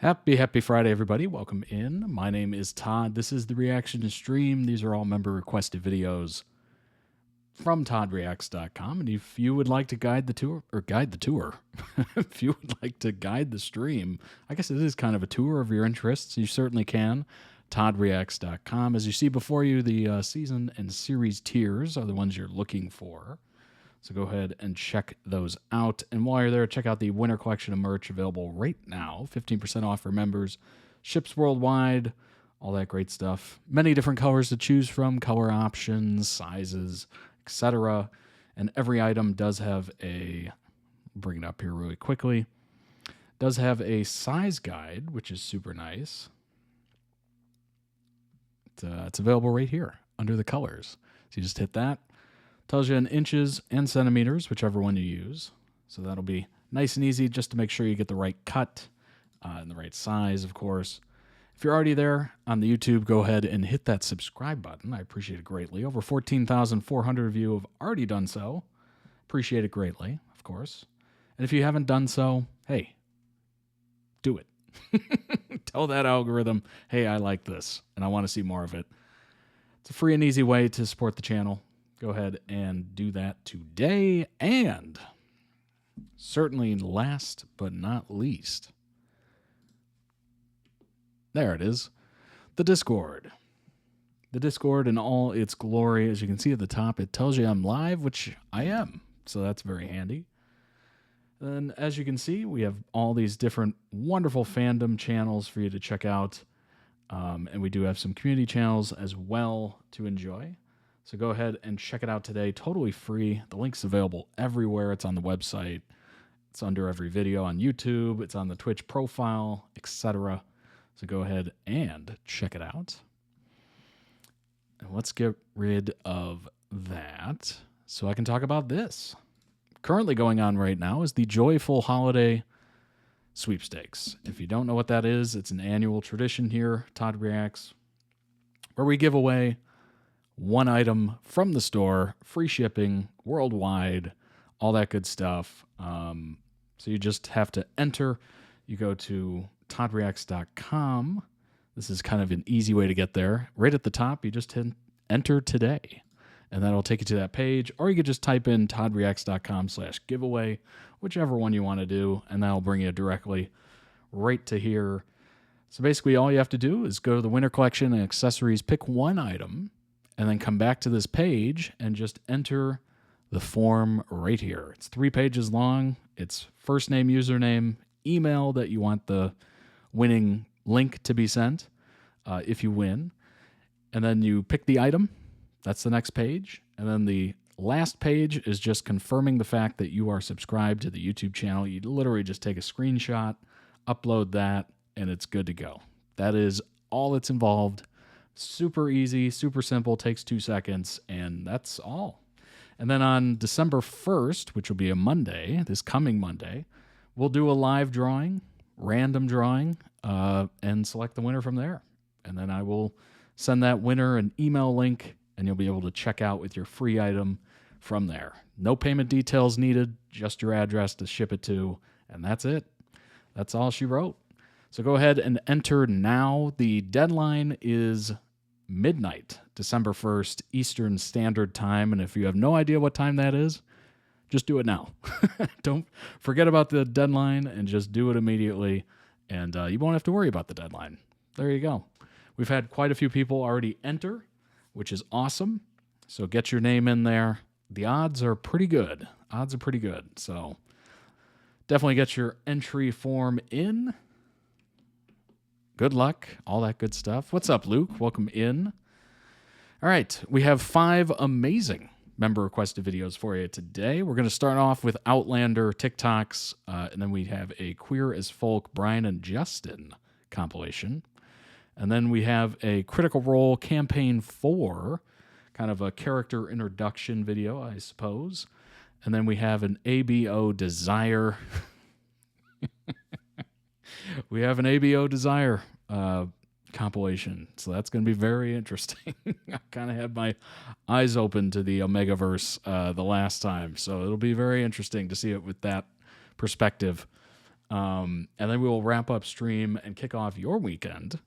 Happy Friday, everybody. Welcome in. My name is Todd. This is the Reaction to Stream. These are all member requested videos from toddreacts.com. And if you would like to guide the tour, if you would like to guide the stream, I guess it is kind of a tour of your interests. You certainly can. toddreacts.com. As you see before you, the season and series tiers are the ones you're looking for. So go ahead and check those out. And while you're there, check out the winter collection of merch available right now. 15% off for members. Ships worldwide. All that great stuff. Many different colors to choose from. Color options, sizes, etc. And every item does have a... bring it up here really quickly. Does have a size guide, which is super nice. It's available right here under the colors. So you just hit that. Tells you in inches and centimeters, whichever one you use. So that'll be nice and easy just to make sure you get the right cut and the right size, of course. If you're already there on the YouTube, go ahead and hit that subscribe button. I appreciate it greatly. Over 14,400 of you have already done so. Appreciate it greatly, of course. And if you haven't done so, hey, do it. Tell that algorithm, hey, I like this and I want to see more of it. It's a free and easy way to support the channel. Go ahead and do that today. And certainly last but not least, there it is, the Discord. The Discord in all its glory. As you can see at the top, it tells you I'm live, which I am. So that's very handy. And as you can see, we have all these different wonderful fandom channels for you to check out. And we do have some community channels as well to enjoy. So go ahead and check it out today. Totally free. The link's available everywhere. It's on the website. It's under every video on YouTube. It's on the Twitch profile, etc. So go ahead and check it out. And let's get rid of that so I can talk about this. Currently going on right now is the Joyful Holiday Sweepstakes. If you don't know what that is, it's an annual tradition here, Todd Reacts, where we give away one item from the store, free shipping, worldwide, all that good stuff. So you just have to enter. You go to toddreacts.com. This is kind of an easy way to get there. Right at the top, you just hit enter today, and that'll take you to that page. Or you could just type in toddreacts.com/giveaway, whichever one you want to do, and that'll bring you directly right to here. So basically, all you have to do is go to the winter collection and accessories, pick one item, and then come back to this page and just enter the form right here. It's 3 pages long. It's first name, username, email that you want the winning link to be sent if you win. And then you pick the item. That's the next page. And then the last page is just confirming the fact that you are subscribed to the YouTube channel. You literally just take a screenshot, upload that, and it's good to go. That is all that's involved. Super easy, super simple, takes 2 seconds, and that's all. And then on December 1st, which will be a Monday, this coming Monday, we'll do a live drawing, random drawing, and select the winner from there. And then I will send that winner an email link, and you'll be able to check out with your free item from there. No payment details needed, just your address to ship it to, and that's it. That's all she wrote. So go ahead and enter now. The deadline is midnight, December 1st, Eastern Standard Time. And if you have no idea what time that is, just do it now. Don't forget about the deadline and just do it immediately. And you won't have to worry about the deadline. There you go. We've had quite a few people already enter, which is awesome. So get your name in there. The odds are pretty good. So definitely get your entry form in. Good luck, all that good stuff. What's up, Luke? Welcome in. All right, we have 5 amazing member-requested videos for you today. We're going to start off with Outlander TikToks, and then we have a Queer as Folk Brian and Justin compilation. And then we have a Critical Role Campaign 4, kind of a character introduction video, I suppose. And then we have an ABO Desire... We have an ABO Desire compilation, so that's going to be very interesting. I kind of had my eyes open to the Omegaverse the last time, so it'll be very interesting to see it with that perspective. And then we will wrap up stream and kick off your weekend.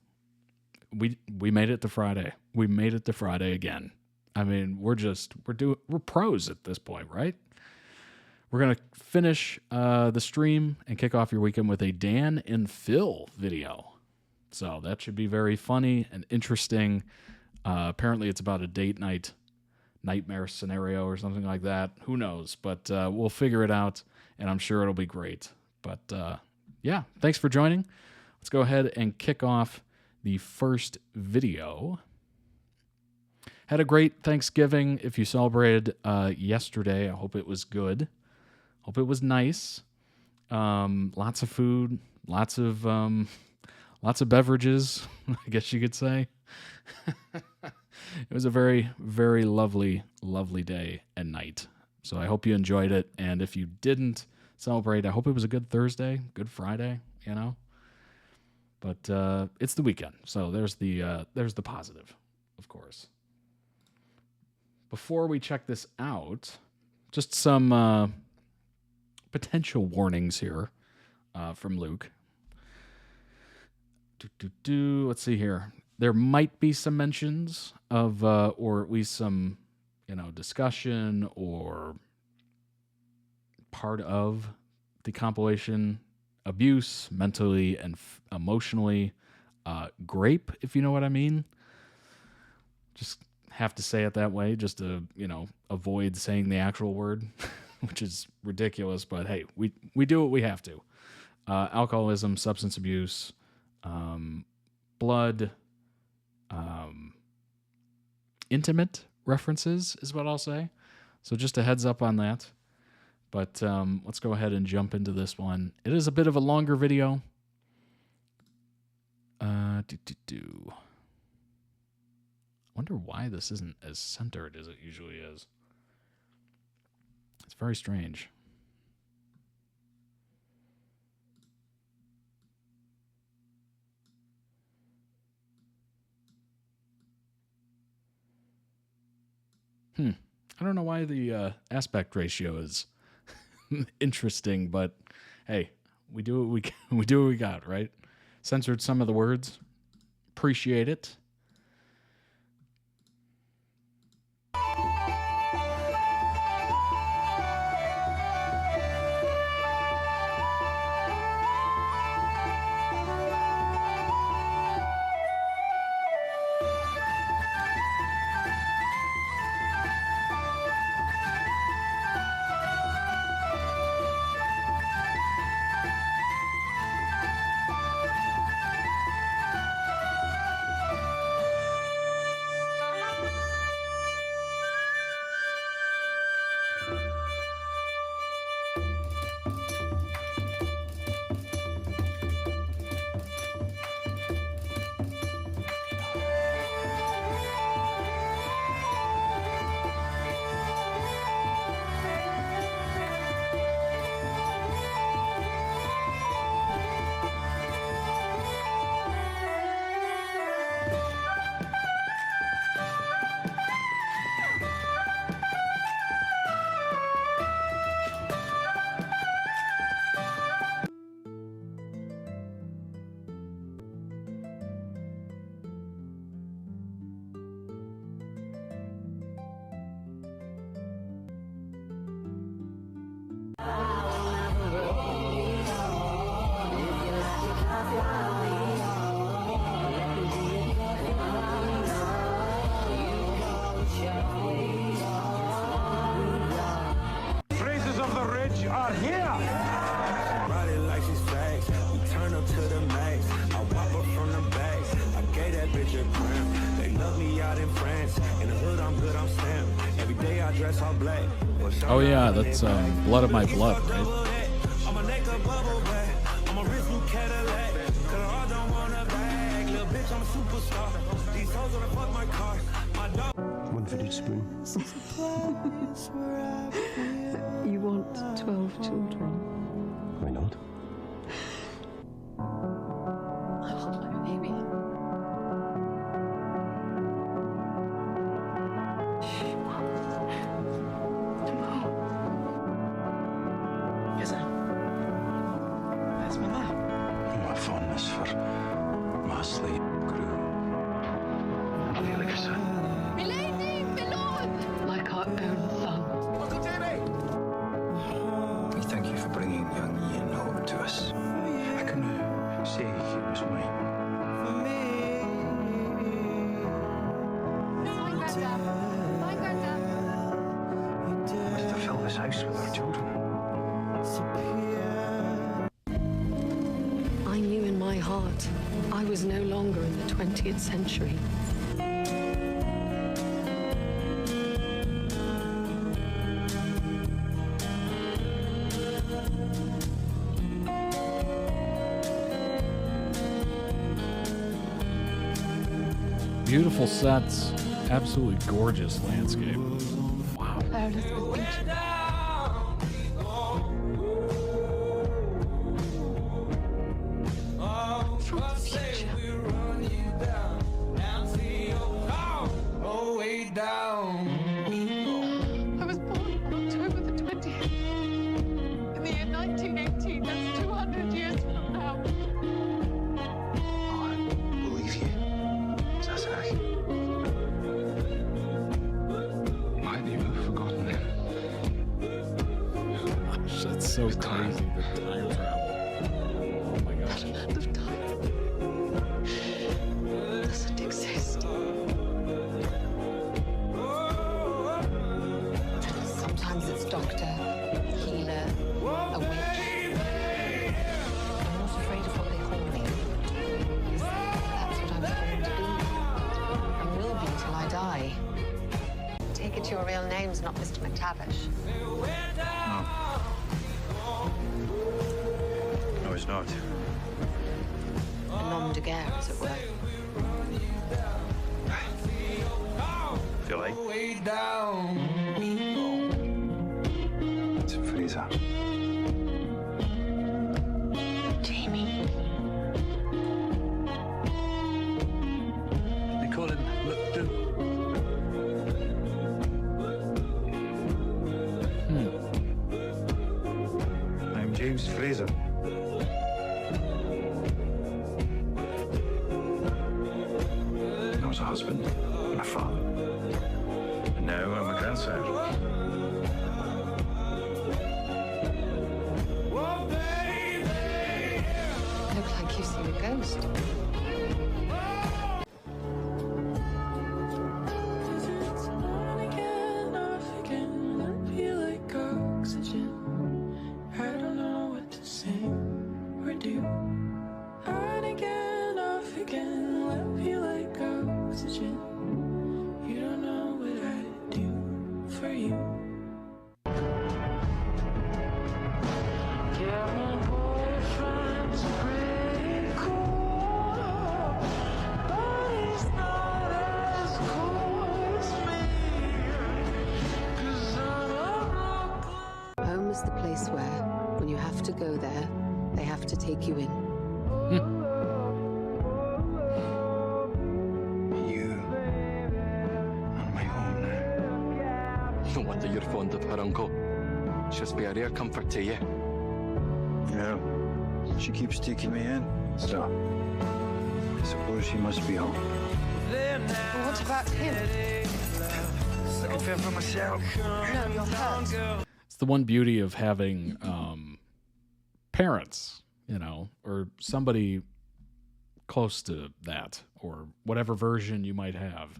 We made it to Friday. We made it to Friday again. I mean, we're pros at this point, right? We're gonna finish the stream and kick off your weekend with a Dan and Phil video. So that should be very funny and interesting. Apparently, it's about a date night nightmare scenario or something like that. Who knows? But we'll figure it out, and I'm sure it'll be great. But yeah, thanks for joining. Let's go ahead and kick off the first video. Had a great Thanksgiving. If you celebrated yesterday, I hope it was good. Hope it was nice. Lots of food, lots of beverages, I guess you could say. It was a very, very lovely, lovely day and night. So I hope you enjoyed it. And if you didn't celebrate, I hope it was a good Thursday, good Friday, you know. But it's the weekend, so there's the positive, of course. Before we check this out, just some potential warnings here from Luke. Let's see here. There might be some mentions of, or at least some, discussion or part of the compilation abuse, mentally and emotionally, grape, if you know what I mean. Just have to say it that way, just to, avoid saying the actual word, which is ridiculous, but hey, we do what we have to. Alcoholism, substance abuse, blood, intimate references is what I'll say. So just a heads up on that. But let's go ahead and jump into this one. It is a bit of a longer video. Wonder why this isn't as centered as it usually is. It's very strange. I don't know why the aspect ratio is interesting, but hey, we do what we got, right? Censored some of the words. Appreciate it. Oh yeah, that's Blood of My Blood, right? One for each spoon. You want 12 children? Why not? I want my baby. Yes, sir. That's it was me. Find Granddad. Find Granddad. Wanted to fill this house with our children. I knew in my heart I was no longer in the 20th century. Beautiful sets, absolutely gorgeous landscape. Wow. Claire Elizabeth Beach. From the future. I was born on October the 20th. In the year 1918, that's 200 years from now. I believe you. Sasaki. Might you have forgotten him? Gosh, that's so crazy, the time travel. Oh my gosh. Land of time doesn't exist. Sometimes it's doctor, healer, a witch. I'm not afraid of what they call me. That's what I'm born to be. And will be till I die. Take it your real name's not Mr. McTavish. No, it's not. A nom de guerre, as it were. If you like. It's Fraser. Jamie. They call him Lupton. I'm James Fraser. I was a husband and a father. And now I'm a grandson. Look like you've seen a ghost. Home is the place where, when you have to go there, they have to take you in. You are my home now. No wonder you're fond of her, Uncle. She'll be a rare comfort to you. Yeah, she keeps taking me in. So, I suppose she must be home. Well, what about him? I can fend for myself. No, you're hurt. It's the one beauty of having parents, you know, or somebody close to that, or whatever version you might have,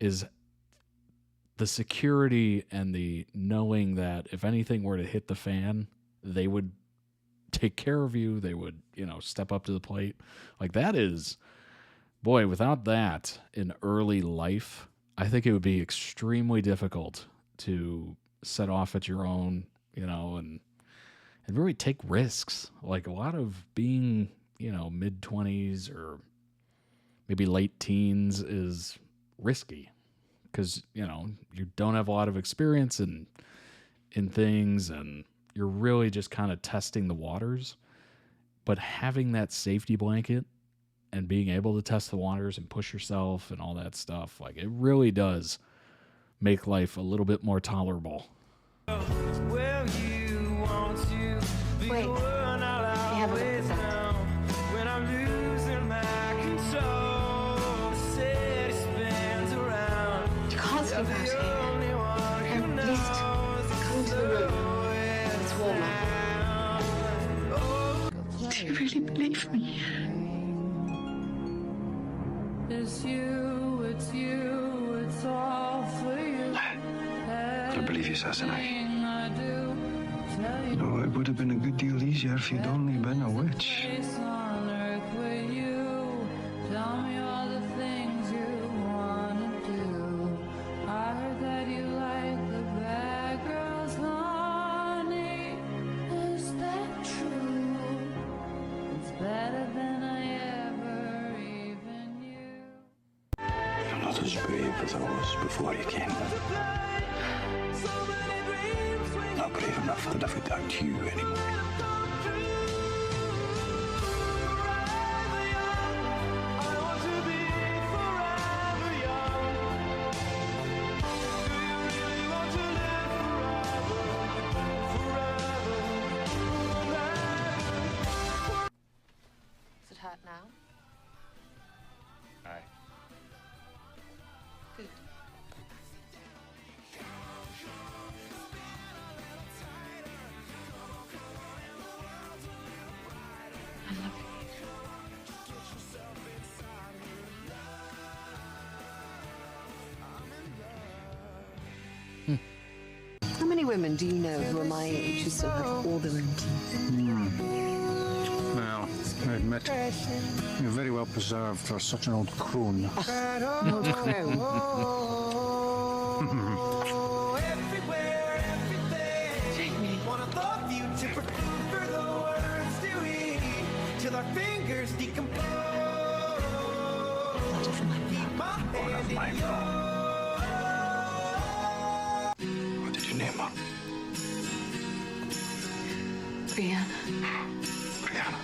is the security and the knowing that if anything were to hit the fan, they would take care of you. They would, you know, step up to the plate. Like, that is, boy, without that in early life, I think it would be extremely difficult to set off at your own, you know, and really take risks. Like, a lot of being, you know, mid-20s or maybe late teens is risky because, you know, you don't have a lot of experience in things, and you're really just kind of testing the waters. But having that safety blanket and being able to test the waters and push yourself and all that stuff, like, it really does make life a little bit more tolerable. Wait, we have a look at that. You can't sleep out here. At least come to the room. It's warmer. Do you really believe me? I believe you, Sassenach. No, it would have been a good deal easier if you'd only been a witch. You're not as brave as I was before you came. Not brave enough to live without you anymore. Does it hurt now? Aye. Good. I love you. How many women do you know who are my age who still have all their implant? Well, I admit, you're very well preserved for such an old crone. Old crone. One of the few to prefer the words to eat till our fingers decompose. Blood of my blood. My hand in My yours. God. What did you name her? Brianna. Brianna.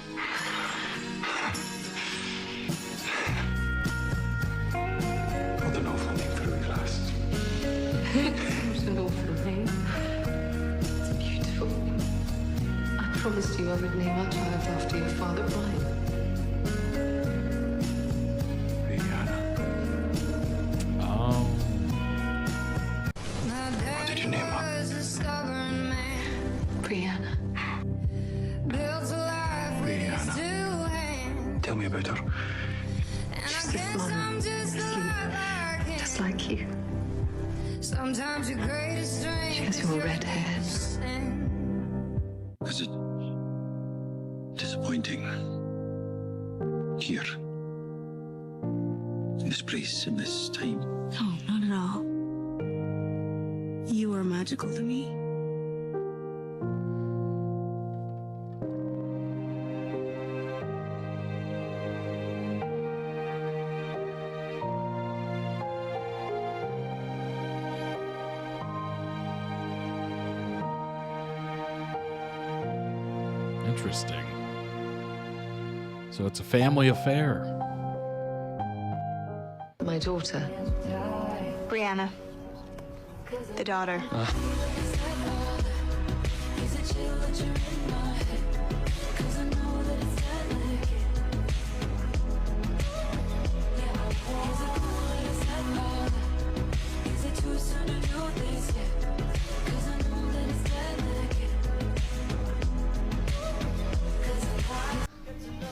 What an awful name for a wee lass. It's an awful name. It's beautiful. I promised you I would name our child after your father, Brian. Brianna. Oh. What did you name her? Brianna. Brianna. Tell me about her. She's this mom, asleep, just like you. Sometimes your greatest strength She has your red hair. Is it disappointing here? In this place, in this time? No, not at all. You are magical to me. Interesting. So it's a family affair. My daughter. Brianna, the daughter.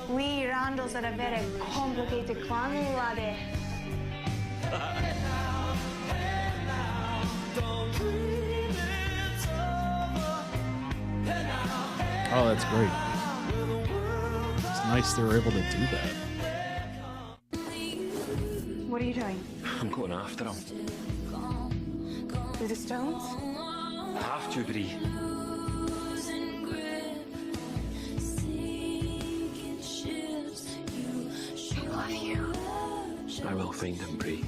We Randalls are a very complicated clan, laddie. Oh, that's great. It's nice they were able to do that. What are you doing? I'm going after him. Through the stones? I have to, Bree. I will find him, Bree.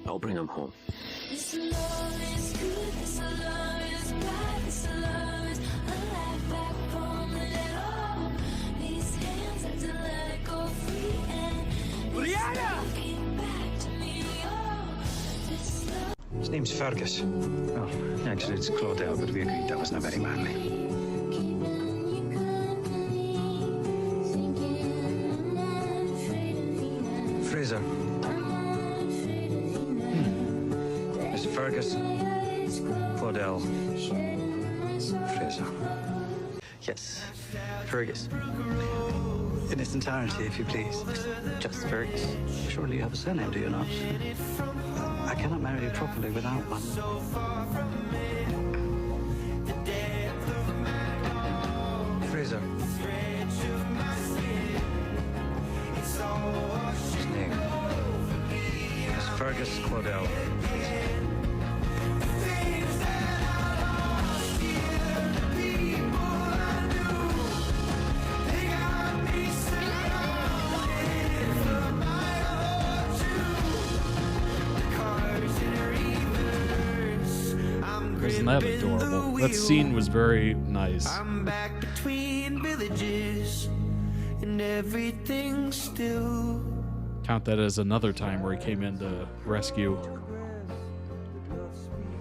I'll bring him home. His name's Fergus. Well, actually, it's Claudel, but we agreed that wasn't very manly. Fraser. It's Fergus. Claudel. Fraser. Yes, Fergus. In its entirety, if you please. Just Fergus. Surely you have a surname, do you not? I cannot marry you properly without one. Fraser. His name is Fergus Claudel. Isn't that adorable? That scene was very nice. I'm back between villages and everything still. Count that as another time where he came in to rescue.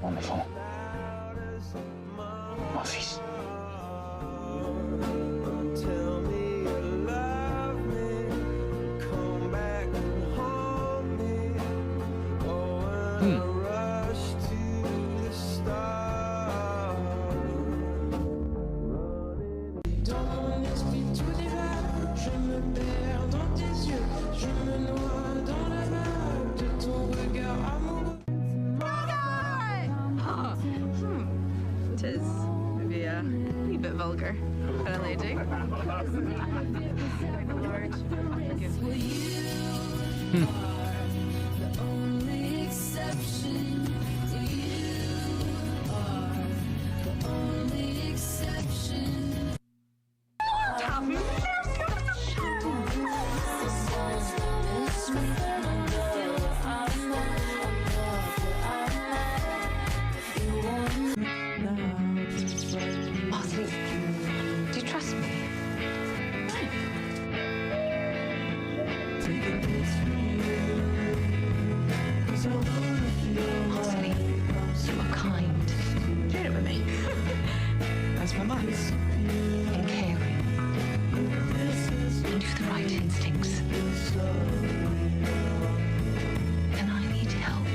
Wonderful. Murphy's. Tell me you love me. Come back and hold me. Oh, and I rush to the start. Dans mon esprit tout dévale, je me perds dans tes yeux, je me noie dans la vague de ton regard amoureux. Tis maybe a wee bit vulgar for a lady. Lord, forgive me. Martin, do you trust me? Martin, you are kind. Share it with me. As my mum. And caring. And you've the right instincts. And I need help.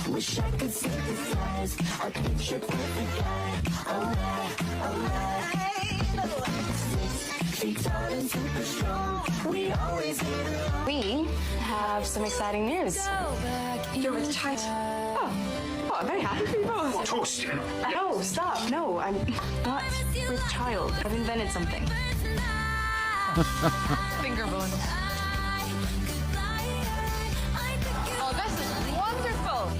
Wish I could synthesize a picture perfect guy. Alright, alright. 6 feet tall and super strong. We always get along. We have some exciting news. You're with child. Oh, I'm very happy for you both. Toast! No, stop. No, I'm not with child. I've invented something. Finger bones. Oh, this is wonderful.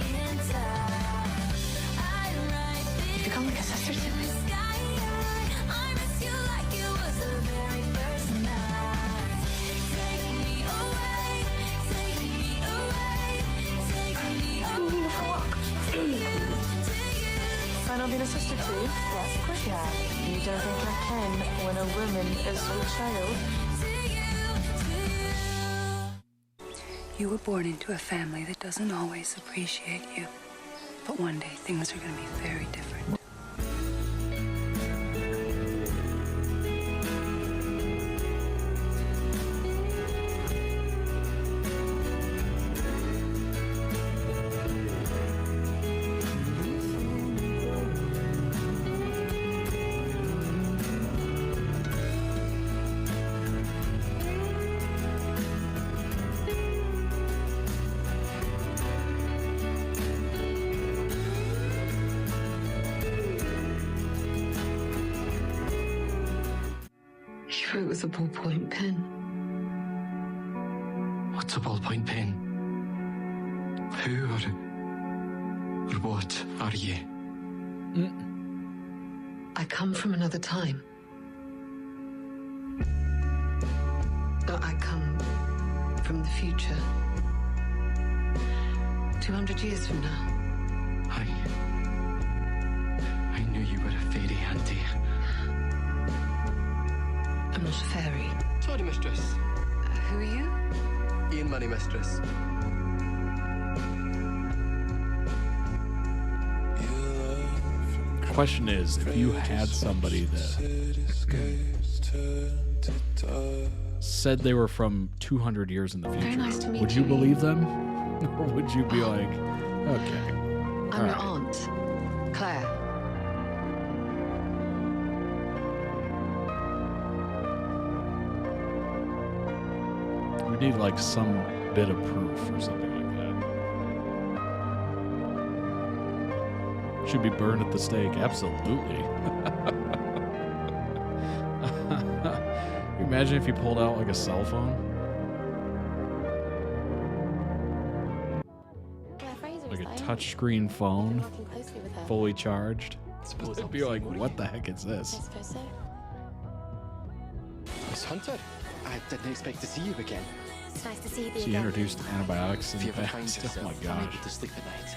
You've become like a sister to me. And I'll be a sister too. Yes, of course you have. You don't think I can when a woman is with child? You were born into a family that doesn't always appreciate you. But one day things are going to be very different. Sure it was a ballpoint pen. What's a ballpoint pen? Who or what are you? I come from another time. I come from the future. 200 years from now. I knew you were a fairy, Auntie. I'm not a fairy. Sorry, mistress. Who are you? Ian Money, mistress. Question is, if you had somebody that said they were from 200 years in the future, nice to meet would you you, believe them? Or would you be like, okay, I'm your aunt, Claire. We need like some bit of proof or something like that. Should be burned at the stake. Absolutely. Can you imagine if you pulled out like a cell phone? Like a touchscreen phone, fully charged. It'd be like, what the heck is this? Miss Hunter, I didn't expect to see you again. It's nice to see you She again. introduced antibiotics in If you the ever find past. Oh yourself my unable gosh. to sleep at night,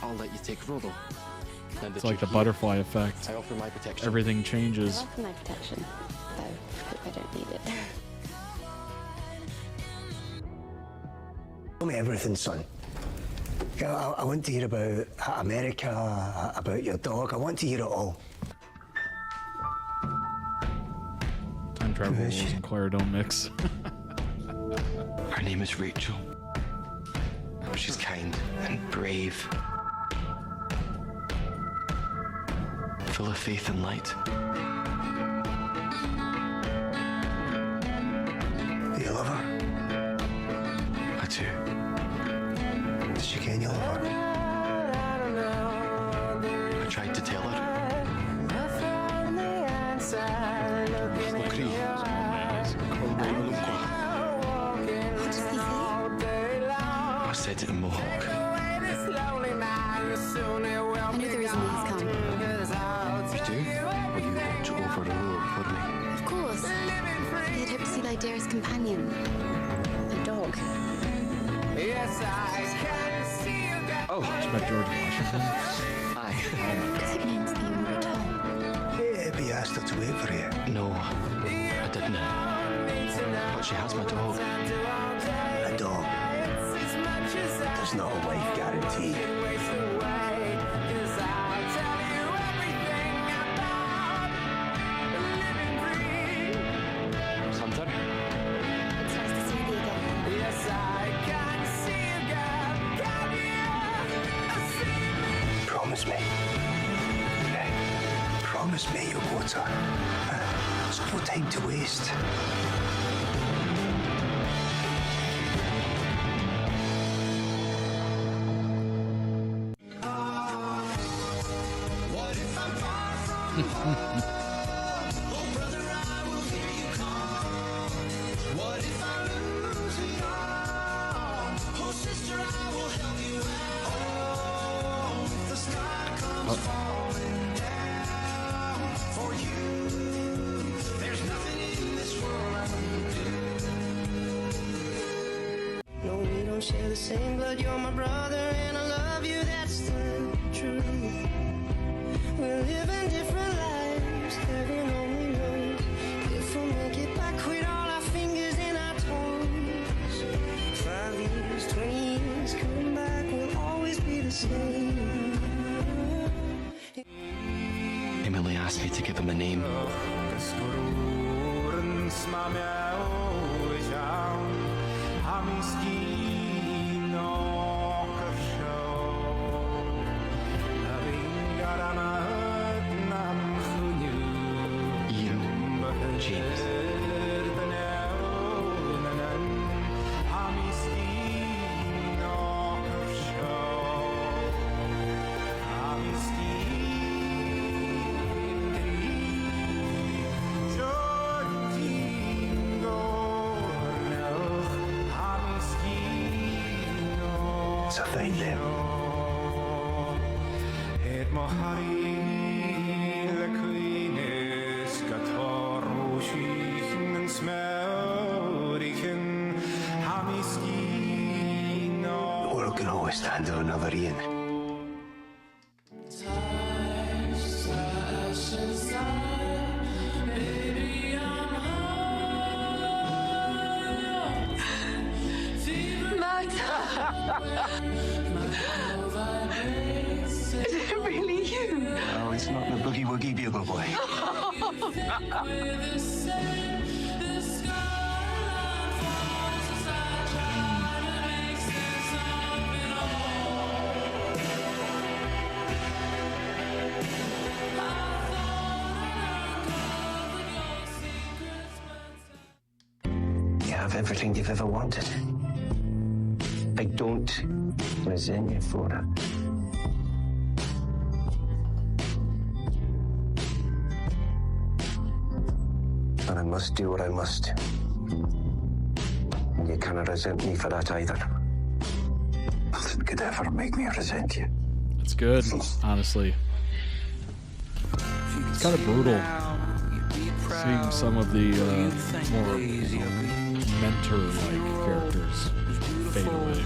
I'll let you take Rolo. Now that It's like the you're here, butterfly effect. I offer my protection. Everything changes. I offer my protection, though I don't need it. Tell me everything, son. Yeah, I want to hear about America, about your dog. I want to hear it all. Time travel rules and Claire don't mix. Her name is Rachel. She's kind and brave, full of faith and light. Do you love her? I do. Does she ken you love her? I tried to tell her. Look, What does he say? I said it in Mohawk. I know the reason he's come. You do? Will you watch over Rolo for me? Of course. He had hoped to see thy dearest companion. A dog. Oh, It's about George Washington. aye. Because it means that you will return. Yeah, but you asked her to wait for you. No, I didn't. But she has my dog. A dog. There's not a wife guarantee. Hunter? It's nice to see thee again. Promise me. Promise me you'll go to her. There's no time to waste. No, we don't share the same blood. You're my brother, and I love you. That's the truth. We're living different lives, heaven only knows. If we make it back with all our fingers and our toes. 5 years, 20 years, coming back will always be the same. Emily asked me to give him a name. Ian James. It's a fine name. The world can always stand to another Ian. Is it really you? No, it's not the boogie woogie bugle boy. have everything you've ever wanted. I don't resent you for it. And I must do what I must. And you cannot resent me for that either. Nothing could ever make me resent you. It's good, honestly. It's kind of brutal seeing some of the more mentor-like characters fade away.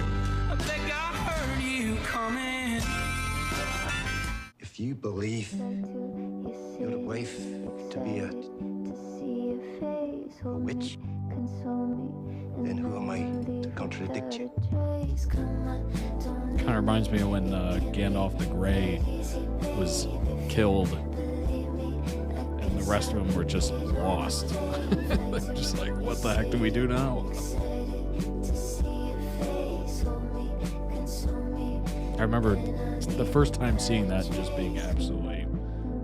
If you believe your wife to be a witch, then who am I to contradict you? Kind of reminds me of when Gandalf the Grey was killed and the rest of them were just lost. They're just like, what the heck do we do now? I remember the first time seeing that and just being absolutely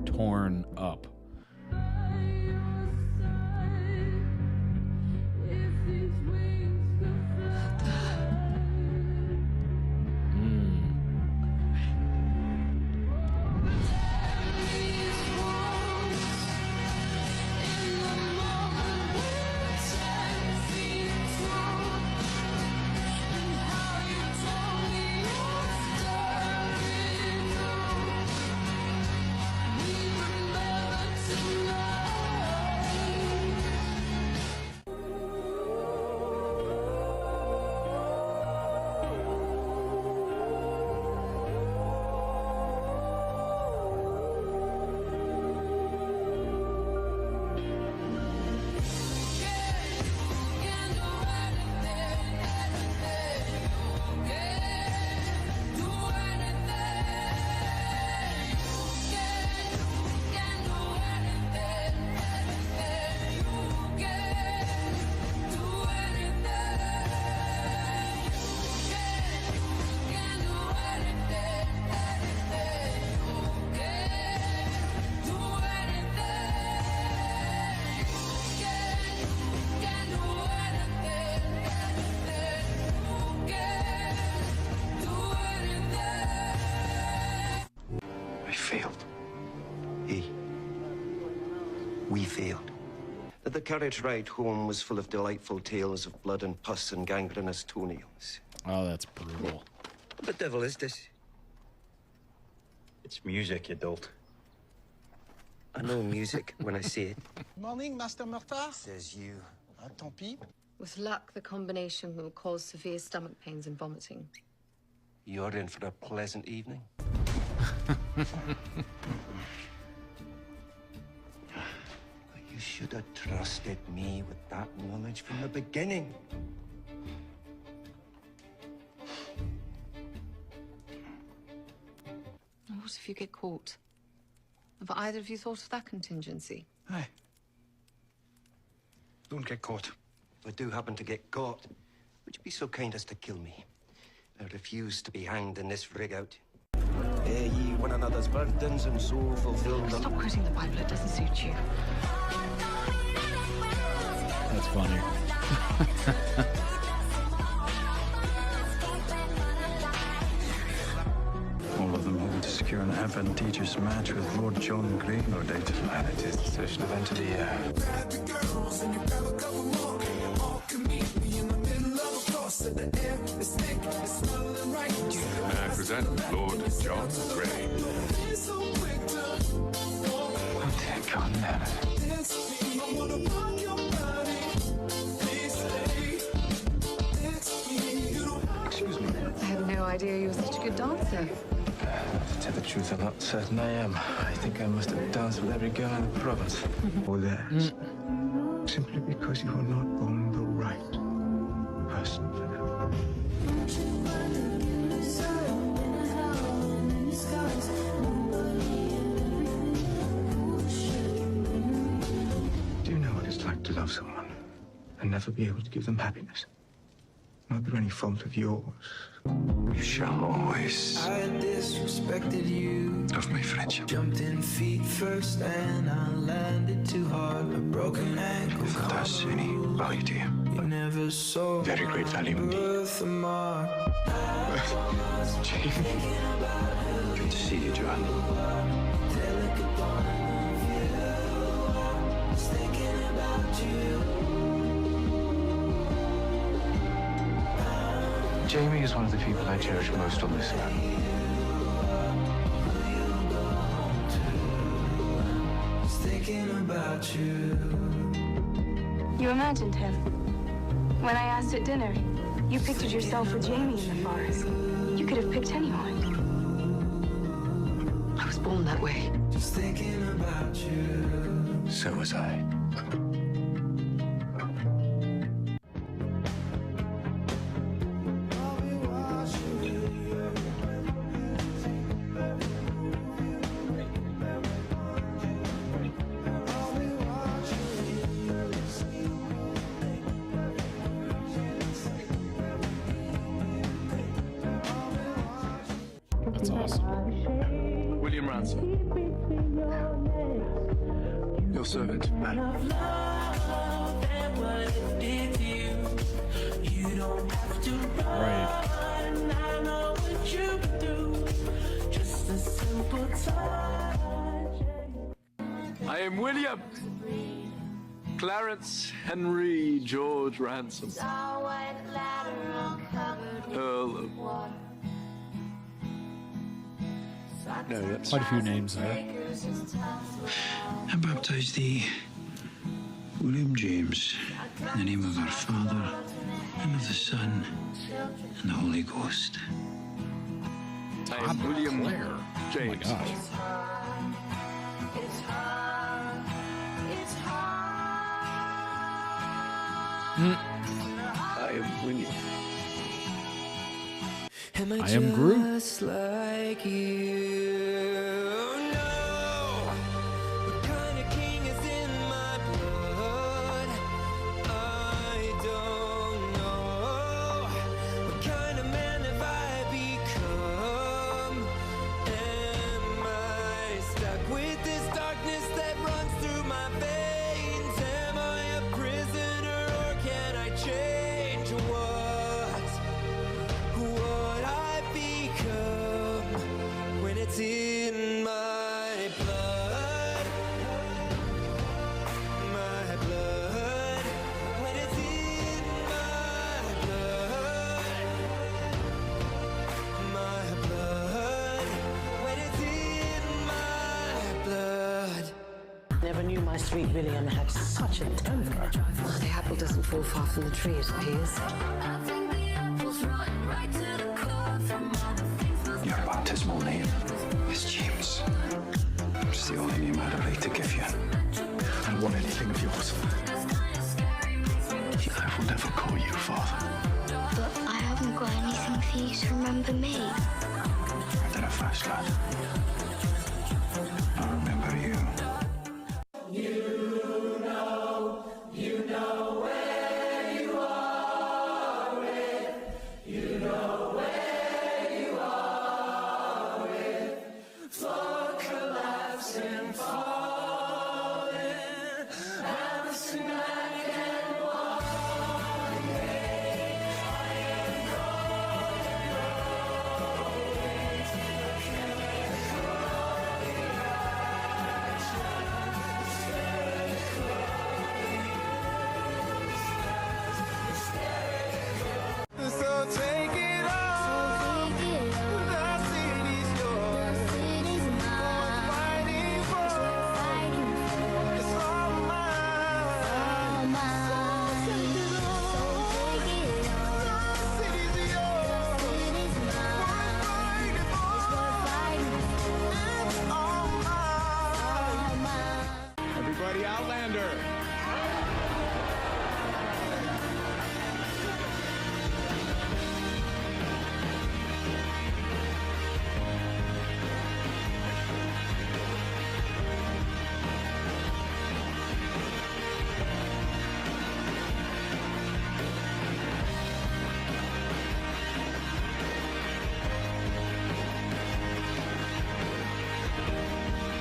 torn up. We failed. That the carriage ride home was full of delightful tales of blood and pus and gangrenous toenails. Oh, that's brutal. What the devil is this? It's music, you dolt. I know music when I see it. Morning, Master Murtaugh. Says you. Tant pis. With luck, the combination will cause severe stomach pains and vomiting. You're in for a pleasant evening. You should have trusted me with that knowledge from the beginning. What if you get caught? Have either of you thought of that contingency? Aye. Don't get caught. If I do happen to get caught, would you be so kind as to kill me? I refuse to be hanged in this rig-out. Bear ye one another's burdens and so fulfill them. Stop quoting the Bible, it doesn't suit you. That's funny. All of them hoping to secure an advantageous match with Lord John Grey, no doubt. And it is the session event of the year. May I present Lord John Grey? Thank God, man. Excuse me. I had no idea you were such a good dancer. To tell the truth, I'm not certain I am. I think I must have danced with every girl in the province. Oh, that. Simply because you are not born the right person for them. Do you know what it's like to love someone and never be able to give them happiness? Not through any fault of yours. You shall always I disrespected you. love my friendship. Jumped in feet first and I landed too hard. A broken ankle. If it has any value to you. You never saw Very great value indeed. Jamie. Good to see you, Joanne. Jamie is one of the people I cherish most on this earth. You imagined him. When I asked at dinner, you pictured yourself with Jamie in the forest. You could have picked anyone. I was born that way. So was I. That's awesome. William Ransom. Your servant, man. Right. I am William Clarence Henry George Ransom, Earl of... No, that's Quite a few names there. I baptized thee, William James, in the name of our Father, and of the Son, and the Holy Ghost. I am William Claire. James. Oh my gosh. I am William. I am Groot. Just like you. No, what kind of king is in my blood? I don't know. What kind of man have I become? Am I stuck with this darkness that runs through my veins? Am I a prisoner or can I change what I become when it's in my blood? My blood, when it's in my blood. My blood, when it's in my blood. Never knew my sweet William had such a temper. The apple doesn't fall far from the tree, it appears. Your baptismal name is James. It's the only name I'd like to give you. I don't want anything of yours. I will never call you father. But I haven't got anything for you to remember me. I did a fast lad. I remember you.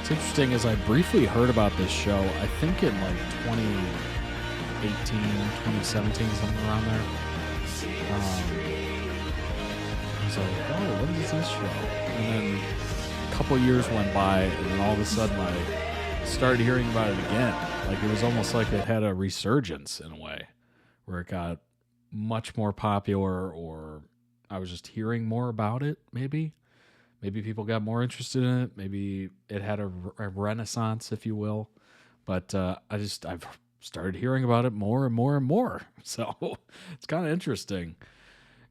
What's interesting is I briefly heard about this show, I think in like 2018, 2017, something around there. I was like, oh, what is this show? And then a couple years went by, and then all of a sudden I started hearing about it again. Like it was almost like it had a resurgence in a way, where it got much more popular, or I was just hearing more about it, maybe. Maybe people got more interested in it. Maybe it had a renaissance, if you will. But I've started hearing about it more and more and more. So it's kind of interesting.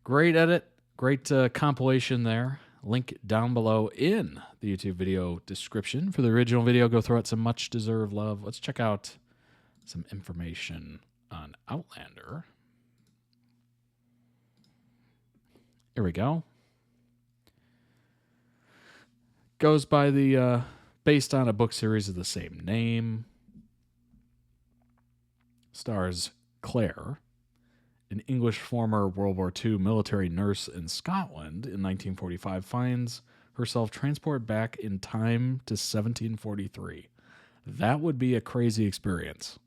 Great edit. Great compilation there. Link down below in the YouTube video description for the original video. Go throw it some much deserved love. Let's check out some information on Outlander. Here we go. Goes by the, based on a book series of the same name. Stars Claire, an English former World War II military nurse in Scotland in 1945, finds herself transported back in time to 1743. That would be a crazy experience.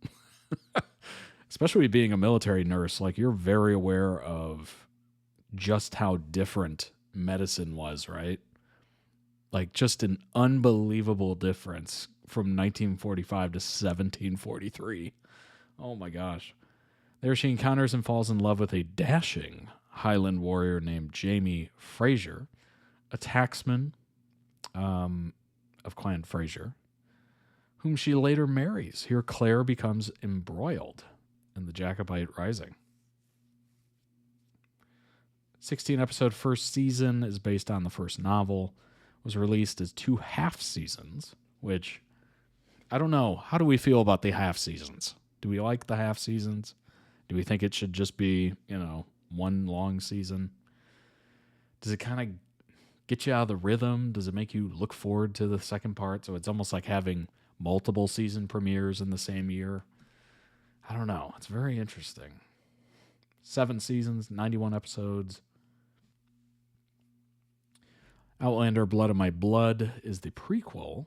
Especially being a military nurse, like you're very aware of just how different medicine was, right? Like just an unbelievable difference from 1945 to 1743. Oh my gosh. There she encounters and falls in love with a dashing Highland warrior named Jamie Fraser, a tacksman of Clan Fraser, whom she later marries. Here Claire becomes embroiled in the Jacobite Rising. 16-episode first season is based on the first novel. Was released as 2 half seasons, which I don't know. How do we feel about the half seasons? Do we like the half seasons? Do we think it should just be, one long season? Does it kind of get you out of the rhythm? Does it make you look forward to the second part? So it's almost like having multiple season premieres in the same year. I don't know. It's very interesting. 7 seasons, 91 episodes. Outlander Blood of My Blood is the prequel.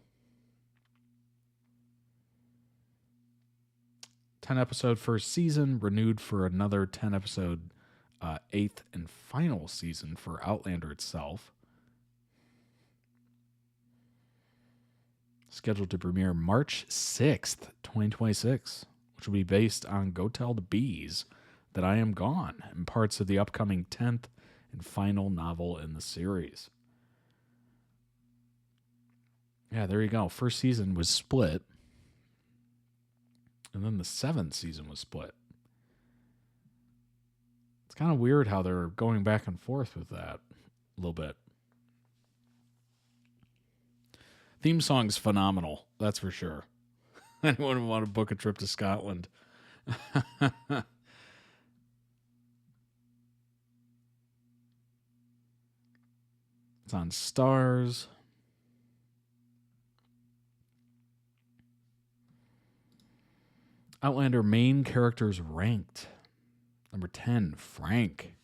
10-episode first season, renewed for another 10-episode 8th and final season for Outlander itself. Scheduled to premiere March 6th, 2026, which will be based on Go Tell the Bees That I Am Gone and parts of the upcoming 10th and final novel in the series. Yeah, there you go. First season was split. And then the 7th season was split. It's kind of weird how they're going back and forth with that a little bit. Theme song's phenomenal, that's for sure. Anyone would want to book a trip to Scotland. It's on Stars. Outlander main characters ranked. Number 10, Frank.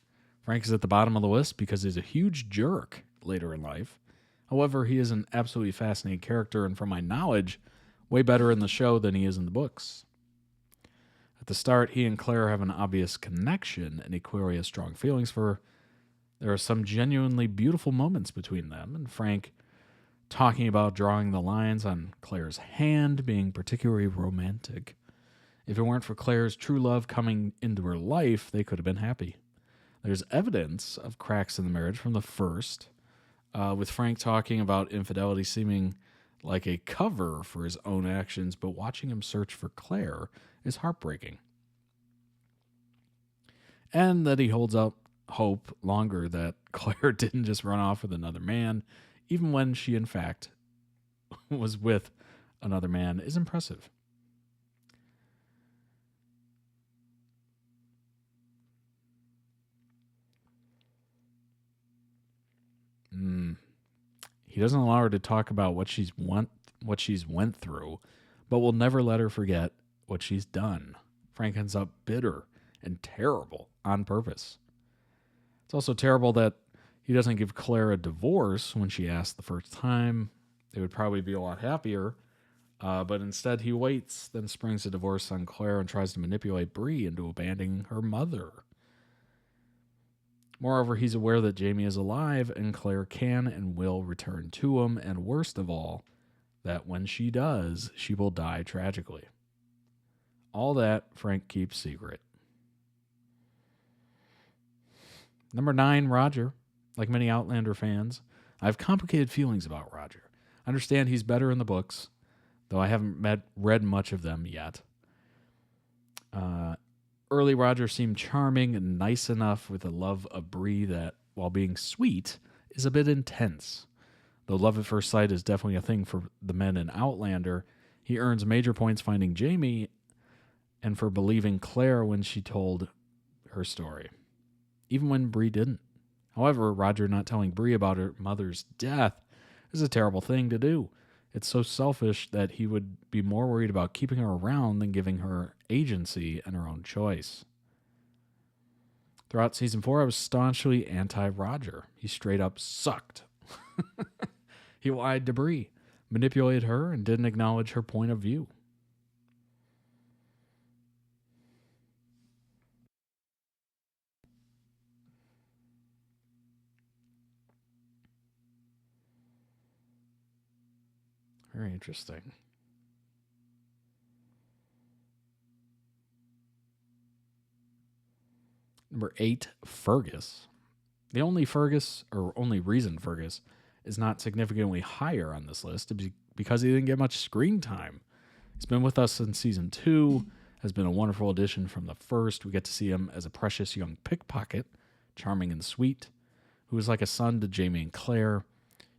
Frank is at the bottom of the list because he's a huge jerk later in life. However, he is an absolutely fascinating character, and from my knowledge, way better in the show than he is in the books. At the start, he and Claire have an obvious connection, and he clearly has strong feelings for her. There are some genuinely beautiful moments between them, and Frank talking about drawing the lines on Claire's hand being particularly romantic. If it weren't for Claire's true love coming into her life, they could have been happy. There's evidence of cracks in the marriage from the first, with Frank talking about infidelity seeming like a cover for his own actions, but watching him search for Claire is heartbreaking. And that he holds out hope longer that Claire didn't just run off with another man, even when she in fact was with another man, is impressive. He doesn't allow her to talk about what she's went through, but will never let her forget what she's done. Frank ends up bitter and terrible on purpose. It's also terrible that he doesn't give Claire a divorce when she asks the first time, they would probably be a lot happier. But instead, he waits, then springs a divorce on Claire and tries to manipulate Bree into abandoning her mother. Moreover, he's aware that Jamie is alive and Claire can and will return to him, and worst of all, that when she does, she will die tragically. All that Frank keeps secret. Number 9, Roger. Like many Outlander fans, I have complicated feelings about Roger. I understand he's better in the books, though I haven't read much of them yet. Early Roger seemed charming and nice enough with a love of Bree that, while being sweet, is a bit intense. Though love at first sight is definitely a thing for the men in Outlander, he earns major points finding Jamie and for believing Claire when she told her story, even when Bree didn't. However, Roger not telling Bree about her mother's death is a terrible thing to do. It's so selfish that he would be more worried about keeping her around than giving her agency and her own choice. Throughout season 4, I was staunchly anti-Roger. He straight up sucked. He lied to Bree, manipulated her, and didn't acknowledge her point of view. Very interesting. Number 8, Fergus. The only reason Fergus is not significantly higher on this list is because he didn't get much screen time. He's been with us since season 2, has been a wonderful addition from the first. We get to see him as a precious young pickpocket, charming and sweet, who is like a son to Jamie and Claire.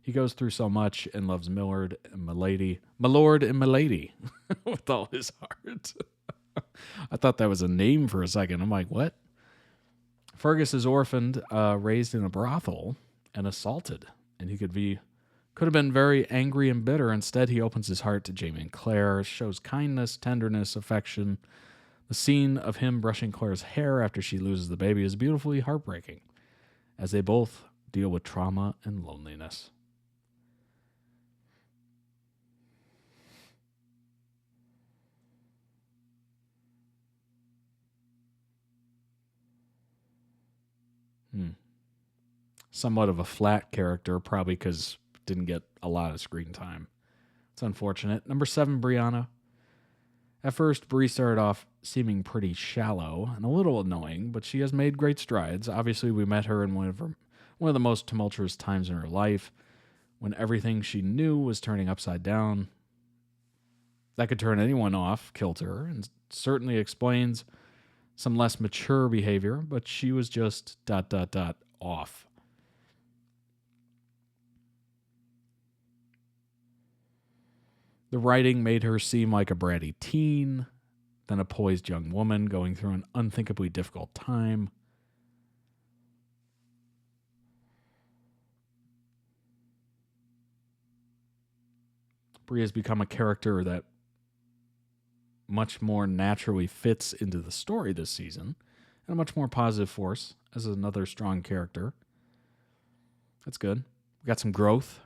He goes through so much and loves Millard and Milord and Milady with all his heart. I thought that was a name for a second. I'm like, what? Fergus is orphaned, raised in a brothel, and assaulted. And he could have been very angry and bitter. Instead, he opens his heart to Jamie and Claire, shows kindness, tenderness, affection. The scene of him brushing Claire's hair after she loses the baby is beautifully heartbreaking, as they both deal with trauma and loneliness. Somewhat of a flat character, probably because didn't get a lot of screen time. It's unfortunate. Number 7, Brianna. At first, Bree started off seeming pretty shallow and a little annoying, but she has made great strides. Obviously, we met her in one of the most tumultuous times in her life, when everything she knew was turning upside down. That could turn anyone off kilter, and certainly explains some less mature behavior, but she was just ... off. The writing made her seem like a bratty teen, then a poised young woman going through an unthinkably difficult time. Bree has become a character that much more naturally fits into the story this season, and a much more positive force as another strong character. That's good. We got some growth.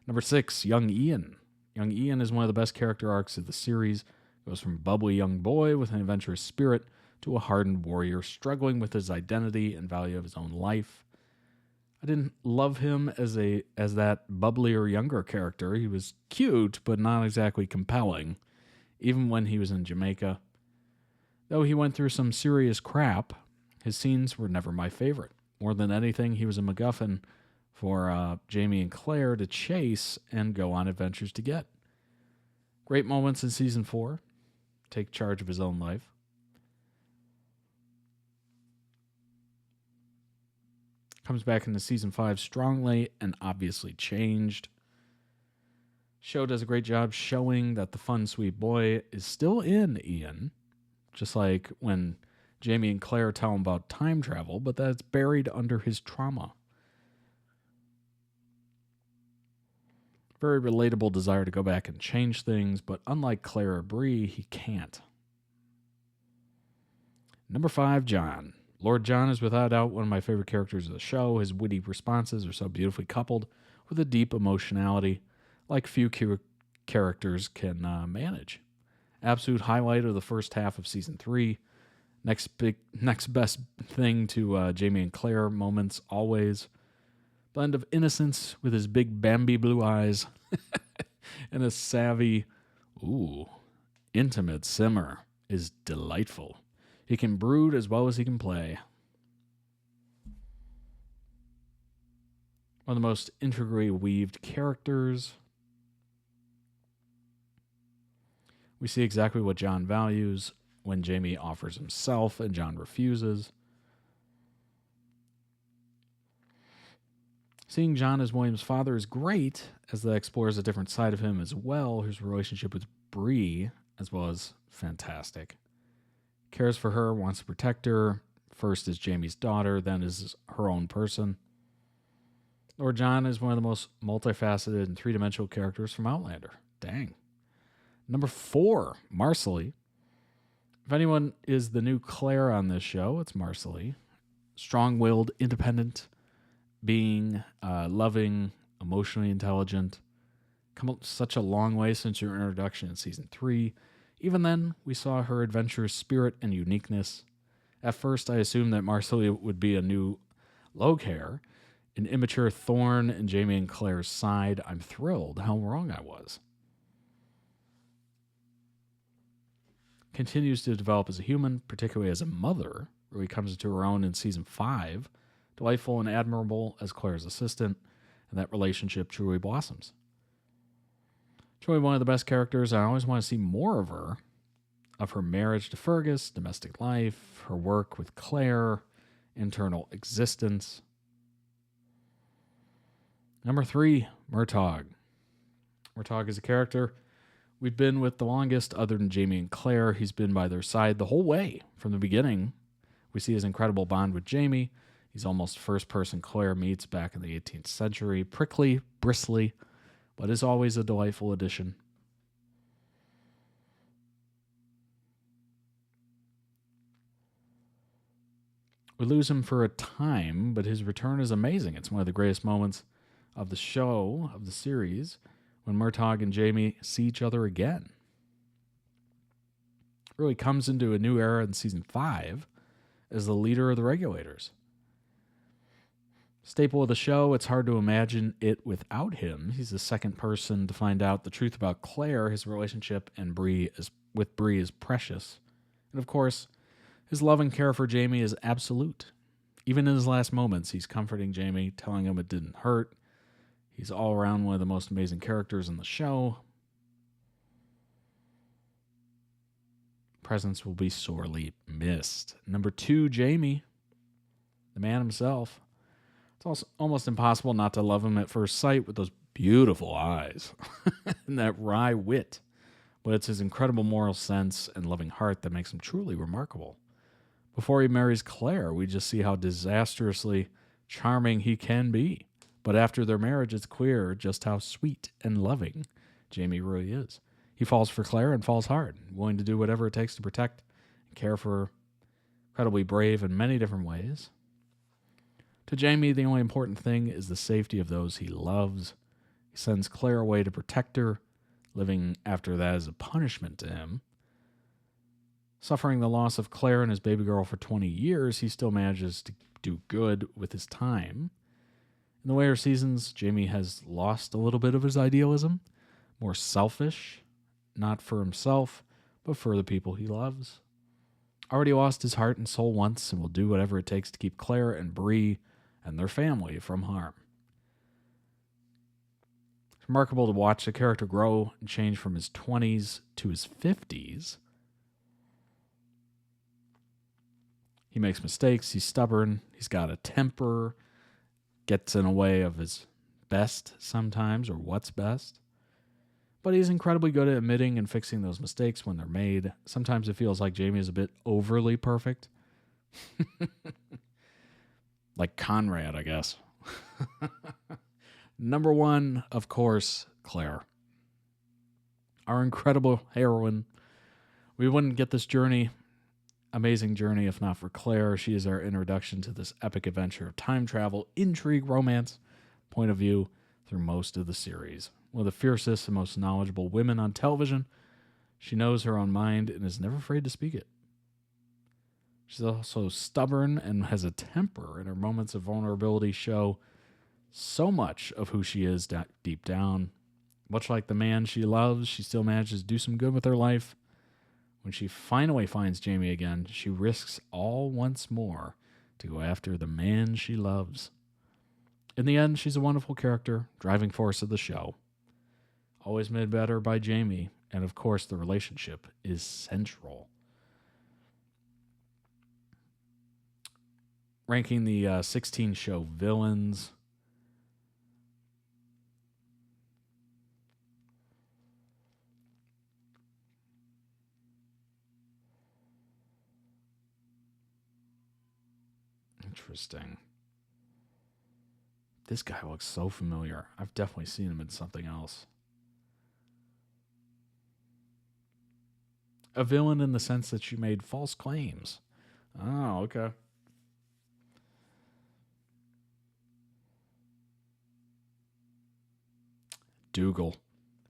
Number 6, young Ian. Young Ian is one of the best character arcs of the series. Goes from bubbly young boy with an adventurous spirit to a hardened warrior struggling with his identity and value of his own life. I didn't love him as that bubblier younger character. He was cute, but not exactly compelling, even when he was in Jamaica. Though he went through some serious crap, his scenes were never my favorite. More than anything, he was a MacGuffin for Jamie and Claire to chase and go on adventures to get. Great moments in season 4. Take charge of his own life. Comes back into season 5 strongly and obviously changed. Show does a great job showing that the fun, sweet boy is still in Ian, just like when Jamie and Claire tell him about time travel, but that it's buried under his trauma. Very relatable desire to go back and change things, but unlike Claire or Bree, he can't. Number 5, John. Lord John is without doubt one of my favorite characters of the show. His witty responses are so beautifully coupled with a deep emotionality like few characters can manage. Absolute highlight of the first half of season 3. Next best thing to Jamie and Claire moments always. Blend of innocence with his big Bambi blue eyes and a savvy, intimate simmer is delightful. He can brood as well as he can play. One of the most intricately weaved characters. We see exactly what John values when Jamie offers himself and John refuses. Seeing John as William's father is great, as that explores a different side of him as well. His relationship with Bree as well as fantastic. Cares for her, wants to protect her, first as Jamie's daughter, then as her own person. Lord John is one of the most multifaceted and three-dimensional characters from Outlander. Dang. Number 4, Marcelly. If anyone is the new Claire on this show, it's Marcelly. Strong-willed, independent being, loving, emotionally intelligent. Come up such a long way since your introduction in season 3. Even then, we saw her adventurous spirit and uniqueness. At first, I assumed that Marcelly would be a new Loghaire, an immature thorn in Jamie and Claire's side. I'm thrilled how wrong I was. Continues to develop as a human, particularly as a mother, where he comes into her own in season 5. Delightful and admirable as Claire's assistant, and that relationship truly blossoms. Truly one of the best characters. I always want to see more of her marriage to Fergus, domestic life, her work with Claire, internal existence. Number 3, Murtaugh. Murtaugh is a character we've been with the longest, other than Jamie and Claire. He's been by their side the whole way from the beginning. We see his incredible bond with Jamie. He's almost first person Claire meets back in the 18th century. Prickly, bristly, but is always a delightful addition. We lose him for a time, but his return is amazing. It's one of the greatest moments of the show, of the series, when Murtaugh and Jamie see each other again. Really comes into a new era in season 5 as the leader of the Regulators. Staple of the show, it's hard to imagine it without him. He's the second person to find out the truth about Claire. His relationship with Bree is precious. And of course, his love and care for Jamie is absolute. Even in his last moments, he's comforting Jamie, telling him it didn't hurt. He's all around one of the most amazing characters in the show. Presence will be sorely missed. Number 2, Jamie, the man himself. It's also almost impossible not to love him at first sight with those beautiful eyes and that wry wit. But it's his incredible moral sense and loving heart that makes him truly remarkable. Before he marries Claire, we just see how disastrously charming he can be. But after their marriage, it's clear just how sweet and loving Jamie really is. He falls for Claire and falls hard, willing to do whatever it takes to protect and care for her. Incredibly brave in many different ways. To Jamie, the only important thing is the safety of those he loves. He sends Claire away to protect her, living after that as a punishment to him. Suffering the loss of Claire and his baby girl for 20 years, he still manages to do good with his time. In the later seasons, Jamie has lost a little bit of his idealism, more selfish, not for himself, but for the people he loves. Already lost his heart and soul once and will do whatever it takes to keep Claire and Bree and their family from harm. It's remarkable to watch the character grow and change from his 20s to his 50s. He makes mistakes, he's stubborn, he's got a temper, gets in the way of his best sometimes, or what's best. But he's incredibly good at admitting and fixing those mistakes when they're made. Sometimes it feels like Jamie is a bit overly perfect. Like Conrad, I guess. Number 1, of course, Claire. Our incredible heroine. We wouldn't get this amazing journey, if not for Claire. She is our introduction to this epic adventure of time travel, intrigue, romance, point of view through most of the series. One of the fiercest and most knowledgeable women on television, she knows her own mind and is never afraid to speak it. She's also stubborn and has a temper, and her moments of vulnerability show so much of who she is deep down. Much like the man she loves, she still manages to do some good with her life. When she finally finds Jamie again, she risks all once more to go after the man she loves. In the end, she's a wonderful character, driving force of the show. Always made better by Jamie, and of course the relationship is central. Ranking the 16 show villains. Interesting. This guy looks so familiar. I've definitely seen him in something else. A villain in the sense that she made false claims. Oh, okay. Dougal.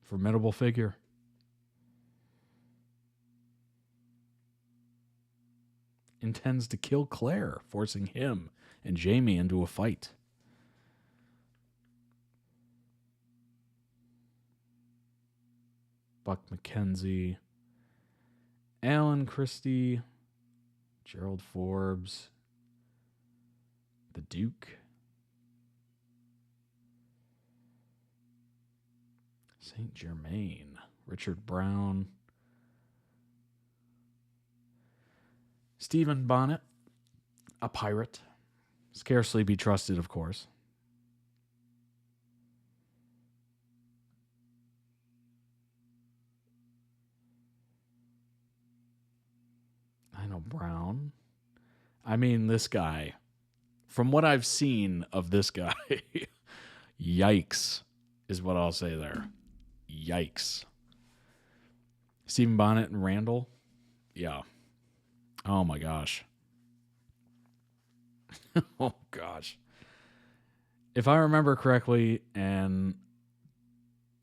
Formidable figure. Intends to kill Claire, forcing him and Jamie into a fight. Buck McKenzie, Alan Christie, Gerald Forbes, the Duke, Saint Germain, Richard Brown, Stephen Bonnet, a pirate, scarcely be trusted, of course. I know Brown. I mean, this guy. From what I've seen of this guy, yikes is what I'll say there. Yikes. Stephen Bonnet and Randall. Yeah. Oh my gosh. Oh gosh. If I remember correctly, and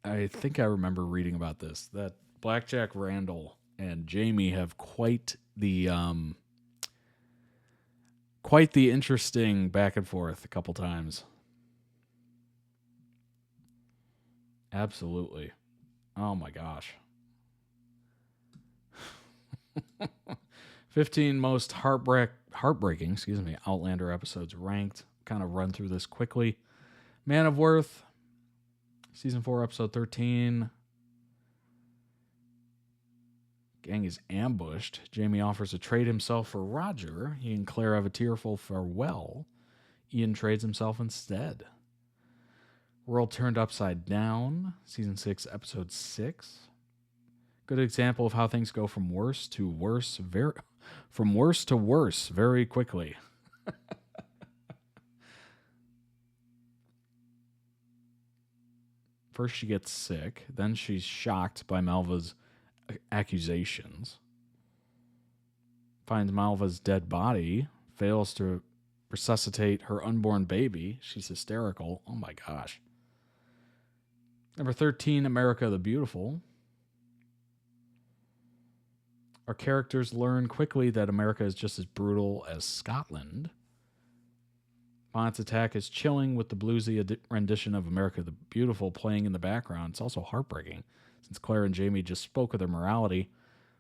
I think I remember reading about this, that Blackjack Randall and Jamie have quite the interesting back and forth a couple times. Absolutely. Oh my gosh. 15 most heartbreaking, Outlander episodes ranked. Kind of run through this quickly. Man of Worth, season 4, episode 13. Gang is ambushed. Jamie offers to trade himself for Roger. He and Claire have a tearful farewell. Ian trades himself instead. World Turned Upside Down, season 6, episode 6. Good example of how things go from worse to worse very quickly. First she gets sick, then she's shocked by Malva's accusations. Finds Malva's dead body, fails to resuscitate her unborn baby. She's hysterical. Oh my gosh. Number 13, America the Beautiful. Our characters learn quickly that America is just as brutal as Scotland. Bonnet's attack is chilling with the bluesy rendition of America the Beautiful playing in the background. It's also heartbreaking, since Claire and Jamie just spoke of their morality,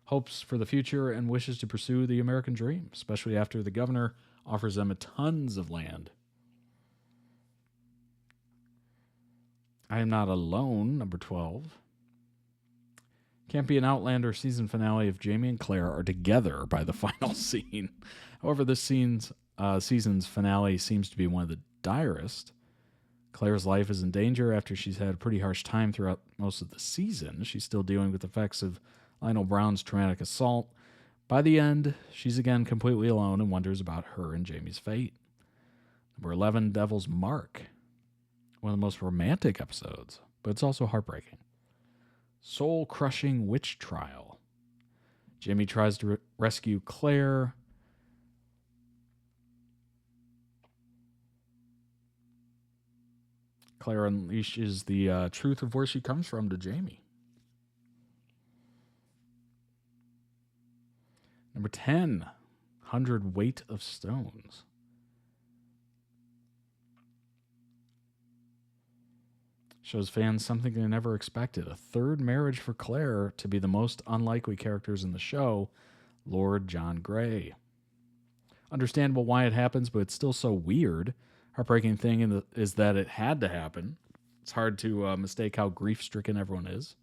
hopes for the future, and wishes to pursue the American dream, especially after the governor offers them tons of land. I Am Not Alone, number 12. Can't be an Outlander season finale if Jamie and Claire are together by the final scene. However, this season's finale seems to be one of the direst. Claire's life is in danger after she's had a pretty harsh time throughout most of the season. She's still dealing with the effects of Lionel Brown's traumatic assault. By the end, she's again completely alone and wonders about her and Jamie's fate. Number 11, Devil's Mark. One of the most romantic episodes, but it's also heartbreaking. Soul-crushing witch trial. Jamie tries to rescue Claire. Claire unleashes the truth of where she comes from to Jamie. Number 10, 100 Weight of Stones. Shows fans something they never expected. A third marriage for Claire to be the most unlikely characters in the show, Lord John Grey. Understandable why it happens, but it's still so weird. Heartbreaking thing is that it had to happen. It's hard to mistake how grief-stricken everyone is.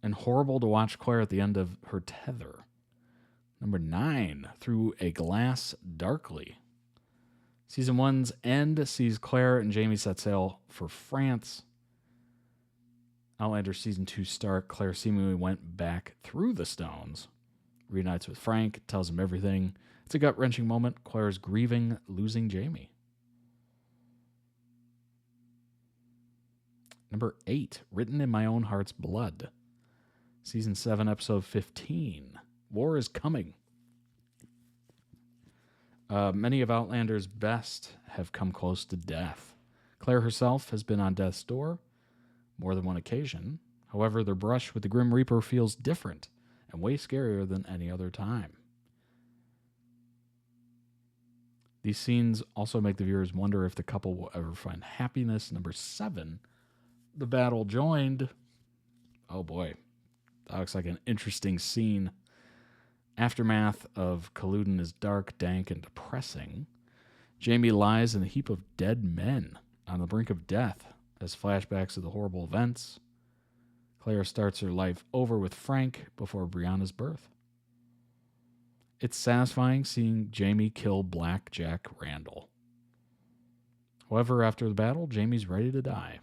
And horrible to watch Claire at the end of her tether. Number 9, Through a Glass Darkly. Season 1's end sees Claire and Jamie set sail for France. Outlander Season 2 start, Claire seemingly went back through the stones. Reunites with Frank, tells him everything. It's a gut-wrenching moment. Claire's grieving, losing Jamie. Number 8, Written in My Own Heart's Blood. Season 7, Episode 15. War is Coming. Many of Outlander's best have come close to death. Claire herself has been on death's door more than one occasion. However, their brush with the Grim Reaper feels different and way scarier than any other time. These scenes also make the viewers wonder if the couple will ever find happiness. Number 7, The Battle Joined. Oh boy, that looks like an interesting scene. Aftermath of Culloden is dark, dank, and depressing. Jamie lies in a heap of dead men on the brink of death as flashbacks of the horrible events. Claire starts her life over with Frank before Brianna's birth. It's satisfying seeing Jamie kill Black Jack Randall. However, after the battle, Jamie's ready to die.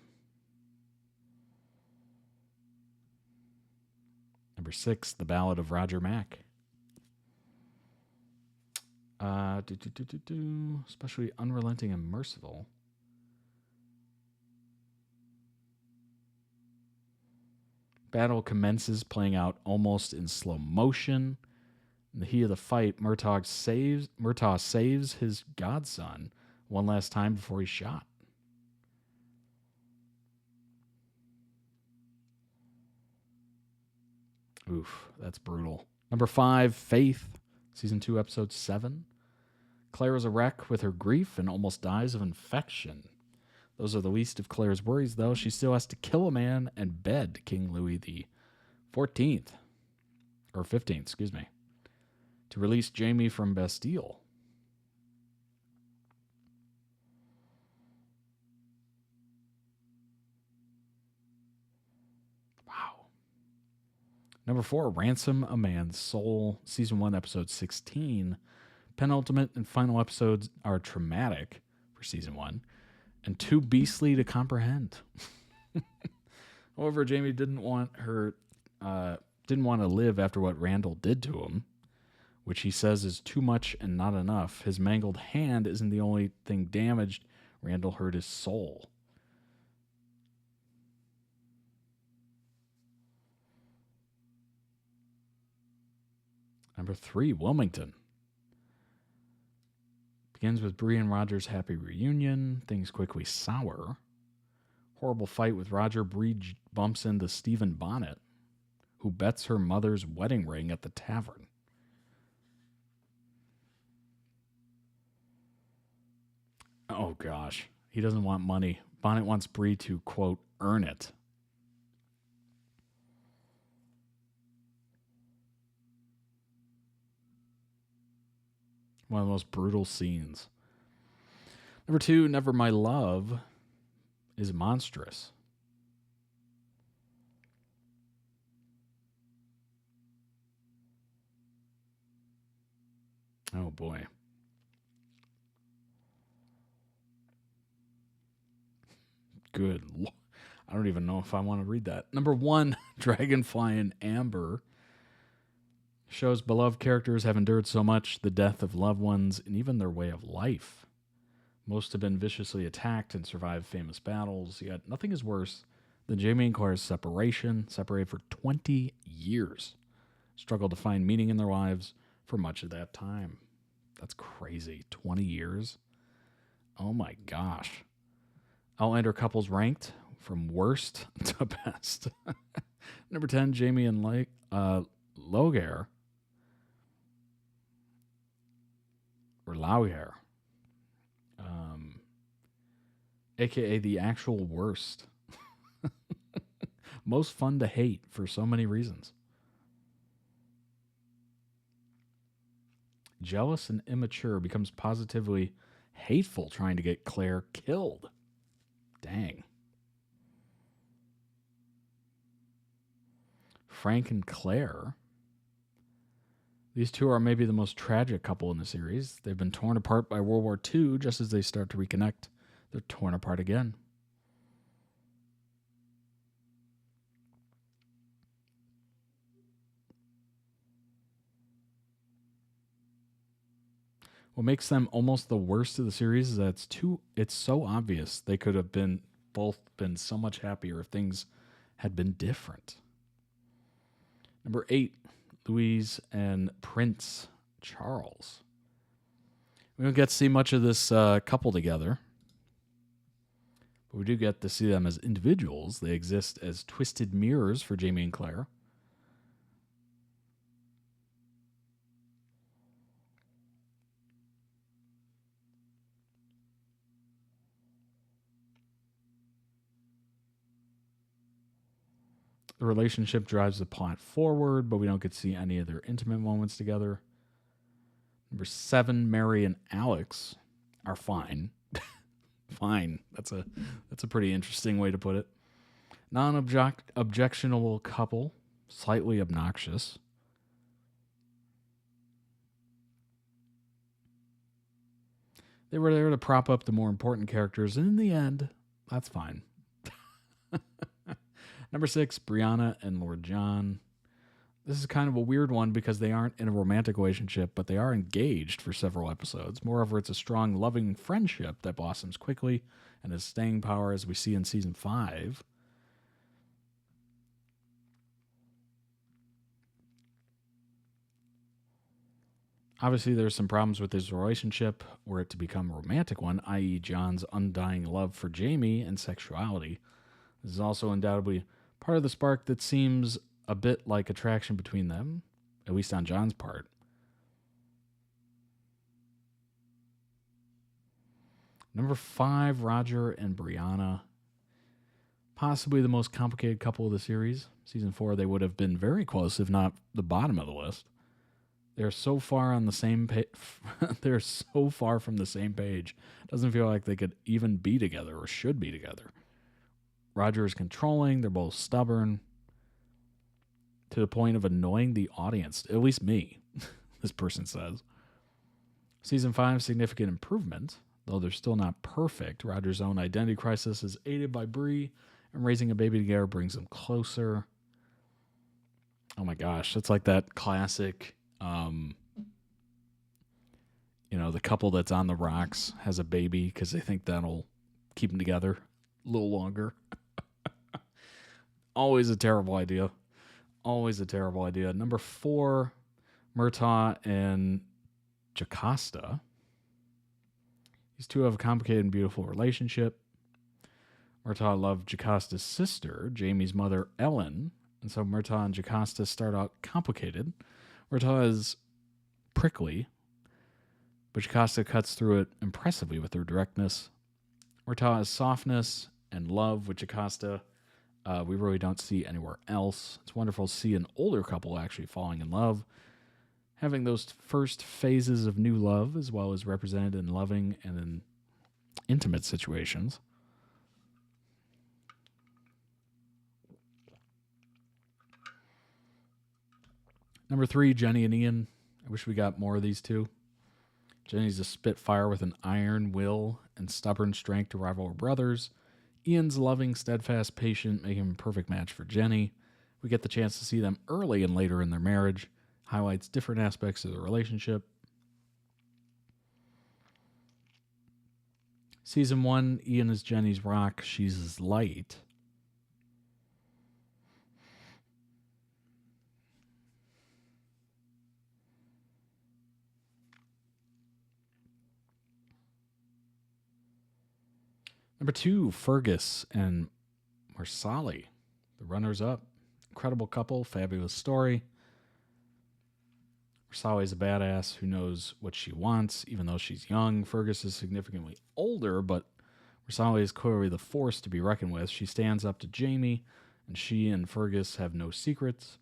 Number 6, The Ballad of Roger Mack. Especially unrelenting and merciful. Battle commences, playing out almost in slow motion. In the heat of the fight, Murtaugh saves his godson one last time before he's shot. Oof, that's brutal. Number 5, Faith. Season 2, Episode 7. Claire is a wreck with her grief and almost dies of infection. Those are the least of Claire's worries, though. She still has to kill a man and bed King Louis the 14th, or 15th, excuse me, to release Jamie from Bastille. Wow. Number 4, Ransom a Man's Soul. Season 1, Episode 16. Penultimate and final episodes are traumatic for Season 1 and too beastly to comprehend. However, Jamie didn't want to live after what Randall did to him, which he says is too much and not enough. His mangled hand isn't the only thing damaged. Randall hurt his soul. Number 3, Wilmington. Begins with Bree and Roger's happy reunion. Things quickly sour. Horrible fight with Roger. Bree bumps into Stephen Bonnet, who bets her mother's wedding ring at the tavern. Oh gosh, he doesn't want money. Bonnet wants Bree to, quote, earn it. One of the most brutal scenes. Number 2, Never My Love is monstrous. Oh boy. Good. I don't even know if I want to read that. Number 1, Dragonfly and Amber. Shows beloved characters have endured so much, the death of loved ones, and even their way of life. Most have been viciously attacked and survived famous battles, yet nothing is worse than Jamie and Claire's separation, separated for 20 years. Struggled to find meaning in their lives for much of that time. That's crazy. 20 years? Oh my gosh. Outlander couples ranked from worst to best. Number 10, Jamie and Logair. Or Laugair. AKA the actual worst. Most fun to hate for so many reasons. Jealous and immature, becomes positively hateful trying to get Claire killed. Dang. Frank and Claire. These two are maybe the most tragic couple in the series. They've been torn apart by World War II. Just as they start to reconnect, they're torn apart again. What makes them almost the worst of the series is that it's so obvious they could have both been so much happier if things had been different. Number 8, Louise and Prince Charles. We don't get to see much of this couple together, but we do get to see them as individuals. They exist as twisted mirrors for Jamie and Claire. The relationship drives the plot forward, but we don't get to see any of their intimate moments together. Number 7, Mary and Alex are fine. Fine. That's a pretty interesting way to put it. Non-objectionable couple, slightly obnoxious. They were there to prop up the more important characters, and in the end, that's fine. Number 6, Brianna and Lord John. This is kind of a weird one because they aren't in a romantic relationship, but they are engaged for several episodes. Moreover, it's a strong, loving friendship that blossoms quickly and has staying power, as we see in season 5. Obviously, there's some problems with this relationship were it to become a romantic one, i.e. John's undying love for Jamie and sexuality. This is also undoubtedly part of the spark that seems a bit like attraction between them, at least on John's part. Number 5, Roger and Brianna. Possibly the most complicated couple of the series. Season 4, they would have been very close, if not the bottom of the list. They're so far on the same page. They're so far from the same page. It doesn't feel like they could even be together or should be together. Roger is controlling. They're both stubborn to the point of annoying the audience. At least me, this person says. Season 5, significant improvement. Though they're still not perfect, Roger's own identity crisis is aided by Bree, and raising a baby together brings them closer. Oh my gosh, it's like that classic, the couple that's on the rocks has a baby because they think that'll keep them together a little longer. Always a terrible idea. Always a terrible idea. Number 4, Murtaugh and Jocasta. These two have a complicated and beautiful relationship. Murtaugh loved Jocasta's sister, Jamie's mother, Ellen, and so Murtaugh and Jocasta start out complicated. Murtaugh is prickly, but Jocasta cuts through it impressively with her directness. Murtaugh has softness and love with Jocasta. We really don't see anywhere else. It's wonderful to see an older couple actually falling in love, having those first phases of new love, as well as represented in loving and in intimate situations. Number 3, Jenny and Ian. I wish we got more of these two. Jenny's a spitfire with an iron will and stubborn strength to rival her brothers. Ian's loving, steadfast, patient, making him a perfect match for Jenny. We get the chance to see them early and later in their marriage. Highlights different aspects of the relationship. Season 1, Ian is Jenny's rock, she's his light. Number 2, Fergus and Marsali, the runners-up. Incredible couple, fabulous story. Marsali is a badass who knows what she wants, even though she's young. Fergus is significantly older, but Marsali is clearly the force to be reckoned with. She stands up to Jamie, and she and Fergus have no secrets.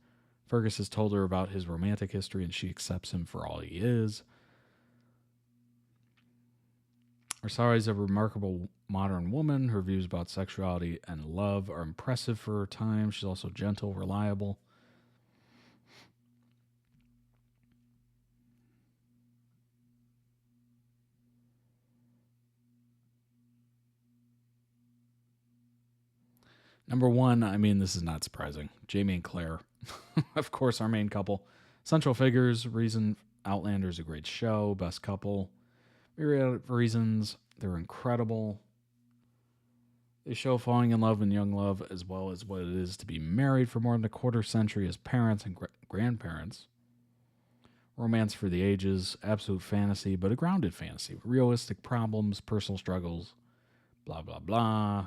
Fergus has told her about his romantic history, and she accepts him for all he is. Marsali is a remarkable modern woman. Her views about sexuality and love are impressive for her time. She's also gentle, reliable. Number 1, I mean, this is not surprising. Jamie and Claire, of course, our main couple. Central figures, reason Outlander is a great show, best couple. Myriad of reasons, they're incredible. They show falling in love and young love, as well as what it is to be married for more than a quarter century as parents and grandparents. Romance for the ages, absolute fantasy, but a grounded fantasy. Realistic problems, personal struggles, blah, blah, blah.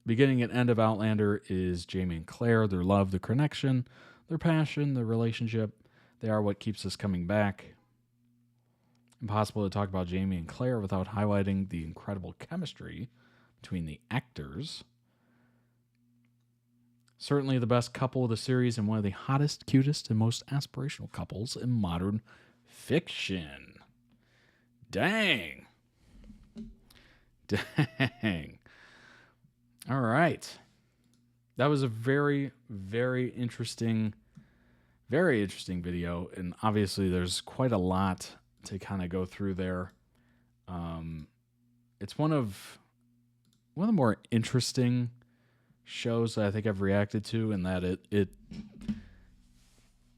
Beginning and end of Outlander is Jamie and Claire, their love, their connection, their passion, their relationship. They are what keeps us coming back. Impossible to talk about Jamie and Claire without highlighting the incredible chemistry between the actors. Certainly the best couple of the series and one of the hottest, cutest, and most aspirational couples in modern fiction. Dang. Dang. All right. That was a very, very interesting video. And obviously there's quite a lot to kind of go through there. It's one of the more interesting shows that I think I've reacted to, in that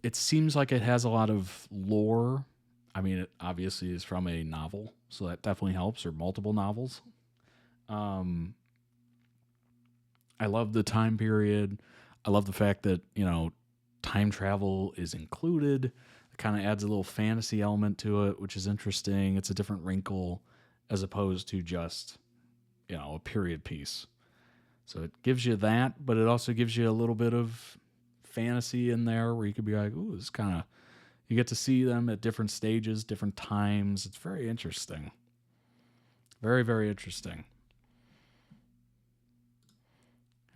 it seems like it has a lot of lore. I mean, it obviously is from a novel, so that definitely helps, or multiple novels. I love the time period. I love the fact that, time travel is included. It kind of adds a little fantasy element to it, which is interesting. It's a different wrinkle as opposed to just, a period piece. So it gives you that, but it also gives you a little bit of fantasy in there where you could be like, ooh, this kind of, you get to see them at different stages, different times. It's very interesting. Very, very interesting.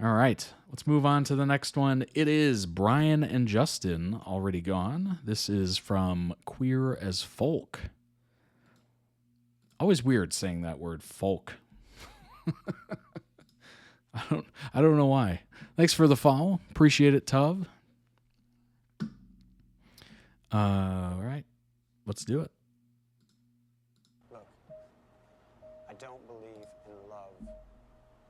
All right, let's move on to the next one. It is Brian and Justin, Already Gone. This is from Queer as Folk. Always weird saying that word, folk. I don't know why. Thanks for the follow. Appreciate it, Tuv. All right, let's do it. Look, I don't believe in love.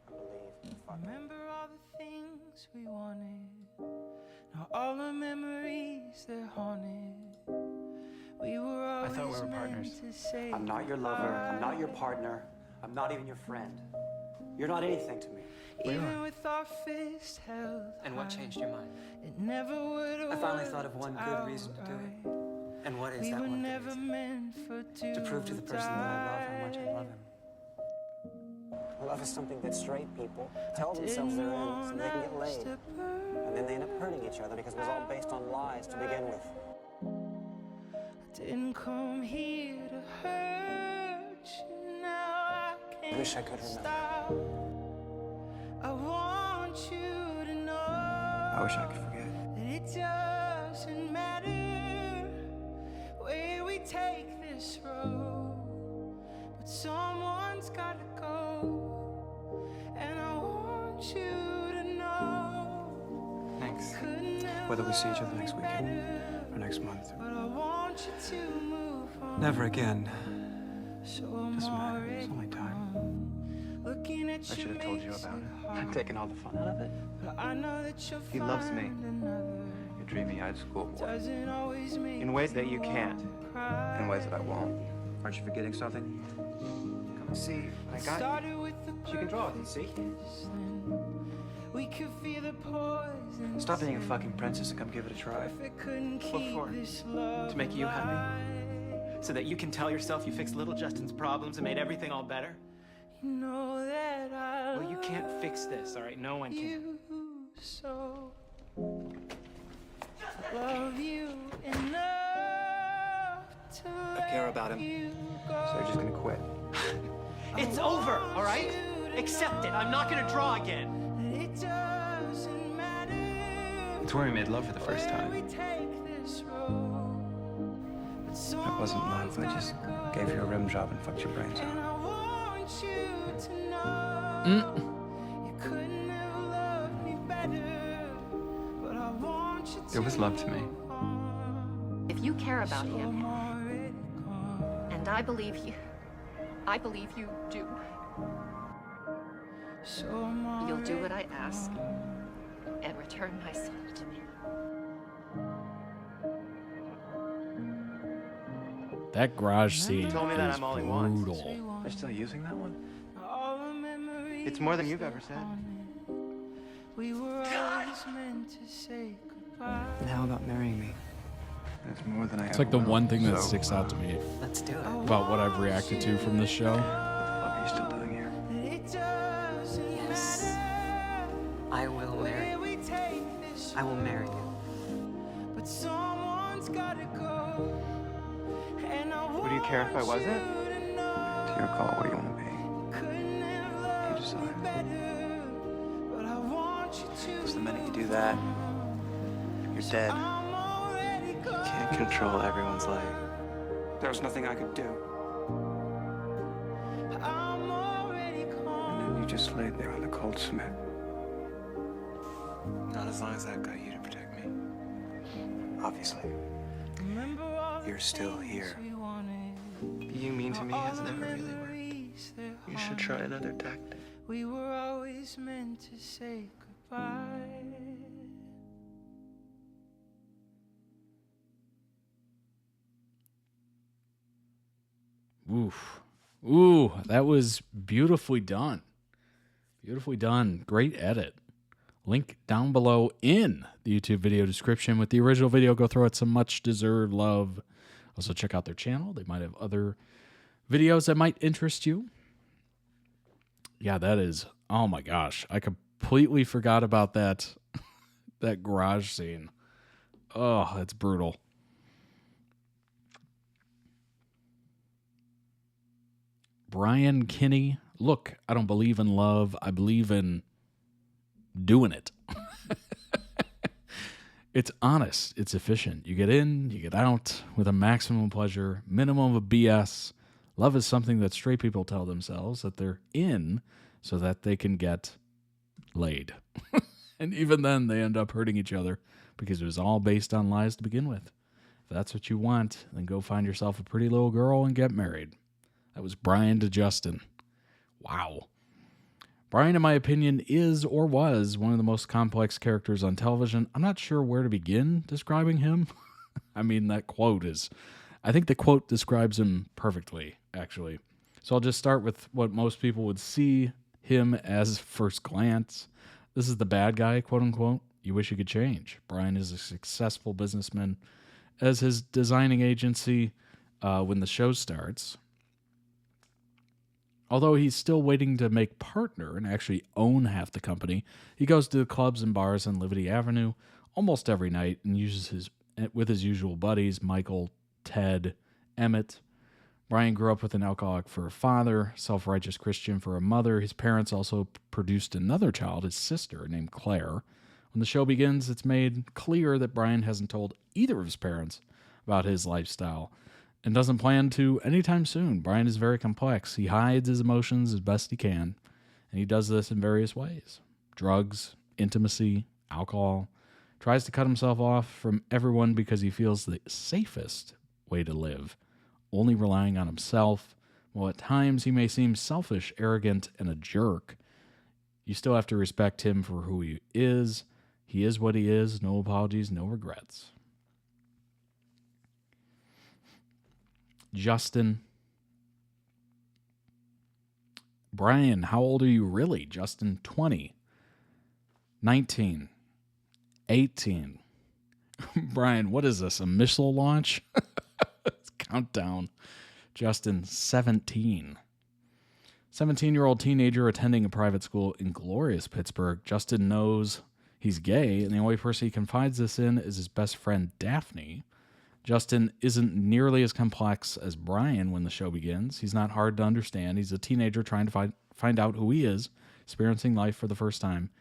I believe in fucking. Remember all the things we wanted. Now all the memories they're haunted. We were always I thought we were partners. I'm not your lover. I'm not your partner. I'm not even your friend. You're not anything to me. Even with our fists held And what changed your mind? It never would have I finally thought of one good reason to do it. And what is we that were one good never reason? meant for two To prove to the person that I love how much I love him. Love is something that straight people tell themselves they're in so they can get laid. And then they end up hurting each other because it was all based on lies to begin with. Didn't come here to hurt you. Now I can't I wish I could remember. stop. I want you to know. I wish I could forget. That it doesn't matter where we take this road, but someone's gotta go, and I want you to know. Thanks. Whether we see each other next weekend or next month. But I want you to move on. Never again. So Doesn't matter. It's only time. Looking at I should have told you about it. I'm taking all the fun out of it. I know that you'll He loves me. find another. You're dreaming high school boy. Doesn't always make In ways that you can't. cry. In ways that I won't. Aren't you forgetting something? Come see, I got Started you. with the You can draw it, you see? we could feel the poison. Stop being a fucking princess and come give it a try. If it couldn't What keep for? this love To make you happy? alive. So that you can tell yourself you fixed little Justin's problems and made everything all better? You know that I Well, you can't fix this, all right? No one can. you so. Love you enough to I care about him. you So go. you're just gonna quit. It's over, all right? Accept it. I'm not gonna draw again. It doesn't matter It's where we made love for the first where we time. take this road. But That wasn't love. I just gave you a rim job and fucked your brains and out. I want you to know you couldn't have loved me better. But I want you to There was love to me. If you care about him, and I believe you do, you'll do what I ask and return my son to me. That garage scene Told me that is I'm all he wants. brutal. They're still using that one? all the memories It's more than you've ever said. we were always meant to say goodbye. And how about marrying me? It's more than I It's ever like the will. one thing that So, sticks out to me Let's do it. about what I've reacted to from this show. What are you still doing here? It doesn't Yes. matter I will marry where you. we take this I will marry you. but someone's gotta go. And I Would you care if I wasn't? want you to know It's your call where you want to be. couldn't have loved You decide. better. But I want you to Because the minute you do that, you're dead. I'm already You can't control everyone's life. There was nothing I could do. I'm already And then you just laid there on the cold cement. Not as long as I've got you to protect me. Obviously. Remember all the You're still things here. we wanted. Being mean to me All has the never really worked. memories that You should try another tactic. we were always meant to say goodbye. Oof. Ooh, that was beautifully done. Beautifully done. Great edit. Link down below in the YouTube video description with the original video. Go throw it some much deserved love. Also check out their channel. They might have other videos that might interest you. Yeah, that is, oh my gosh. I completely forgot about that that garage scene. Oh, that's brutal. Brian Kinney. Look, I don't believe in love. I believe in doing it. It's honest. It's efficient. You get in, you get out with a maximum pleasure, minimum of BS. Love is something that straight people tell themselves that they're in so that they can get laid. And even then, they end up hurting each other because it was all based on lies to begin with. If that's what you want, then go find yourself a pretty little girl and get married. That was Brian to Justin. Wow. Brian, in my opinion, is or was one of the most complex characters on television. I'm not sure where to begin describing him. I mean, that quote is... I think the quote describes him perfectly, actually. So I'll just start with what most people would see him as first glance. This is the bad guy, quote unquote. You wish you could change. Brian is a successful businessman. As his designing agency, when the show starts... Although he's still waiting to make partner and actually own half the company, he goes to the clubs and bars on Liberty Avenue almost every night and uses with his usual buddies, Michael, Ted, Emmett. Brian grew up with an alcoholic for a father, self-righteous Christian for a mother. His parents also produced another child, his sister, named Claire. When the show begins, it's made clear that Brian hasn't told either of his parents about his lifestyle and doesn't plan to anytime soon. Brian is very complex. He hides his emotions as best he can, and he does this in various ways. Drugs, intimacy, alcohol. Tries to cut himself off from everyone because he feels the safest way to live, only relying on himself. While at times he may seem selfish, arrogant, and a jerk, you still have to respect him for who he is. He is what he is. No apologies, no regrets. Justin. Brian, how old are you really? Justin, 20. 19. 18. Brian, what is this, a missile launch? Countdown. Justin, 17. 17-year-old teenager attending a private school in glorious Pittsburgh. Justin knows he's gay, and the only person he confides this in is his best friend, Daphne. Justin isn't nearly as complex as Brian when the show begins. He's not hard to understand. He's a teenager trying to find out who he is, experiencing life for the first time.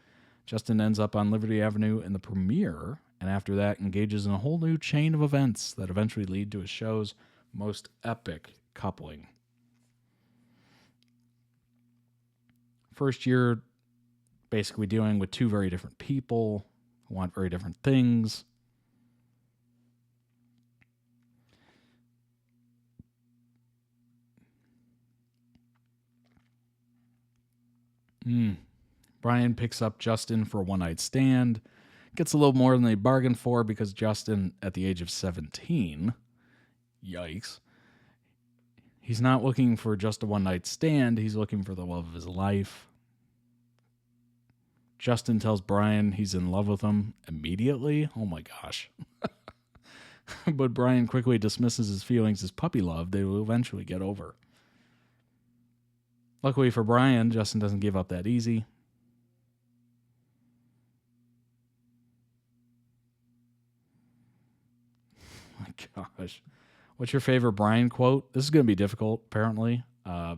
Justin ends up on Liberty Avenue in the premiere, and after that engages in a whole new chain of events that eventually lead to his show's most epic coupling. First year, basically dealing with two very different people who want very different things. Brian picks up Justin for a one-night stand. Gets a little more than they bargained for because Justin, at the age of 17, yikes, he's not looking for just a one-night stand. He's looking for the love of his life. Justin tells Brian he's in love with him immediately. Oh my gosh. But Brian quickly dismisses his feelings as puppy love they will eventually get over. Luckily for Brian, Justin doesn't give up that easy. Oh my gosh. What's your favorite Brian quote? This is going to be difficult, apparently,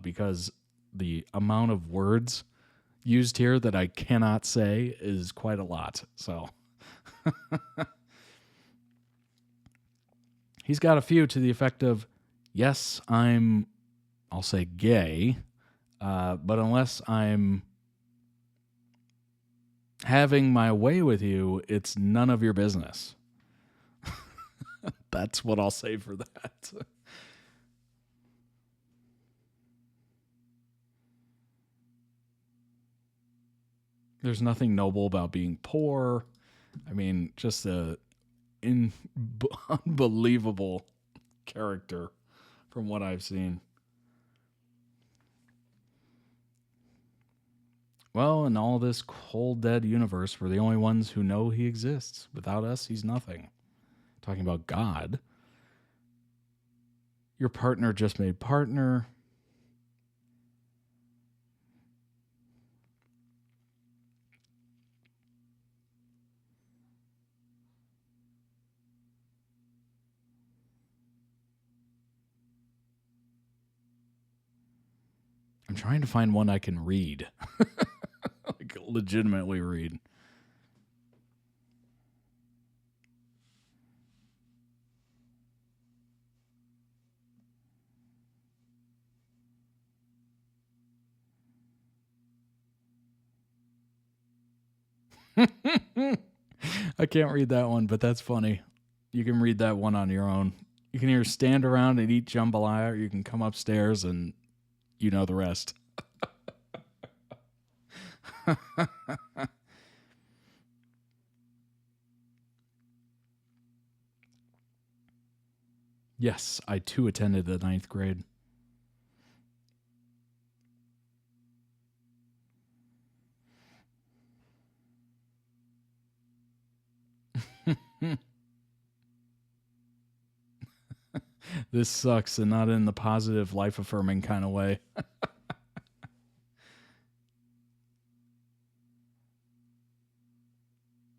because the amount of words used here that I cannot say is quite a lot. So he's got a few to the effect of, yes, I'll say gay, but unless I'm having my way with you, it's none of your business. That's what I'll say for that. There's nothing noble about being poor. I mean, just a unbelievable character from what I've seen. Well, in all this cold, dead universe, we're the only ones who know he exists. Without us, he's nothing. Talking about God. Your partner just made partner. I'm trying to find one I can read. Like, legitimately read. I can't read that one, but that's funny. You can read that one on your own. You can either stand around and eat jambalaya, or you can come upstairs and you know the rest. Yes, I too attended the 9th grade. This sucks, and not in the positive, life-affirming kind of way.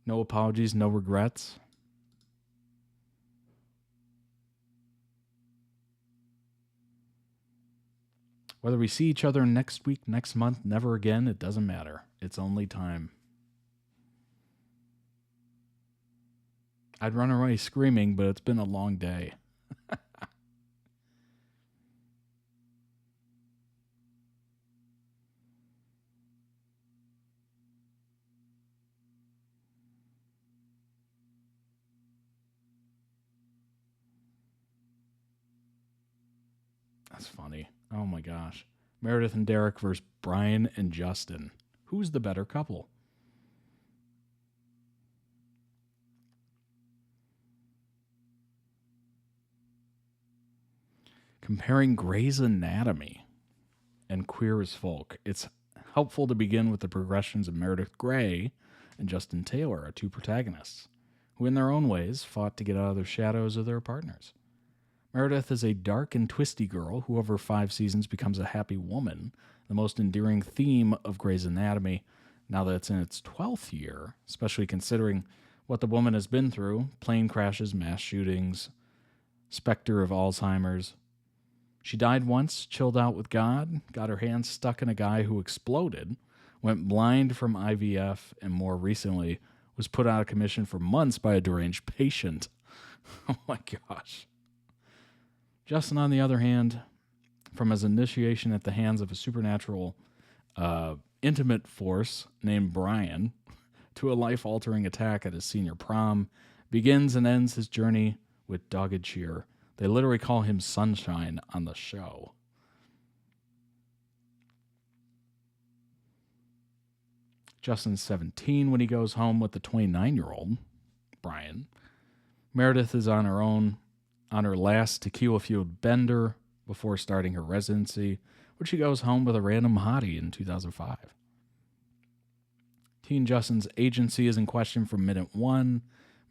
No apologies, no regrets. Whether we see each other next week, next month, never again, it doesn't matter. It's only time. I'd run away screaming, but it's been a long day. That's funny. Oh my gosh. Meredith and Derek versus Brian and Justin. Who's the better couple? Comparing Grey's Anatomy and Queer as Folk, it's helpful to begin with the progressions of Meredith Grey and Justin Taylor, our two protagonists, who in their own ways fought to get out of the shadows of their partners. Meredith is a dark and twisty girl who over 5 seasons becomes a happy woman the most endearing theme of Grey's Anatomy, now that it's in its 12th year, especially considering what the woman has been through: plane crashes, mass shootings, specter of Alzheimer's. She died once, chilled out with God, got her hands stuck in a guy who exploded, went blind from IVF, and more recently was put out of commission for months by a deranged patient. Oh my gosh. Justin, on the other hand, from his initiation at the hands of a supernatural intimate force named Brian to a life-altering attack at his senior prom, begins and ends his journey with dogged cheer. They literally call him Sunshine on the show. Justin's 17 when he goes home with the 29-year-old, Brian. Meredith is on her own, on her last tequila-fueled bender before starting her residency, which she goes home with a random hottie in 2005. Teen Justin's agency is in question from minute one.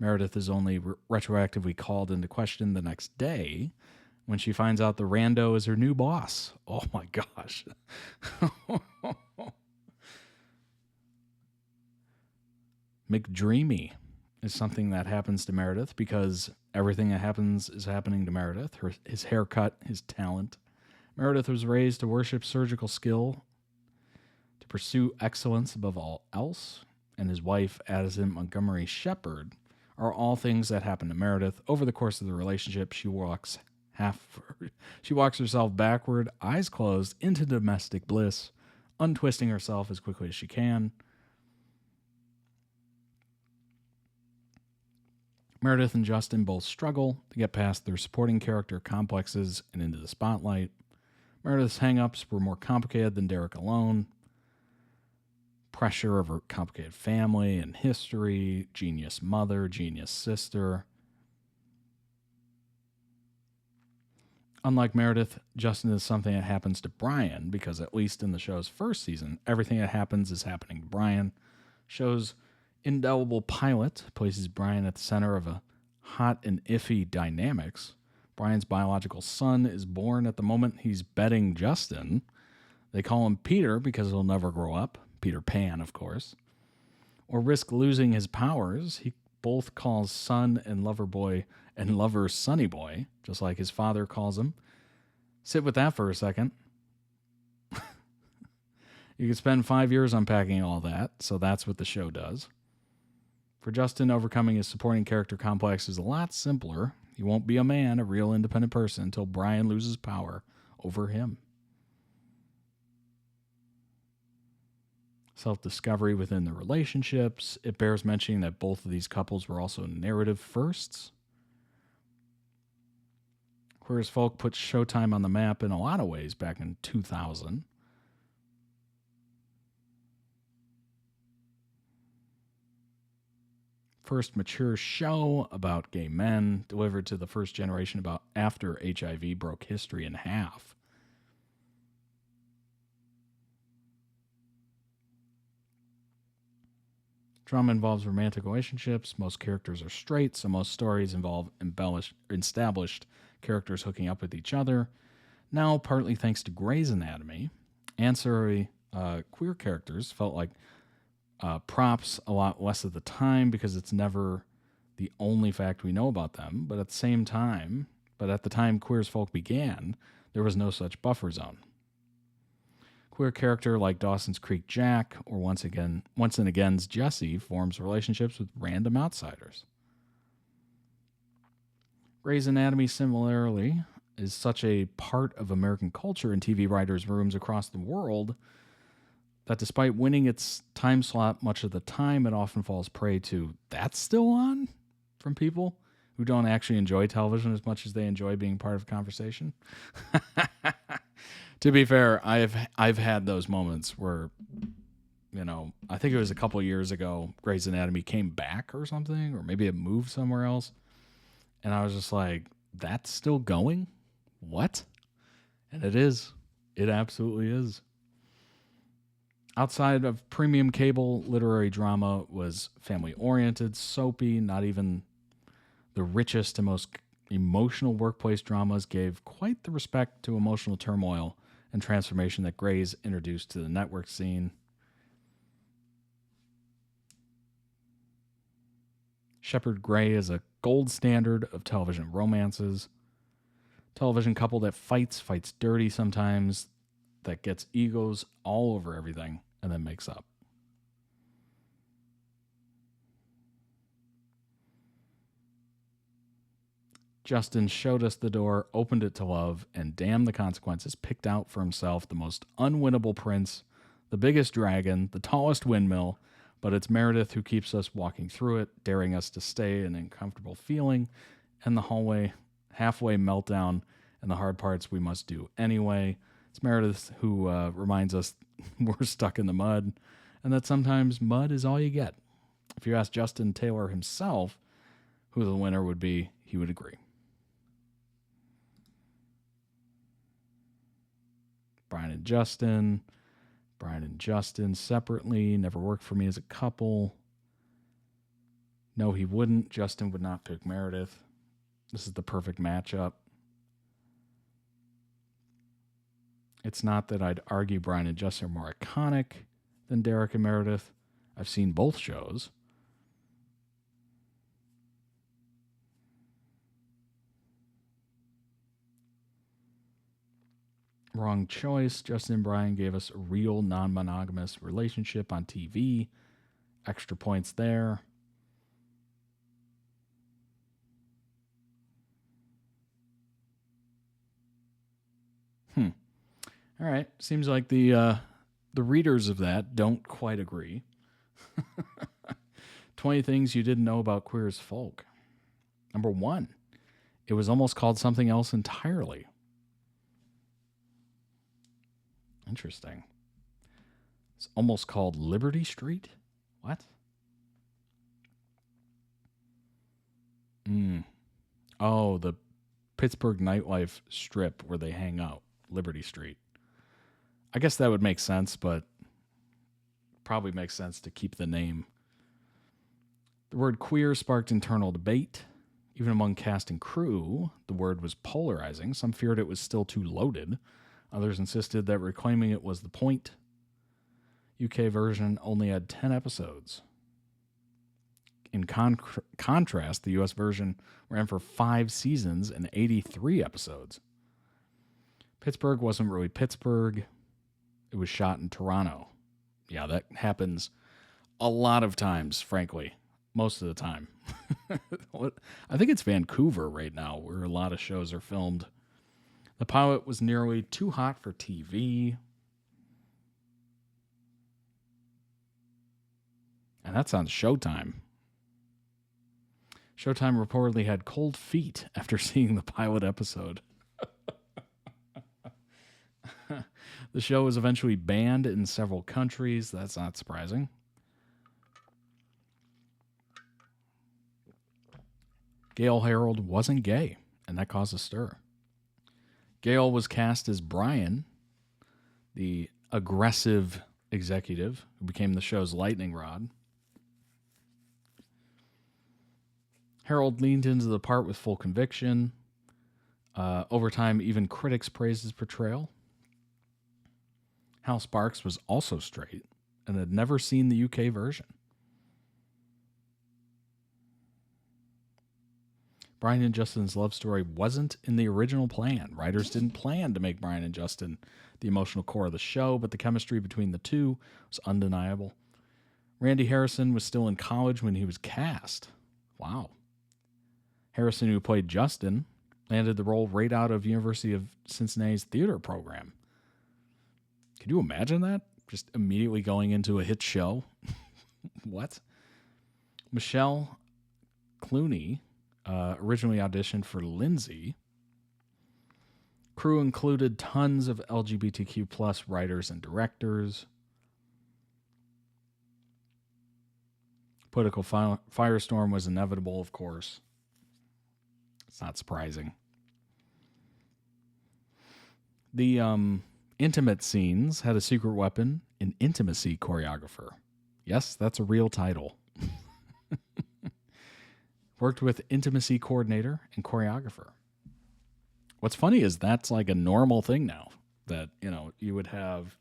Meredith is only retroactively called into question the next day when she finds out the rando is her new boss. Oh my gosh. McDreamy is something that happens to Meredith because everything that happens is happening to Meredith. His haircut, his talent. Meredith was raised to worship surgical skill, to pursue excellence above all else, and his wife, Addison Montgomery Shepherd, are all things that happen to Meredith. Over the course of the relationship, she walks herself backward, eyes closed, into domestic bliss, untwisting herself as quickly as she can. Meredith and Justin both struggle to get past their supporting character complexes and into the spotlight. Meredith's hang-ups were more complicated than Derek alone. Pressure of her complicated family and history, genius mother, genius sister. Unlike Meredith, Justin is something that happens to Brian, because at least in the show's first season, everything that happens is happening to Brian. Show's indelible pilot places Brian at the center of a hot and iffy dynamics. Brian's biological son is born at the moment he's betting Justin. They call him Peter because he'll never grow up. Peter Pan, of course. Or risk losing his powers. He both calls son and lover boy and lover Sonny Boy, just like his father calls him. Sit with that for a second. You could spend 5 years unpacking all that, so that's what the show does. For Justin, overcoming his supporting character complex is a lot simpler. He won't be a man, a real independent person, until Brian loses power over him. Self-discovery within the relationships. It bears mentioning that both of these couples were also narrative firsts. Queer as Folk put Showtime on the map in a lot of ways back in 2000. First mature show about gay men, delivered to the first generation about after HIV broke history in half. Drama involves romantic relationships. Most characters are straight, so most stories involve established characters hooking up with each other. Now, partly thanks to Grey's Anatomy, ancillary queer characters felt like props a lot less of the time because it's never the only fact we know about them. But at the time Queer as Folk began, there was no such buffer zone. Queer character like Dawson's Creek Jack or Once and Again's Jesse forms relationships with random outsiders. Grey's Anatomy, similarly, is such a part of American culture and TV writers' rooms across the world that despite winning its time slot much of the time, it often falls prey to "that's still on" from people who don't actually enjoy television as much as they enjoy being part of a conversation. To be fair, I've had those moments where, I think it was a couple of years ago, Grey's Anatomy came back or something, or maybe it moved somewhere else. And I was just like, that's still going? What? And it is. It absolutely is. Outside of premium cable, literary drama was family-oriented, soapy. Not even the richest and most emotional workplace dramas gave quite the respect to emotional turmoil and transformation that Gray's introduced to the network scene. Shepard Gray is a gold standard of television romances. Television couple that fights dirty sometimes, that gets egos all over everything, and then makes up. Justin showed us the door, opened it to love, and damn the consequences, picked out for himself the most unwinnable prince, the biggest dragon, the tallest windmill, but it's Meredith who keeps us walking through it, daring us to stay in an uncomfortable feeling, and the halfway meltdown, and the hard parts we must do anyway. It's Meredith who reminds us we're stuck in the mud, and that sometimes mud is all you get. If you ask Justin Taylor himself who the winner would be, he would agree. Brian and Justin separately, never worked for me as a couple. No, he wouldn't. Justin would not pick Meredith. This is the perfect matchup. It's not that I'd argue Brian and Justin are more iconic than Derek and Meredith. I've seen both shows. Wrong choice. Justin and Brian gave us a real non-monogamous relationship on TV. Extra points there. All right. Seems like the readers of that don't quite agree. 20 things you didn't know about Queer as Folk. Number 1, it was almost called something else entirely. Interesting. It's almost called Liberty Street? What? Oh, the Pittsburgh nightlife strip where they hang out. Liberty Street. I guess that would make sense, but probably makes sense to keep the name. The word queer sparked internal debate. Even among cast and crew, the word was polarizing. Some feared it was still too loaded. Others insisted that reclaiming it was the point. UK version only had 10 episodes. In contrast, the US version ran for 5 seasons and 83 episodes. Pittsburgh wasn't really Pittsburgh. It was shot in Toronto. Yeah, that happens a lot of times, frankly. Most of the time. I think it's Vancouver right now, where a lot of shows are filmed. The pilot was nearly too hot for TV. And that's on Showtime. Showtime reportedly had cold feet after seeing the pilot episode. The show was eventually banned in several countries. That's not surprising. Gale Harold wasn't gay, and that caused a stir. Gale was cast as Brian, the aggressive executive who became the show's lightning rod. Harold leaned into the part with full conviction. Over time, even critics praised his portrayal. Hal Sparks was also straight and had never seen the UK version. Brian and Justin's love story wasn't in the original plan. Writers didn't plan to make Brian and Justin the emotional core of the show, but the chemistry between the two was undeniable. Randy Harrison was still in college when he was cast. Wow. Harrison, who played Justin, landed the role right out of University of Cincinnati's theater program. Could you imagine that? Just immediately going into a hit show? What? Michelle Clooney originally auditioned for Lindsay. Crew included tons of LGBTQ plus writers and directors. Political firestorm was inevitable, of course. It's not surprising. The intimate scenes had a secret weapon, an intimacy choreographer. Yes, that's a real title. Worked with intimacy coordinator and choreographer. What's funny is that's like a normal thing now. that, you would have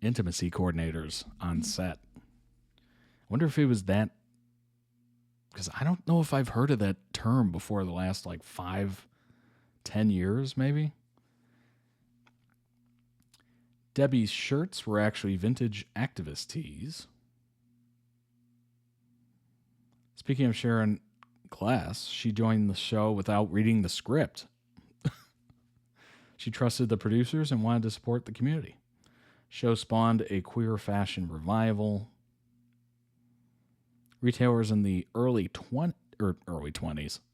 intimacy coordinators on set. I wonder if it was that, because I don't know if I've heard of that term before the last 5-10 years, maybe. Debbie's shirts were actually vintage activist tees. Speaking of Sharon Glass, she joined the show without reading the script. She trusted the producers and wanted to support the community. Show spawned a queer fashion revival. Retailers in the early 20s,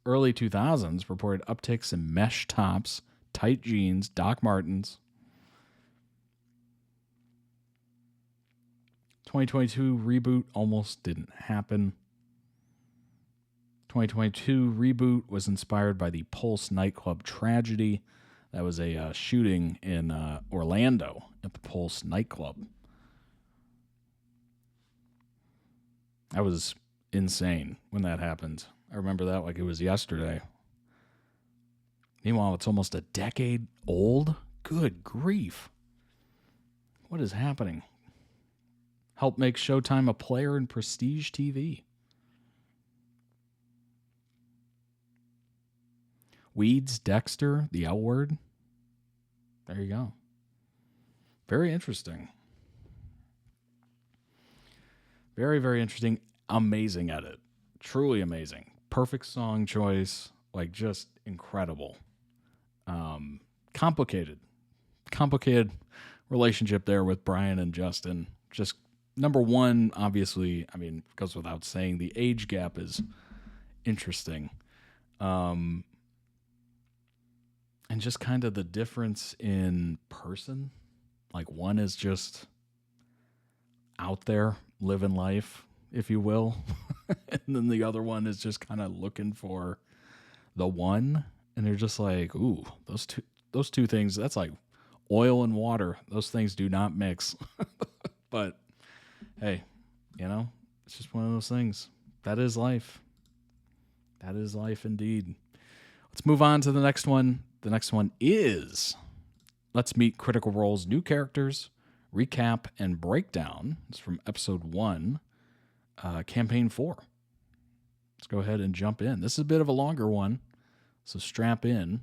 early 2000s reported upticks in mesh tops, tight jeans, Doc Martens. 2022 reboot almost didn't happen. 2022 reboot was inspired by the Pulse nightclub tragedy. That was a shooting in Orlando at the Pulse nightclub. That was insane when that happened. I remember that like it was yesterday. Meanwhile, it's almost a decade old. Good grief. What is happening? Helped make Showtime a player in prestige TV. Weeds, Dexter, the L Word. There you go. Very interesting. Very, very interesting. Amazing edit. Truly amazing. Perfect song choice. Just incredible. Complicated relationship there with Brian and Justin. Just number one, obviously, goes without saying, the age gap is interesting. And just kind of the difference in person. One is just out there living life, if you will. And then the other one is just kind of looking for the one. And they're just ooh, those two things, that's like oil and water. Those things do not mix. But hey, it's just one of those things. That is life. That is life indeed. Let's move on to the next one. The next one is Let's Meet Critical Role's new characters, recap, and breakdown. It's from episode 1, campaign 4. Let's go ahead and jump in. This is a bit of a longer one, so strap in.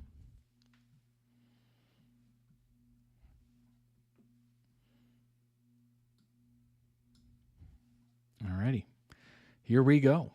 Alrighty, here we go.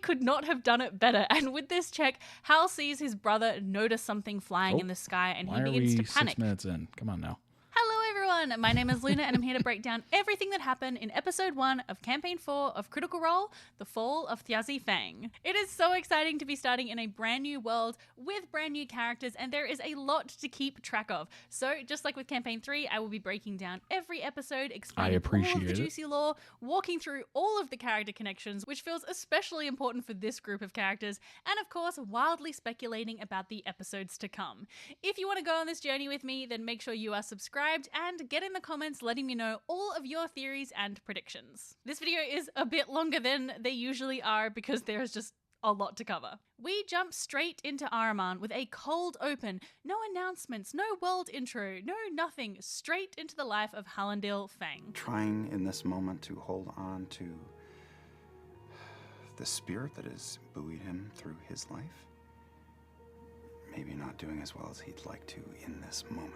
Could not have done it better. And with this check, Hal sees his brother notice something flying in the sky, and he begins to panic. 6 minutes in? Come on now. Hello everyone, my name is Luna and I'm here to break down everything that happened in episode 1 of campaign 4 of Critical Role, The Fall of Thiazi Fang. It is so exciting to be starting in a brand new world with brand new characters, and there is a lot to keep track of. So just like with campaign 3, I will be breaking down every episode, explaining all of the juicy lore, walking through all of the character connections, which feels especially important for this group of characters, and of course wildly speculating about the episodes to come. If you want to go on this journey with me, then make sure you are subscribed and get in the comments letting me know all of your theories and predictions. This video is a bit longer than they usually are because there's just a lot to cover. We jump straight into Araman with a cold open, no announcements, no world intro, no nothing, straight into the life of Hallandil Fang. Trying in this moment to hold on to the spirit that has buoyed him through his life. Maybe not doing as well as he'd like to in this moment.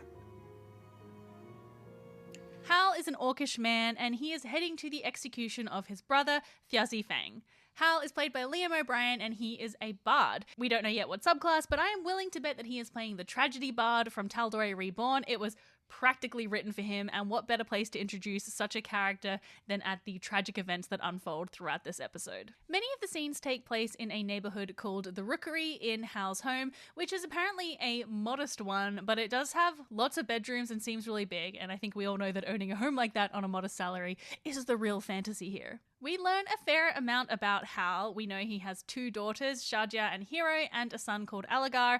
Hal is an orcish man, and he is heading to the execution of his brother, Thiazi Fang. Hal is played by Liam O'Brien, and he is a bard. We don't know yet what subclass, but I am willing to bet that he is playing the tragedy bard from Tal'Dorei Reborn. It was practically written for him, and what better place to introduce such a character than at the tragic events that unfold throughout this episode. Many of the scenes take place in a neighborhood called the Rookery in Hal's home, which is apparently a modest one, but it does have lots of bedrooms and seems really big, and I think we all know that owning a home like that on a modest salary is the real fantasy here. We learn a fair amount about Hal. We know he has 2 daughters, Shadia and Hero, and a son called Alagar.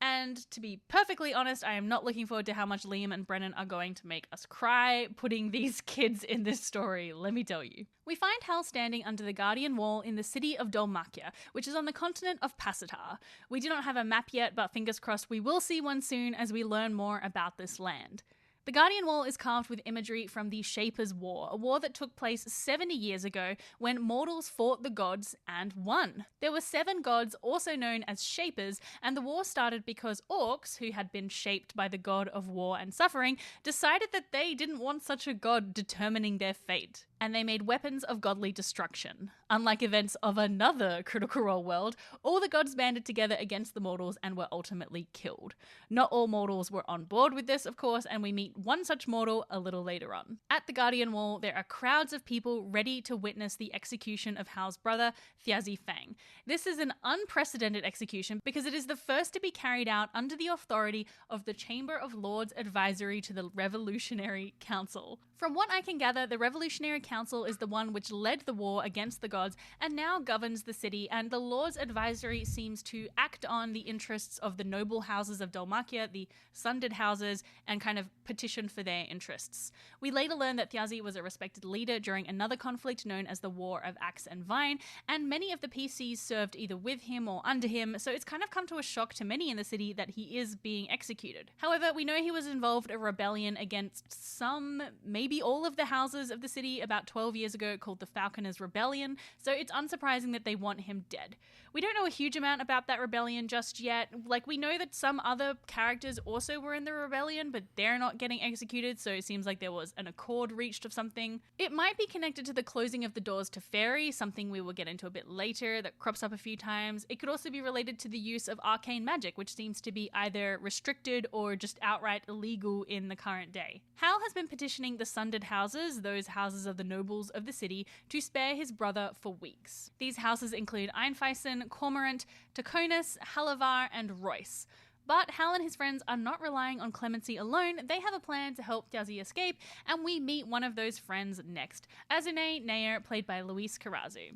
And to be perfectly honest, I am not looking forward to how much Liam and Brennan are going to make us cry putting these kids in this story, let me tell you. We find Hal standing under the Guardian Wall in the city of Dhalmakia, which is on the continent of Pacitar. We do not have a map yet, but fingers crossed we will see one soon as we learn more about this land. The Guardian Wall is carved with imagery from the Shapers' War, a war that took place 70 years ago when mortals fought the gods and won. There were 7 gods, also known as Shapers, and the war started because orcs, who had been shaped by the god of war and suffering, decided that they didn't want such a god determining their fate, and they made weapons of godly destruction. Unlike events of another Critical Role world, all the gods banded together against the mortals and were ultimately killed. Not all mortals were on board with this, of course, and we meet one such mortal a little later on. At the Guardian Wall, there are crowds of people ready to witness the execution of Hal's brother, Thiazi Fang. This is an unprecedented execution because it is the first to be carried out under the authority of the Chamber of Lords Advisory to the Revolutionary Council. From what I can gather, the Revolutionary Council is the one which led the war against the gods and now governs the city, and the Lords Advisory seems to act on the interests of the noble houses of Dhalmakia, the sundered houses, and kind of petition for their interests. We later learn that Thiazi was a respected leader during another conflict known as the War of Axe and Vine, and many of the PCs served either with him or under him, so it's kind of come to a shock to many in the city that he is being executed. However, we know he was involved in a rebellion against some, maybe all of the houses of the city about 12 years ago called the Falconers' Rebellion, so it's unsurprising that they want him dead. We don't know a huge amount about that rebellion just yet. Like, we know that some other characters also were in the rebellion, but they're not getting executed, so it seems like there was an accord reached of something. It might be connected to the closing of the doors to Fairy, something we will get into a bit later that crops up a few times. It could also be related to the use of arcane magic, which seems to be either restricted or just outright illegal in the current day. Hal has been petitioning the sundered houses, those houses of the nobles of the city, to spare his brother for weeks. These houses include Einfeisen, Cormorant, Taconis, Halavar, and Royce. But Hal and his friends are not relying on clemency alone. They have a plan to help Thiazi escape, and we meet one of those friends next, Azune Nair, played by Luis Carrazzo.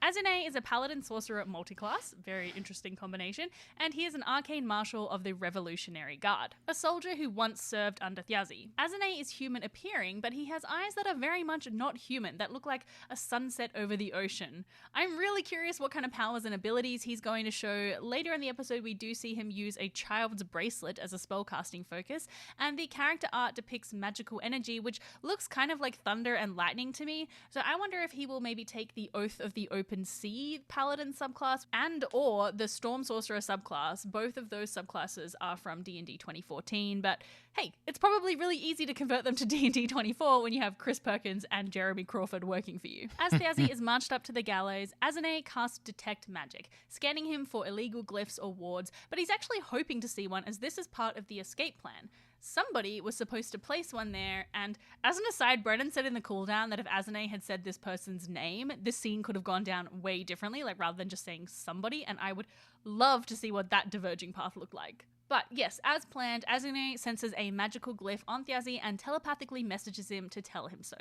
Azune is a paladin sorcerer multiclass, very interesting combination, and he is an arcane marshal of the Revolutionary Guard, a soldier who once served under Thiazi. Azune is human appearing, but he has eyes that are very much not human, that look like a sunset over the ocean. I'm really curious what kind of powers and abilities he's going to show. Later in the episode, we do see him use a child's bracelet as a spellcasting focus, and the character art depicts magical energy, which looks kind of like thunder and lightning to me, so I wonder if he will maybe take the Oath of the Open Sea paladin subclass and or the Storm Sorcerer subclass. Both of those subclasses are from D&D 2014, but hey, it's probably really easy to convert them to D&D 24 when you have Chris Perkins and Jeremy Crawford working for you. As Thiazi is marched up to the gallows, Azune casts Detect Magic, scanning him for illegal glyphs or wards, but he's actually hoping to see one as this is part of the escape plan. Somebody was supposed to place one there, and as an aside, Brennan said in the cooldown that if Azune had said this person's name, this scene could have gone down way differently, like rather than just saying somebody, and I would love to see what that diverging path looked like. But yes, as planned, Azune senses a magical glyph on Thiazi and telepathically messages him to tell him so.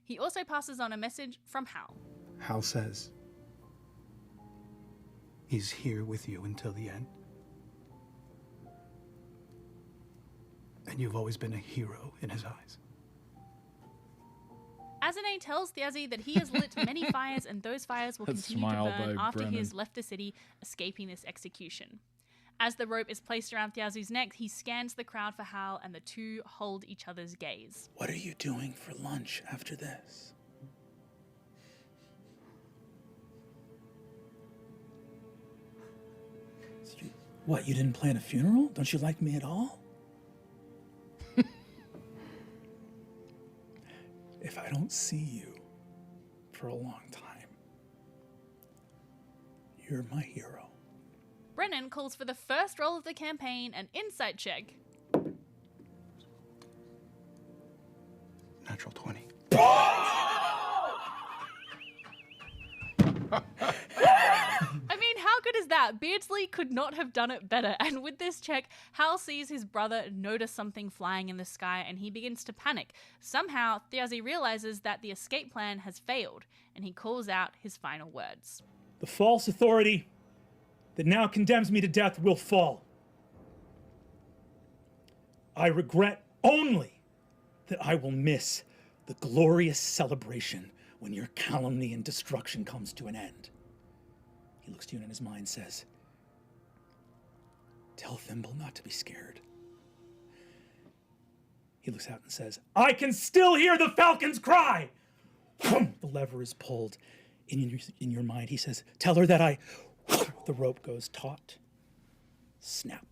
He also passes on a message from Hal. Hal says he's here with you until the end. And you've always been a hero in his eyes. Azune tells Thiazi that he has lit many fires and those fires will continue to burn after he has left the city, escaping this execution. As the rope is placed around Thiazi's neck, he scans the crowd for Hal and the two hold each other's gaze. What are you doing for lunch after this? What, you didn't plan a funeral? Don't you like me at all? If I don't see you for a long time, you're my hero. Brennan calls for the first roll of the campaign, an insight check. Natural 20. I mean, how good is that? Beardsley could not have done it better. And with this check, Hal sees his brother notice something flying in the sky and he begins to panic. Somehow, Thiazi realizes that the escape plan has failed and he calls out his final words. The false authority that now condemns me to death will fall. I regret only that I will miss the glorious celebration when your calumny and destruction comes to an end. He looks to you and in his mind says, tell Thimble not to be scared. He looks out and says, I can still hear the falcon's cry! The lever is pulled. In your mind, he says, tell her that the rope goes taut. Snap.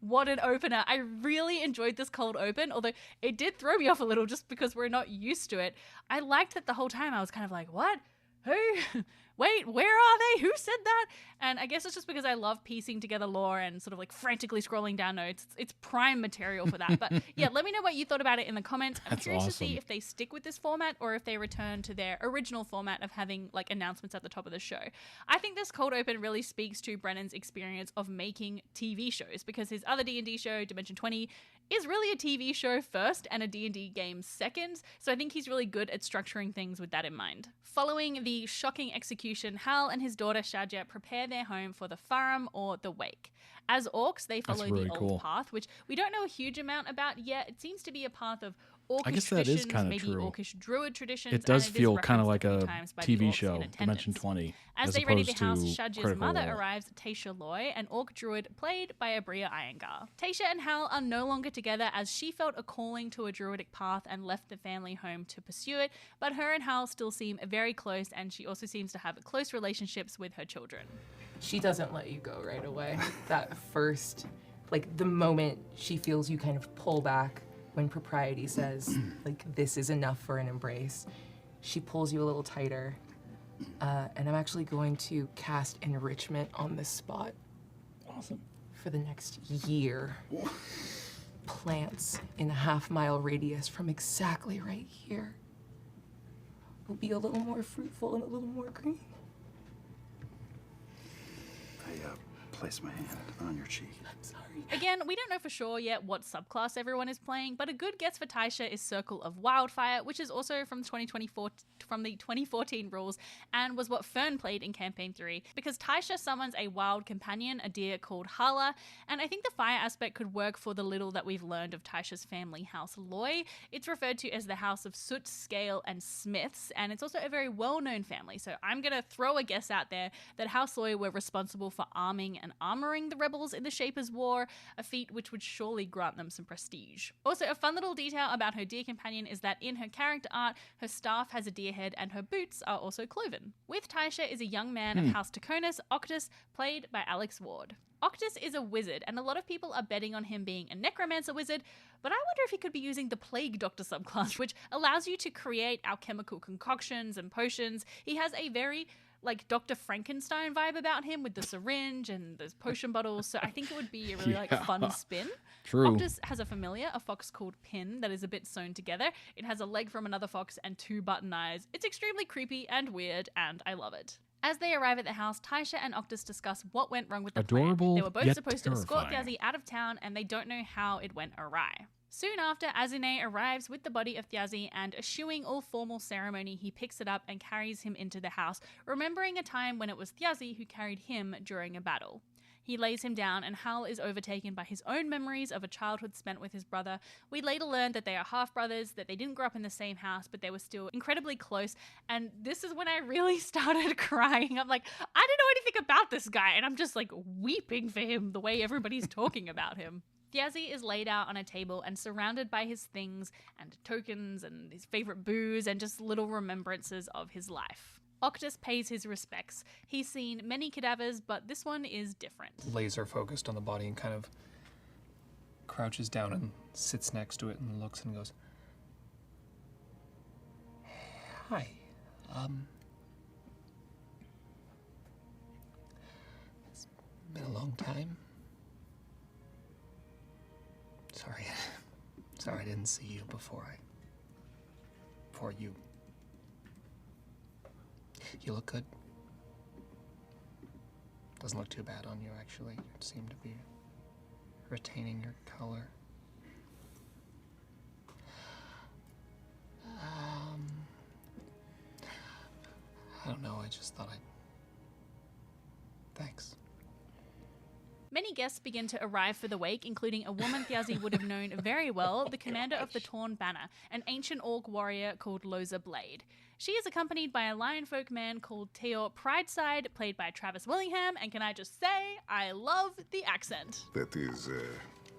What an opener. I really enjoyed this cold open, although it did throw me off a little just because we're not used to it. I liked that the whole time I was kind of like, what? Who? Wait, where are they? Who said that? And I guess it's just because I love piecing together lore and sort of like frantically scrolling down notes. It's prime material for that. But yeah, let me know what you thought about it in the comments. I'm curious to see if they stick with this format or if they return to their original format of having like announcements at the top of the show. I think this cold open really speaks to Brennan's experience of making TV shows, because his other D&D show, Dimension 20, is really a TV show first and a D&D game second, so I think he's really good at structuring things with that in mind. Following the shocking execution, Hal and his daughter Shadja prepare their home for the Farum or the Wake. As orcs, they follow the old path, which we don't know a huge amount about yet. It seems to be a path of orcish traditions, maybe orcish druid traditions. It does feel kind of like a TV show, show, Dimension 20. As they ready the house, Shadja's mother arrives, Tasha Loy, an orc druid played by Abria Iyengar. Tasha and Hal are no longer together as she felt a calling to a druidic path and left the family home to pursue it, but her and Hal still seem very close, and she also seems to have close relationships with her children. She doesn't let you go right away. That first, like the moment she feels you kind of pull back when propriety says, like, this is enough for an embrace, she pulls you a little tighter. And I'm actually going to cast enrichment on this spot. Awesome. For the next year. Plants in a half-mile radius from exactly right here will be a little more fruitful and a little more green. I place my hand on your cheek. I'm sorry. Again, we don't know for sure yet what subclass everyone is playing, but a good guess for Taisha is Circle of Wildfire, which is also from the 2014 rules and was what Fern played in Campaign 3, because Taisha summons a wild companion, a deer called Hala, and I think the fire aspect could work for the little that we've learned of Taisha's family house Loy. It's referred to as the House of Soot, Scale, and Smiths, and it's also a very well-known family, so I'm going to throw a guess out there that House Loy were responsible for arming and armoring the rebels in the Shapers' War, a feat which would surely grant them some prestige. Also, a fun little detail about her deer companion is that in her character art, her staff has a deer head and her boots are also cloven. With Taisha is a young man of House Taconis, Octus, played by Alex Ward. Octus is a wizard, and a lot of people are betting on him being a necromancer wizard, but I wonder if he could be using the Plague Doctor subclass, which allows you to create alchemical concoctions and potions. He has a very like Dr. Frankenstein vibe about him with the syringe and those potion bottles, so I think it would be a really fun spin. True. Octus has a familiar, a fox called Pin, that is a bit sewn together. It has a leg from another fox and 2 button eyes. It's extremely creepy and weird, and I love it. As they arrive at the house, Taisha and Octus discuss what went wrong with the plan. They were both supposed to escort Thjazi out of town, and they don't know how it went awry. Soon after, Azune arrives with the body of Thjazi, and eschewing all formal ceremony, he picks it up and carries him into the house, remembering a time when it was Thjazi who carried him during a battle. He lays him down, and Hal is overtaken by his own memories of a childhood spent with his brother. We later learn that they are half-brothers, that they didn't grow up in the same house, but they were still incredibly close, and this is when I really started crying. I'm like, I don't know anything about this guy, and I'm just like weeping for him the way everybody's talking about him. Thjazi is laid out on a table and surrounded by his things and tokens and his favorite booze and just little remembrances of his life. Octus pays his respects. He's seen many cadavers, but this one is different. Laser focused on the body and kind of crouches down and sits next to it and looks and goes, "Hi. It's been a long time. Sorry I didn't see you before you. You look good. Doesn't look too bad on you, actually. You seem to be retaining your color. I don't know, I just thought Thanks. Many guests begin to arrive for the wake, including a woman Thiazi would have known very well, the commander of the Torn Banner, an ancient orc warrior called Loza Blade. She is accompanied by a lionfolk man called Teor Prideside, played by Travis Willingham, and can I just say, I love the accent. That is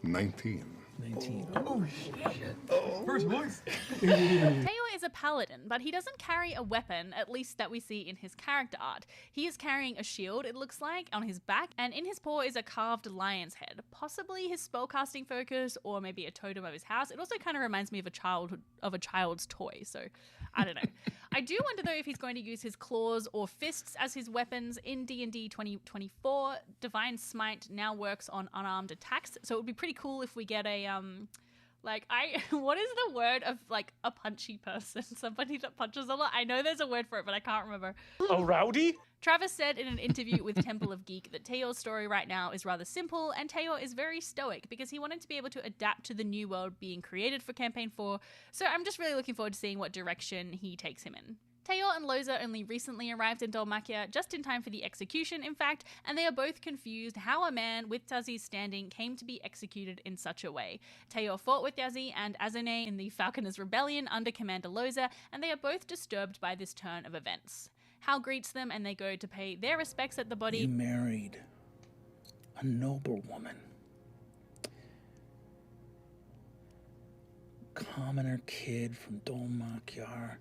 19. 19. Oh, shit. First voice. Teor is a paladin, but he doesn't carry a weapon, at least that we see in his character art. He is carrying a shield, it looks like, on his back, and in his paw is a carved lion's head, possibly his spellcasting focus, or maybe a totem of his house. It also kind of reminds me of a child's toy, so I don't know. I do wonder though if he's going to use his claws or fists as his weapons. In D&D 2024, Divine Smite now works on unarmed attacks, so it would be pretty cool if we get a what is the word of like a punchy person? Somebody that punches a lot. I know there's a word for it, but I can't remember. A rowdy? Travis said in an interview with Temple of Geek that Teor's story right now is rather simple, and Teor is very stoic because he wanted to be able to adapt to the new world being created for Campaign 4, so I'm just really looking forward to seeing what direction he takes him in. Teor and Loza only recently arrived in Dhalmakia, just in time for the execution, in fact, and they are both confused how a man with Thiazi's standing came to be executed in such a way. Teor fought with Thiazi and Azone in the Falconers' Rebellion under Commander Loza, and they are both disturbed by this turn of events. Hal greets them and they go to pay their respects at the body. You married a noble woman. Commoner kid from Dhalmakia.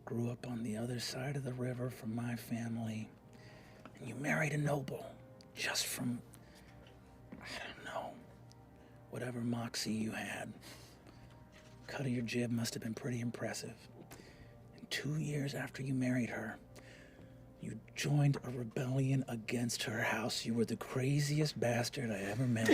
Grew up on the other side of the river from my family, and you married a noble just from, I don't know, whatever moxie you had. Cut of your jib must have been pretty impressive. And 2 years after you married her, you joined a rebellion against her house. You were the craziest bastard I ever met.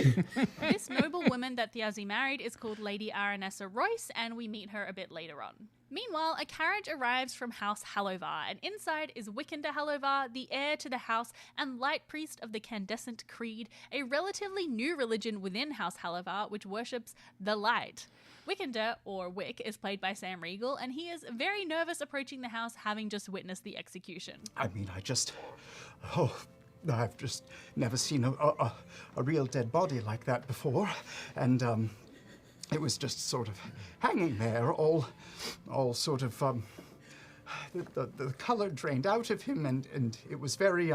This noble woman that Thiazi married is called Lady Aranessa Royce, and we meet her a bit later on. Meanwhile, a carriage arrives from House Hallovar, and inside is Wickander Hallovar, the heir to the house and light priest of the Candescent Creed, a relatively new religion within House Hallovar which worships the light. Wickander, or Wick, is played by Sam Riegel, and he is very nervous approaching the house, having just witnessed the execution. I mean, I've just never seen a real dead body like that before, and it was just sort of hanging there, all sort of, the color drained out of him, and it was very,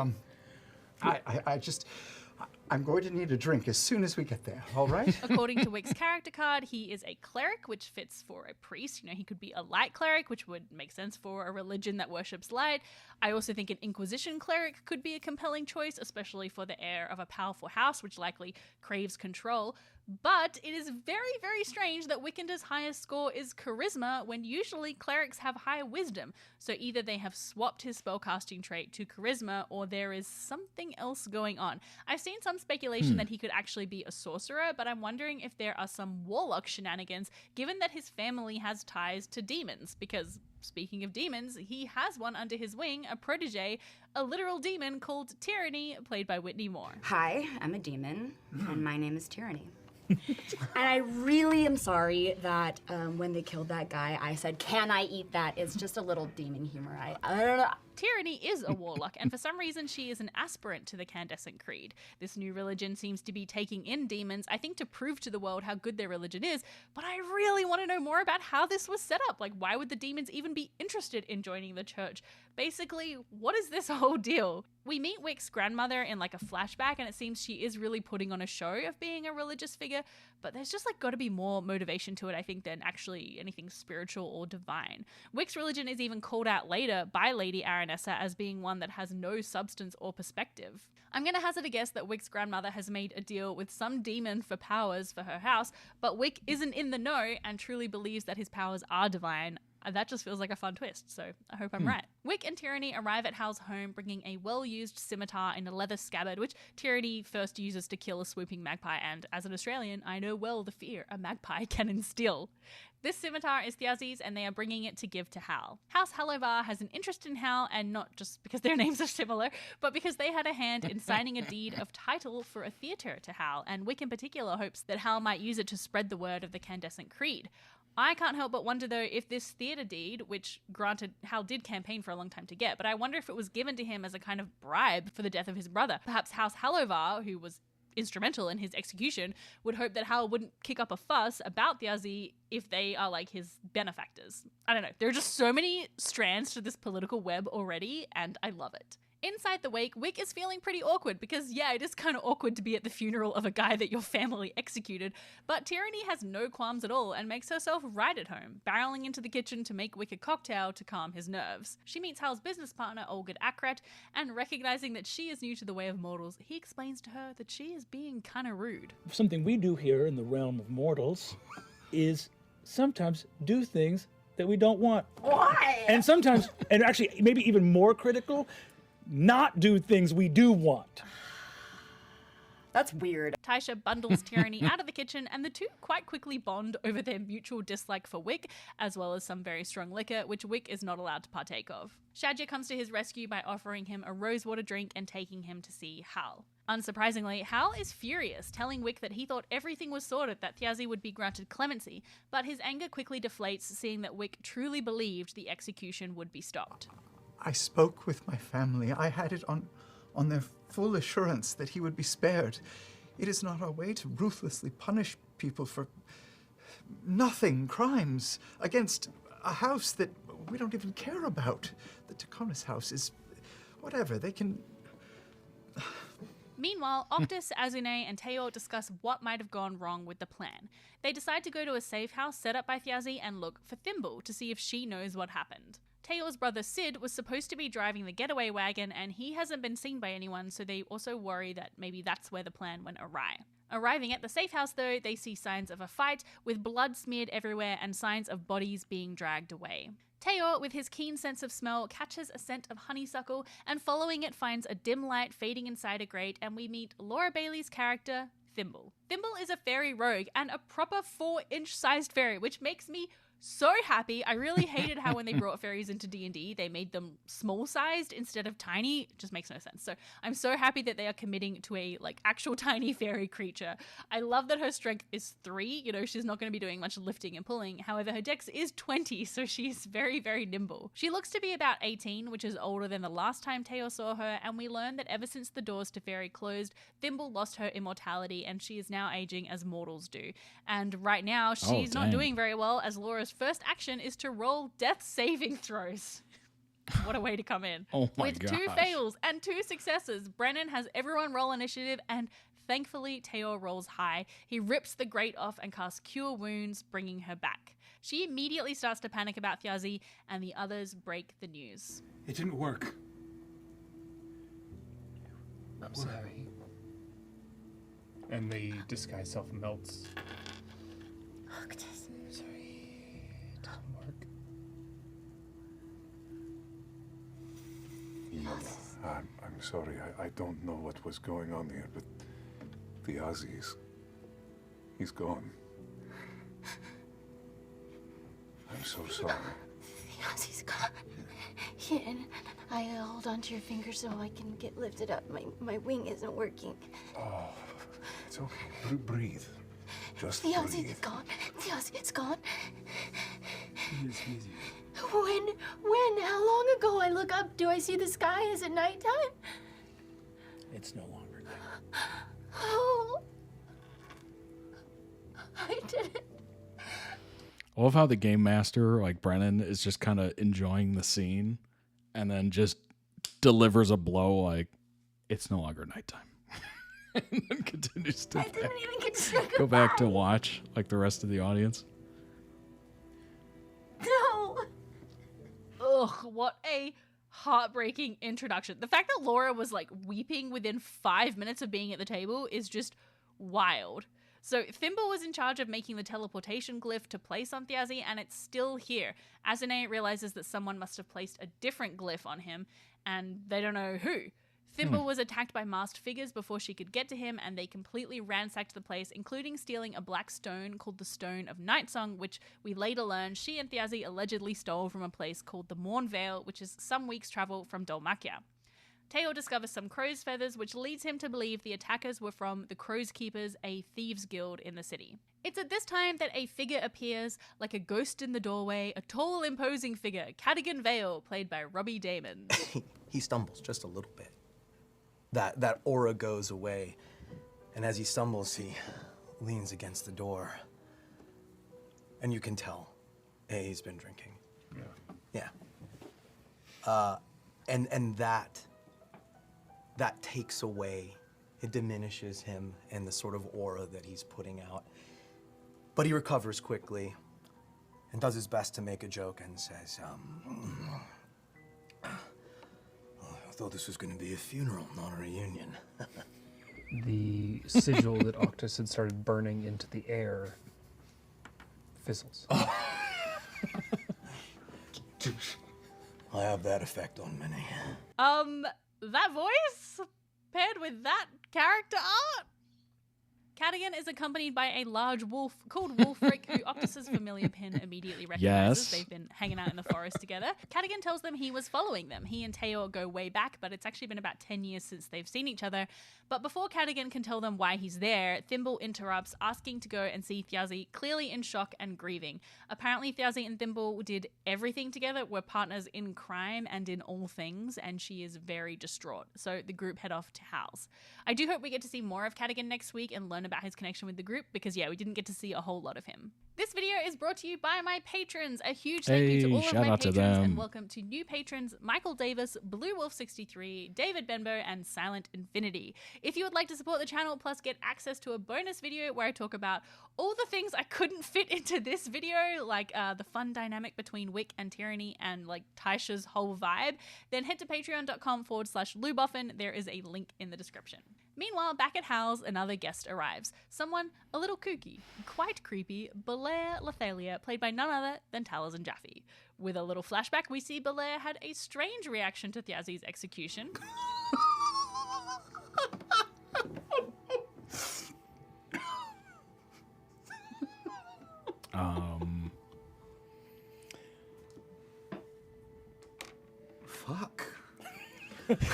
I'm going to need a drink as soon as we get there, all right? According to Wick's character card, he is a cleric, which fits for a priest. You know, he could be a light cleric, which would make sense for a religion that worships light. I also think an Inquisition cleric could be a compelling choice, especially for the heir of a powerful house, which likely craves control. But it is very, very strange that Wickander's highest score is charisma when usually clerics have high wisdom. So either they have swapped his spellcasting trait to charisma or there is something else going on. I've seen some speculation that he could actually be a sorcerer, but I'm wondering if there are some warlock shenanigans given that his family has ties to demons. Because speaking of demons, he has one under his wing, a protege, a literal demon called Tyranny, played by Whitney Moore. Hi, I'm a demon, and my name is Tyranny. And I really am sorry that when they killed that guy, I said, "Can I eat that?" It's just a little demon humor. I don't know. Tyranny is a warlock, and for some reason she is an aspirant to the Candescent Creed. This new religion seems to be taking in demons, I think to prove to the world how good their religion is, but I really want to know more about how this was set up. Like, why would the demons even be interested in joining the church? Basically, what is this whole deal? We meet Wick's grandmother in like a flashback, and it seems she is really putting on a show of being a religious figure, but there's just like got to be more motivation to it, I think, than actually anything spiritual or divine. Wick's religion is even called out later by Lady Aranessa as being one that has no substance or perspective. I'm going to hazard a guess that Wick's grandmother has made a deal with some demon for powers for her house, but Wick isn't in the know and truly believes that his powers are divine. That just feels like a fun twist, so I hope I'm right. Wick and Tyranny arrive at Hal's home bringing a well-used scimitar in a leather scabbard, which Tyranny first uses to kill a swooping magpie, and as an Australian, I know well the fear a magpie can instill. This scimitar is Thiazi's, and they are bringing it to give to Hal. House Hallovar has an interest in Hal, and not just because their names are similar, but because they had a hand in signing a deed of title for a theatre to Hal, and Wick in particular hopes that Hal might use it to spread the word of the Candescent Creed. I can't help but wonder, though, if this theatre deed, which granted Hal did campaign for a long time to get, but I wonder if it was given to him as a kind of bribe for the death of his brother. Perhaps House Hallovar, who was instrumental in his execution, would hope that Hal wouldn't kick up a fuss about Thjazi if they are like his benefactors. I don't know. There are just so many strands to this political web already, and I love it. Inside the wake, Wick is feeling pretty awkward because, yeah, it is kind of awkward to be at the funeral of a guy that your family executed, but Tyranny has no qualms at all and makes herself right at home, barreling into the kitchen to make Wick a cocktail to calm his nerves. She meets Hal's business partner, Olga Akrat, and recognizing that she is new to the way of mortals, he explains to her that she is being kind of rude. Something we do here in the realm of mortals is sometimes do things that we don't want. Why? And sometimes, and actually maybe even more critical, not do things we do want. That's weird. Taisha bundles Tyranny out of the kitchen, and the two quite quickly bond over their mutual dislike for Wick, as well as some very strong liquor, which Wick is not allowed to partake of. Shadya comes to his rescue by offering him a rosewater drink and taking him to see Hal. Unsurprisingly, Hal is furious, telling Wick that he thought everything was sorted, that Thjazi would be granted clemency, but his anger quickly deflates, seeing that Wick truly believed the execution would be stopped. I spoke with my family. I had it on their full assurance that he would be spared. It is not our way to ruthlessly punish people for nothing crimes against a house that we don't even care about. The Takonis house is whatever. They can... Meanwhile, Octus, Azune, and Teo discuss what might have gone wrong with the plan. They decide to go to a safe house set up by Thjazi and look for Thimble to see if she knows what happened. Teo's brother Sid was supposed to be driving the getaway wagon, and he hasn't been seen by anyone, so they also worry that maybe that's where the plan went awry. Arriving at the safe house, though, they see signs of a fight, with blood smeared everywhere and signs of bodies being dragged away. Teo, with his keen sense of smell, catches a scent of honeysuckle, and following it finds a dim light fading inside a grate, and we meet Laura Bailey's character, Thimble. Thimble is a fairy rogue, and a proper 4-inch sized fairy, which makes me so happy. I really hated how when they brought fairies into D&D, they made them small-sized instead of tiny. It just makes no sense. So I'm so happy that they are committing to a actual tiny fairy creature. I love that her strength is 3. You know, she's not going to be doing much lifting and pulling. However, her dex is 20, so she's very, very nimble. She looks to be about 18, which is older than the last time Teo saw her, and we learn that ever since the doors to fairy closed, Thimble lost her immortality, and she is now aging as mortals do. And right now, she's not doing very well, as Laura's first action is to roll death saving throws. What a way to come in. Oh my With 2 fails and 2 successes, Brennan has everyone roll initiative, and thankfully Teo rolls high. He rips the grate off and casts Cure Wounds, bringing her back. She immediately starts to panic about Thjazi, and the others break the news. It didn't work. I'm sorry. And the disguise self melts. I'm sorry. I don't know what was going on here, but Thjazi's... he's gone. I'm so sorry. Thjazi's gone. Yeah, and I hold onto your finger so I can get lifted up. My wing isn't working. Oh, it's okay. Breathe. Just Thjazi's breathe. gone. Thjazi's gone. Easy. When? How long ago? I look up. Do I see the sky? Is it nighttime? It's no longer night. Oh. I did it. I love how the game master, like Brennan, is just kind of enjoying the scene and then just delivers a blow like, it's no longer nighttime. And then continues to I didn't even get to say go back to goodbye. watch like the rest of the audience. No. Ugh, what a heartbreaking introduction. The fact that Laura was weeping within 5 minutes of being at the table is just wild. So Thimble was in charge of making the teleportation glyph to place on Thjazi, and it's still here. Azune realizes that someone must have placed a different glyph on him, and they don't know who. Thimble was attacked by masked figures before she could get to him, and they completely ransacked the place, including stealing a black stone called the Stone of Nightsong, which we later learn she and Thjazi allegedly stole from a place called the Morn Vale, which is some weeks' travel from Dolmakia. Teo discovers some crow's feathers, which leads him to believe the attackers were from the Crows Keepers, a thieves' guild in the city. It's at this time that a figure appears, like a ghost in the doorway, a tall, imposing figure, Cadigan Vale, played by Robbie Damon. He stumbles just a little bit. That aura goes away, And as he stumbles, he leans against the door. And you can tell, he's been drinking. Yeah. And that takes away, it diminishes him and the sort of aura that he's putting out. But he recovers quickly and does his best to make a joke and says, I thought this was going to be a funeral, not a reunion. The sigil that Octus had started burning into the air fizzles. I have that effect on many. That voice paired with that character art. Cadigan is accompanied by a large wolf called Wolfric, who Octus's familiar pin immediately recognizes. Yes. They've been hanging out in the forest together. Cadigan tells them he was following them. He and Teor go way back, but it's actually been about 10 years since they've seen each other. But before Cadigan can tell them why he's there, Thimble interrupts, asking to go and see Thjazi, clearly in shock and grieving. Apparently, Thjazi and Thimble did everything together, were partners in crime and in all things, and she is very distraught. So the group head off to Hal's. I do hope we get to see more of Cadigan next week and learn about his connection with the group, because yeah, we didn't get to see a whole lot of him. This video is brought to you by my patrons. A huge thank you to all of shout my out to patrons, them. and welcome to new patrons Michael Davis, Blue Wolf 63, David Benbow, and Silent Infinity. If you would like to support the channel plus get access to a bonus video where I talk about all the things I couldn't fit into this video, like the fun dynamic between Wick and Tyranny and like Taisha's whole vibe, then head to patreon.com/Luboffin. There is a link in the description. Meanwhile, back at Hal's, another guest arrives. Someone a little kooky, quite creepy, Belair Lethalia, played by none other than Taliesin Jaffe. With a little flashback, we see Belair had a strange reaction to Thjazi's execution. Fuck.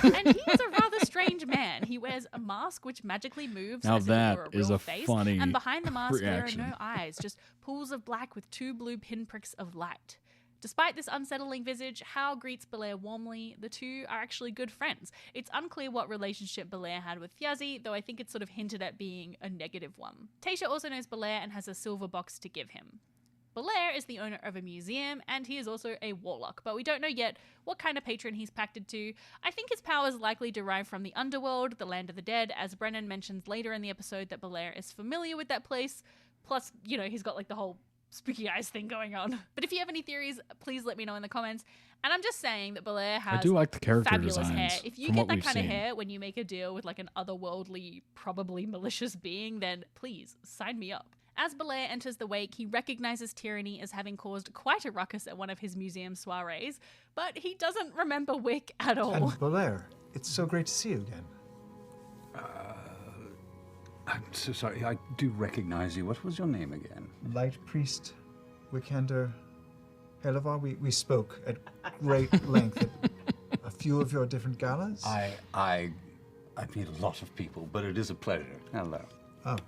And he is a rather strange man. He wears a mask which magically moves Now as if it that were a is real a face, funny and behind the mask reaction. there are no eyes, just pools of black with 2 blue pinpricks of light. Despite this unsettling visage, Hal greets Belair warmly. The two are actually good friends. It's unclear what relationship Belair had with Thjazi, though I think it's sort of hinted at being a negative one. Taisha also knows Belair and has a silver box to give him. Belair is the owner of a museum, and he is also a warlock, but we don't know yet what kind of patron he's pacted to. I think his powers likely derive from the underworld, the land of the dead, as Brennan mentions later in the episode that Belair is familiar with that place. Plus, you know, he's got like the whole spooky eyes thing going on. But if you have any theories, please let me know in the comments. And I'm just saying that Belair has I do like the character fabulous designs hair. If you from get what that we've kind of seen. hair when you make a deal with like an otherworldly, probably malicious being, then please sign me up. As Belair enters the wake, he recognizes Tyranny as having caused quite a ruckus at one of his museum soirees, but he doesn't remember Wick at all. And Belair, it's so great to see you again. I'm so sorry. I do recognize you. What was your name again? Light Priest Wickander Helavar, we spoke at great length at a few of your different galas. I meet a lot of people, but it is a pleasure. Hello. Oh.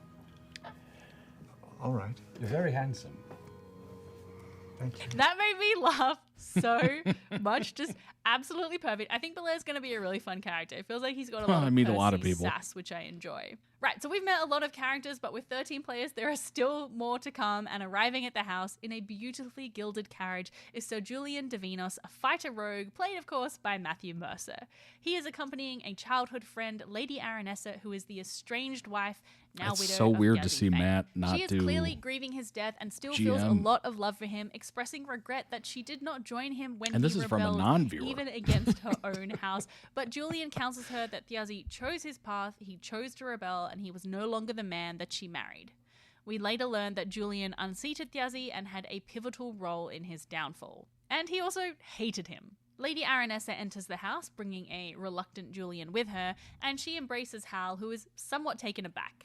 All right. You're very handsome. Thank you. That made me laugh so much. Just absolutely perfect. I think Belair's going to be a really fun character. It feels like he's got a lot I of meet a lot of Percy people. sass, which I enjoy. Right, so we've met a lot of characters, but with 13 players, there are still more to come, and arriving at the house in a beautifully gilded carriage is Sir Julian Davinos, a fighter rogue, played, of course, by Matthew Mercer. He is accompanying a childhood friend, Lady Aranessa, who is the estranged wife, now It's widow so of weird to Thjazi see Fang. Matt not She is do clearly grieving his death and still feels a GM. lot of love for him, expressing regret that she did not join him when And this he is from a rebelled, non-viewer. even against her own house. But Julian counsels her that Thjazi chose his path, he chose to rebel, and he was no longer the man that she married. We later learned that Julian unseated Thjazi and had a pivotal role in his downfall. And he also hated him. Lady Aranessa enters the house, bringing a reluctant Julian with her, and she embraces Hal, who is somewhat taken aback.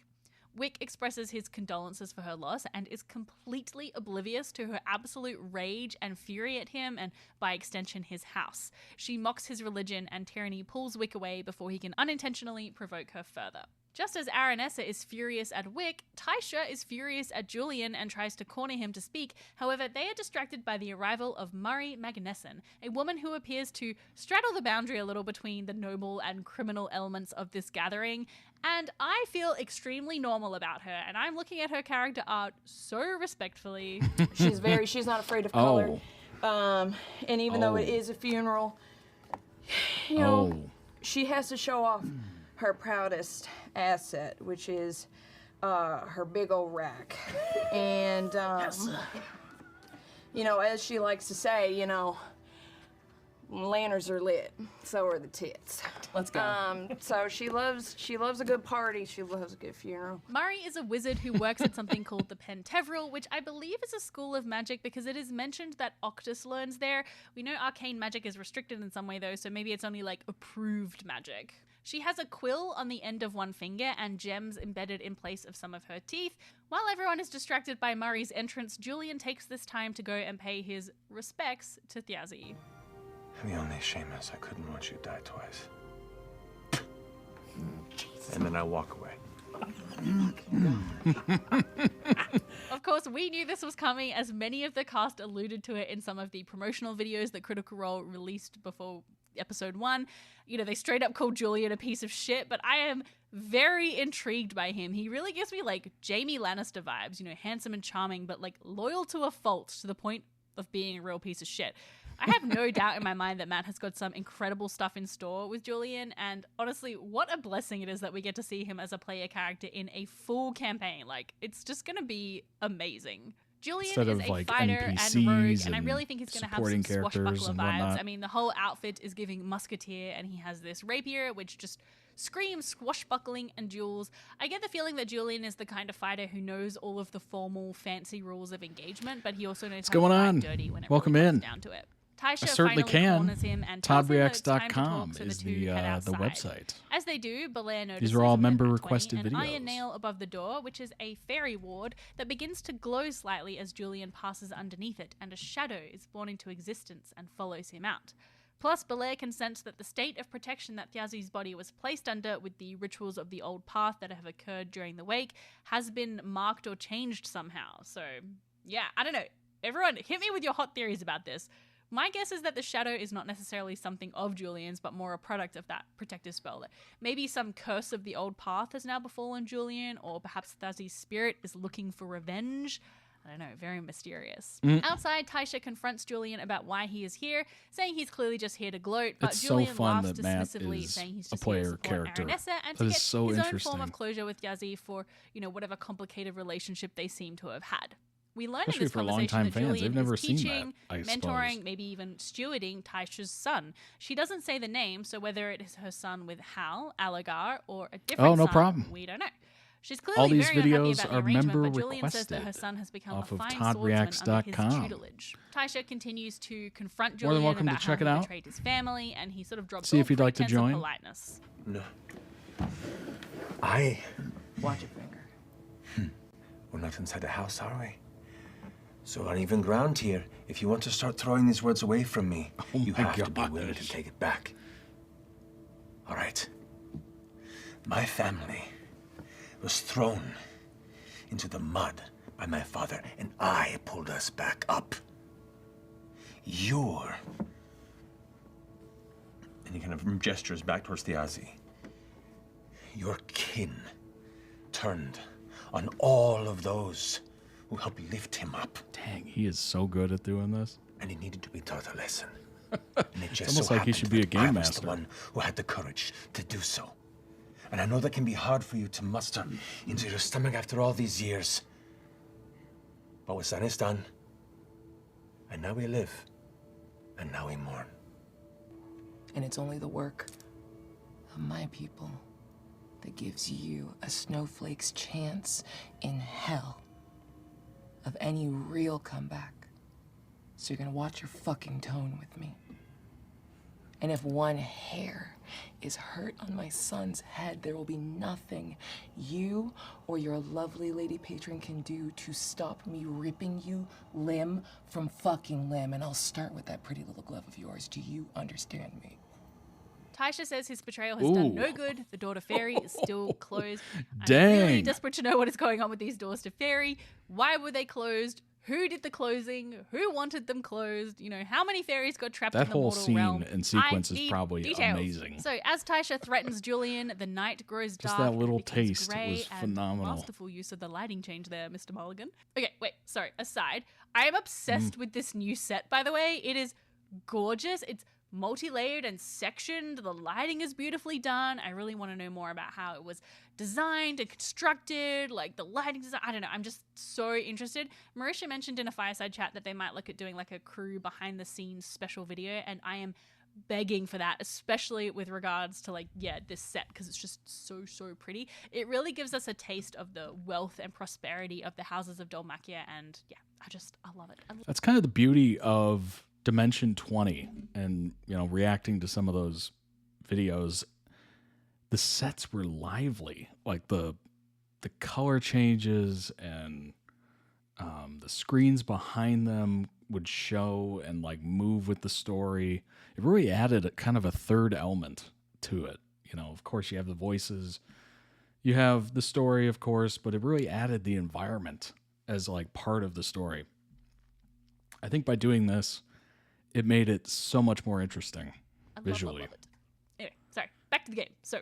Wick expresses his condolences for her loss and is completely oblivious to her absolute rage and fury at him and, by extension, his house. She mocks his religion, and Tyranny pulls Wick away before he can unintentionally provoke her further. Just as Aranessa is furious at Wick, Tysha is furious at Julian and tries to corner him to speak. However, they are distracted by the arrival of Murray Magnesson, a woman who appears to straddle the boundary a little between the noble and criminal elements of this gathering, and I feel extremely normal about her, and I'm looking at her character art so respectfully. She's not afraid of color. And even though it is a funeral, you know, she has to show off her proudest asset, which is her big old rack. And, you know, as she likes to say, you know, lanterns are lit, so are the tits. Let's go. So she loves a good party. She loves a good funeral. Murray is a wizard who works at something called the Pentevral, which I believe is a school of magic because it is mentioned that Octus learns there. We know arcane magic is restricted in some way though, so maybe it's only like approved magic. She has a quill on the end of one finger and gems embedded in place of some of her teeth. While everyone is distracted by Murray's entrance, Julian takes this time to go and pay his respects to Thjazi. The only shame is I couldn't watch you die twice. And then I walk away. Of course, we knew this was coming as many of the cast alluded to it in some of the promotional videos that Critical Role released before episode 1. You know, they straight up called Julian a piece of shit, but I am very intrigued by him. He really gives me like Jaime Lannister vibes, you know, handsome and charming, but like loyal to a fault to the point of being a real piece of shit. I have no doubt in my mind that Matt has got some incredible stuff in store with Julian, and honestly, what a blessing it is that we get to see him as a player character in a full campaign. Like, it's just going to be amazing. Julian Instead is of, a like, fighter and NPCs rogue, and I and really think he's going to have supporting some characters swashbuckler and vibes. whatnot. I mean, the whole outfit is giving musketeer, and he has this rapier, which just screams swashbuckling and duels. I get the feeling that Julian is the kind of fighter who knows all of the formal, fancy rules of engagement, but he also knows What's how to going fight on? dirty when it Welcome really in. comes down to it. Tysha I certainly finally can. corners him and tells him that it's time to talk, Toddreax.com so is the two the head outside. website. As they do, Belair notices These are all on their member Nat 20 requested an videos. iron nail above the door, which is a fairy ward that begins to glow slightly as Julian passes underneath it, and a shadow is born into existence and follows him out. Plus, Belair can sense that the state of protection that Thjazi's body was placed under with the rituals of the old path that have occurred during the wake has been marked or changed somehow. So, yeah, I don't know. Everyone, hit me with your hot theories about this. My guess is that the shadow is not necessarily something of Julian's, but more a product of that protective spell. That maybe some curse of the old path has now befallen Julian, or perhaps Thjazi's spirit is looking for revenge. I don't know, very mysterious. Outside, Tysha confronts Julian about why he is here, saying he's clearly just here to gloat, but It's Julian so fun laughs that Matt dismissively, is saying he's a just here to player support character. Aranessa and That to is get so his own interesting. form of closure with Thjazi for, you know, whatever complicated relationship they seem to have had. We learn Especially in this for conversation longtime that fans. Julian They've never is seen that, teaching, I mentoring, suppose. maybe even stewarding Tysha's son. She doesn't say the name, so whether it is her son with Hal, Alagar, or a different no son, problem. we don't know. She's All clearly these very unhappy videos about the are arrangement, member but Julian says that her requested son has become off a of fine swordsman under his toddreax.com. tutelage. Tysha continues to confront More than Julian welcome to about check how it he out. betrayed his family, and he sort of drops See all if you'd like to pretense of join. politeness. No. Watch your finger. We're not inside the house, are we? So uneven ground here. If you want to start throwing these words away from me, you have to be willing to take it back. All right. My family was thrown into the mud by my father, and I pulled us back up. You're... And he kind of gestures back towards Thjazi. Your kin turned on all of those who helped lift him up. Dang, he is so good at doing this. And he needed to be taught a lesson. And it just almost so like he happened should be a that game I was master. the one who had the courage to do so. And I know that can be hard for you to muster into your stomach after all these years. But what's done is done. And now we live. And now we mourn. And it's only the work of my people that gives you a snowflake's chance in hell of any real comeback. So you're gonna watch your fucking tone with me. And if one hair is hurt on my son's head, there will be nothing you or your lovely lady patron can do to stop me ripping you limb from fucking limb. And I'll start with that pretty little glove of yours. Do you understand me? Taisha says his betrayal has done no good. The door to Fairy is still closed. I'm Dang. really desperate to know what is going on with these doors to Fairy. Why were they closed? Who did the closing? Who wanted them closed? You know, how many fairies got trapped in That the whole mortal scene realm? and sequence I is need probably details. amazing. So as Taisha threatens Julian, the night grows dark. Just that and little it becomes taste grey, was and phenomenal. Masterful use of the lighting change there, Mr. Mulligan. Okay, wait, sorry. Aside, I am obsessed with this new set, by the way. It is gorgeous. It's multi-layered and sectioned. The lighting is beautifully done. I really want to know more about how it was designed and constructed, like the lighting design. I don't know. I'm just so interested. Marisha mentioned in a fireside chat that they might look at doing like a crew behind the scenes special video, and I am begging for that, especially with regards to like, yeah, this set, because it's just so pretty. It really gives us a taste of the wealth and prosperity of the houses of Dhalmakia, and yeah, I love it. That's kind of the beauty of Dimension 20 and, you know, reacting to some of those videos. The sets were lively, like the color changes and the screens behind them would show and like move with the story. It really added a kind of a third element to it. You know, of course you have the voices, you have the story, of course, but it really added the environment as like part of the story. I think by doing this, it made it so much more interesting visually. Love it. Anyway, sorry, back to the game. So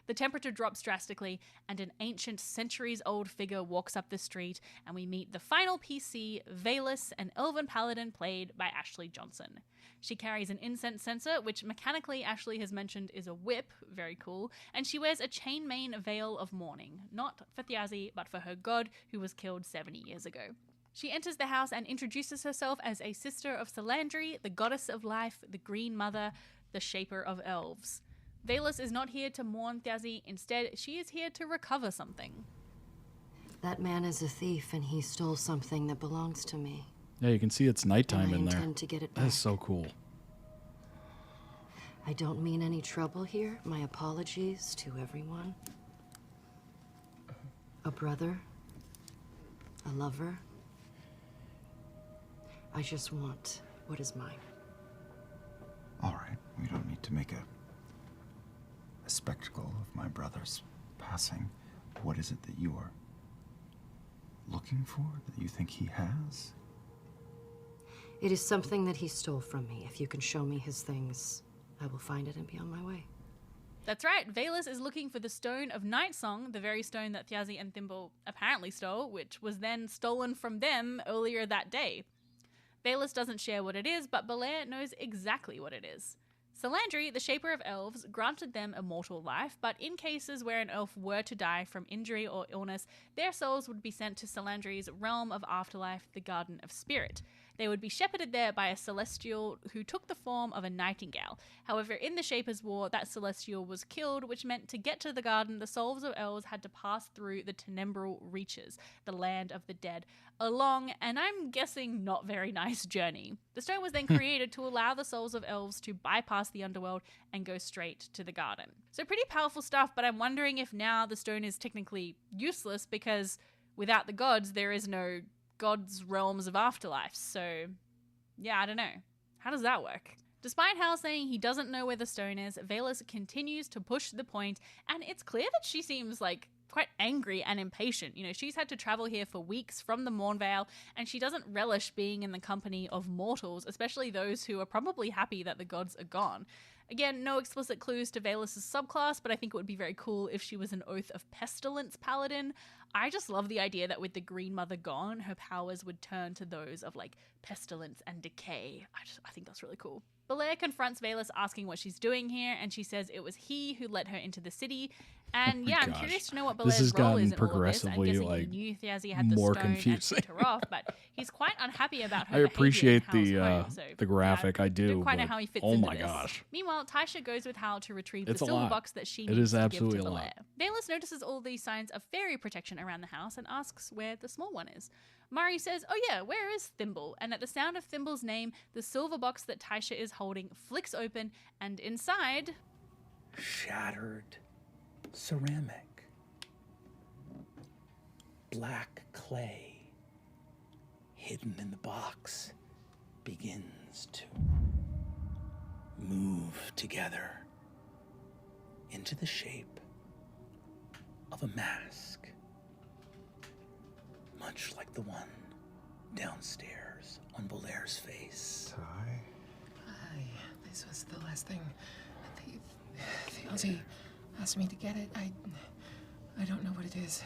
the temperature drops drastically, and an ancient, centuries-old figure walks up the street, and we meet the final PC, Valus, an elven paladin played by Ashley Johnson. She carries an incense censer, which mechanically Ashley has mentioned is a whip, very cool, and she wears a chainmail veil of mourning, not for Thiazi, but for her god, who was killed 70 years ago. She enters the house and introduces herself as a sister of Salandri, the goddess of life, the Green Mother, the shaper of elves. Valus is not here to mourn Thiazi. Instead, she is here to recover something. That man is a thief, and he stole something that belongs to me. Yeah, you can see it's nighttime And I in there. intend to get it That is back. so cool. I don't mean any trouble here. My apologies to everyone. A brother, a lover. I just want what is mine. All right, we don't need to make a spectacle of my brother's passing. What is it that you are looking for, that you think he has? It is something that he stole from me. If you can show me his things, I will find it and be on my way. That's right, Valus is looking for the Stone of Night Song, the very stone that Thiazi and Thimble apparently stole, which was then stolen from them earlier that day. Valus doesn't share what it is, but Belair knows exactly what it is. Salandri, the Shaper of Elves, granted them immortal life, but in cases where an elf were to die from injury or illness, their souls would be sent to Salandri's realm of afterlife, the Garden of Spirit. They would be shepherded there by a celestial who took the form of a nightingale. However, in the Shaper's War, that celestial was killed, which meant to get to the garden, the souls of elves had to pass through the Tenembral Reaches, the land of the dead, a long, and I'm guessing not very nice journey. The stone was then created to allow the souls of elves to bypass the underworld and go straight to the garden. So pretty powerful stuff, but I'm wondering if now the stone is technically useless because without the gods, there is no gods' realms of afterlife. So, yeah, I don't know. How does that work? Despite Hal saying he doesn't know where the stone is, Valus continues to push the point, and it's clear that she seems like quite angry and impatient. You know, she's had to travel here for weeks from the Mornvale, and she doesn't relish being in the company of mortals, especially those who are probably happy that the gods are gone. Again, no explicit clues to Valus's subclass, but I think it would be very cool if she was an Oath of Pestilence paladin. I just love the idea that with the Green Mother gone, her powers would turn to those of like pestilence and decay. I think that's really cool. Belair confronts Valus asking what she's doing here, and she says it was he who led her into the city. And yeah, I'm curious to know what Belair's role is in all of this. I'm guessing he knew Thiazi had the more stone confusing. and tipped her off, but he's quite unhappy about her I appreciate behavior in Hal's home, so the graphic. I I do. don't quite know but how he fits oh into my this. gosh. Meanwhile, Taisha goes with Hal to retrieve It's the a silver lot. box that she It needs is to give absolutely to a lot. Belair. Valus notices all these signs of fairy protection around the house and asks where the small one is. Mari says, oh yeah, where is Thimble? And at the sound of Thimble's name, the silver box that Taisha is holding flicks open, and inside... Shattered ceramic. Black clay, hidden in the box, begins to move together into the shape of a mask, much like the one downstairs on Bolaire's face. This was the last thing. The Aussie asked me to get it. I don't know what it is.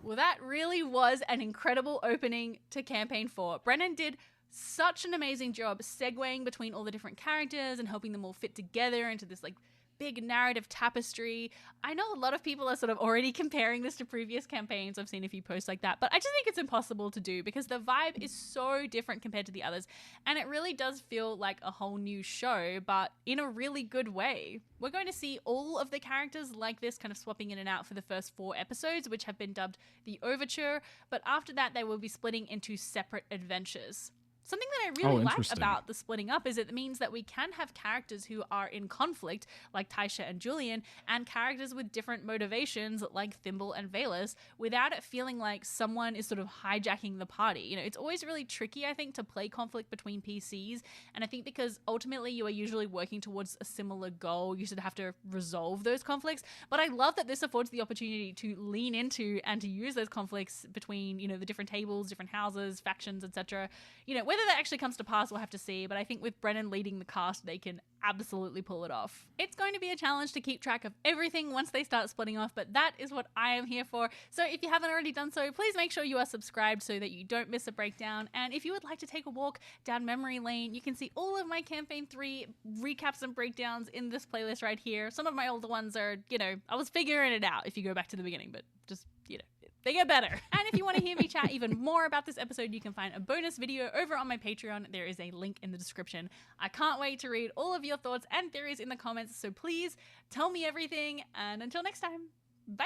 Well, that really was an incredible opening to Campaign 4. Brennan did such an amazing job segueing between all the different characters and helping them all fit together into this like big narrative tapestry. I know a lot of people are sort of already comparing this to previous campaigns. I've seen a few posts like that, but I just think it's impossible to do because the vibe is so different compared to the others, and it really does feel like a whole new show, but in a really good way. We're going to see all of the characters like this kind of swapping in and out for the first 4 episodes, which have been dubbed the Overture, but after that they will be splitting into separate adventures. Something that I really like about the splitting up is it means that we can have characters who are in conflict, like Taisha and Julian, and characters with different motivations, like Thimble and Valus, without it feeling like someone is sort of hijacking the party. You know, it's always really tricky, I think, to play conflict between PCs, and I think because ultimately you are usually working towards a similar goal, you sort of have to resolve those conflicts. But I love that this affords the opportunity to lean into and to use those conflicts between, you know, the different tables, different houses, factions, etc. You know, whether that actually comes to pass, we'll have to see, but I think with Brennan leading the cast, they can absolutely pull it off. It's going to be a challenge to keep track of everything once they start splitting off, but that is what I am here for. So if you haven't already done so, please make sure you are subscribed so that you don't miss a breakdown. And if you would like to take a walk down memory lane, you can see all of my Campaign 3 recaps and breakdowns in this playlist right here. Some of my older ones are, you know, I was figuring it out if you go back to the beginning, but just, you know, they get better. And if you want to hear me chat even more about this episode, you can find a bonus video over on my Patreon. There is a link in the description. I can't wait to read all of your thoughts and theories in the comments, so please tell me everything. And until next time, bye!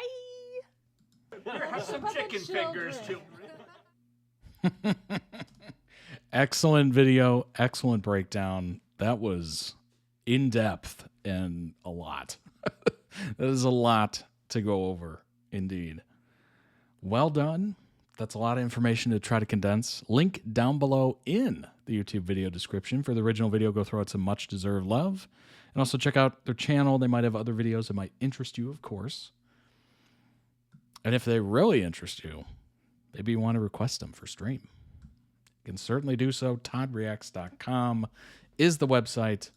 Here, have some chicken fingers, children. Excellent video, excellent breakdown. That was in depth and a lot. That is a lot to go over, indeed. Well done. That's a lot of information to try to condense. Link down below in the YouTube video description for the original video. Go throw it some much deserved love. And also check out their channel. They might have other videos that might interest you, of course. And if they really interest you, maybe you want to request them for stream. You can certainly do so. ToddReacts.com is the website.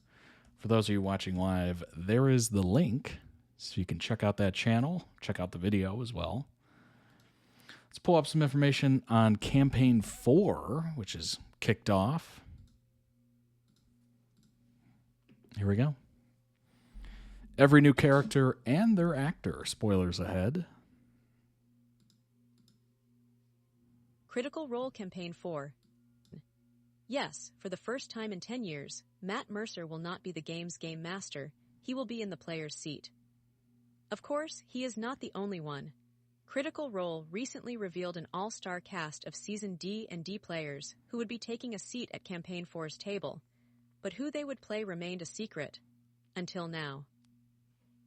For those of you watching live, there is the link. So you can check out that channel, check out the video as well. Let's pull up some information on Campaign 4, which is kicked off. Here we go. Every new character and their actor. Spoilers ahead. Critical Role Campaign 4. Yes, for the first time in 10 years, Matt Mercer will not be the game's game master. He will be in the player's seat. Of course, he is not the only one. Critical Role recently revealed an all-star cast of Season D and D players who would be taking a seat at Campaign 4's table, but who they would play remained a secret. Until now.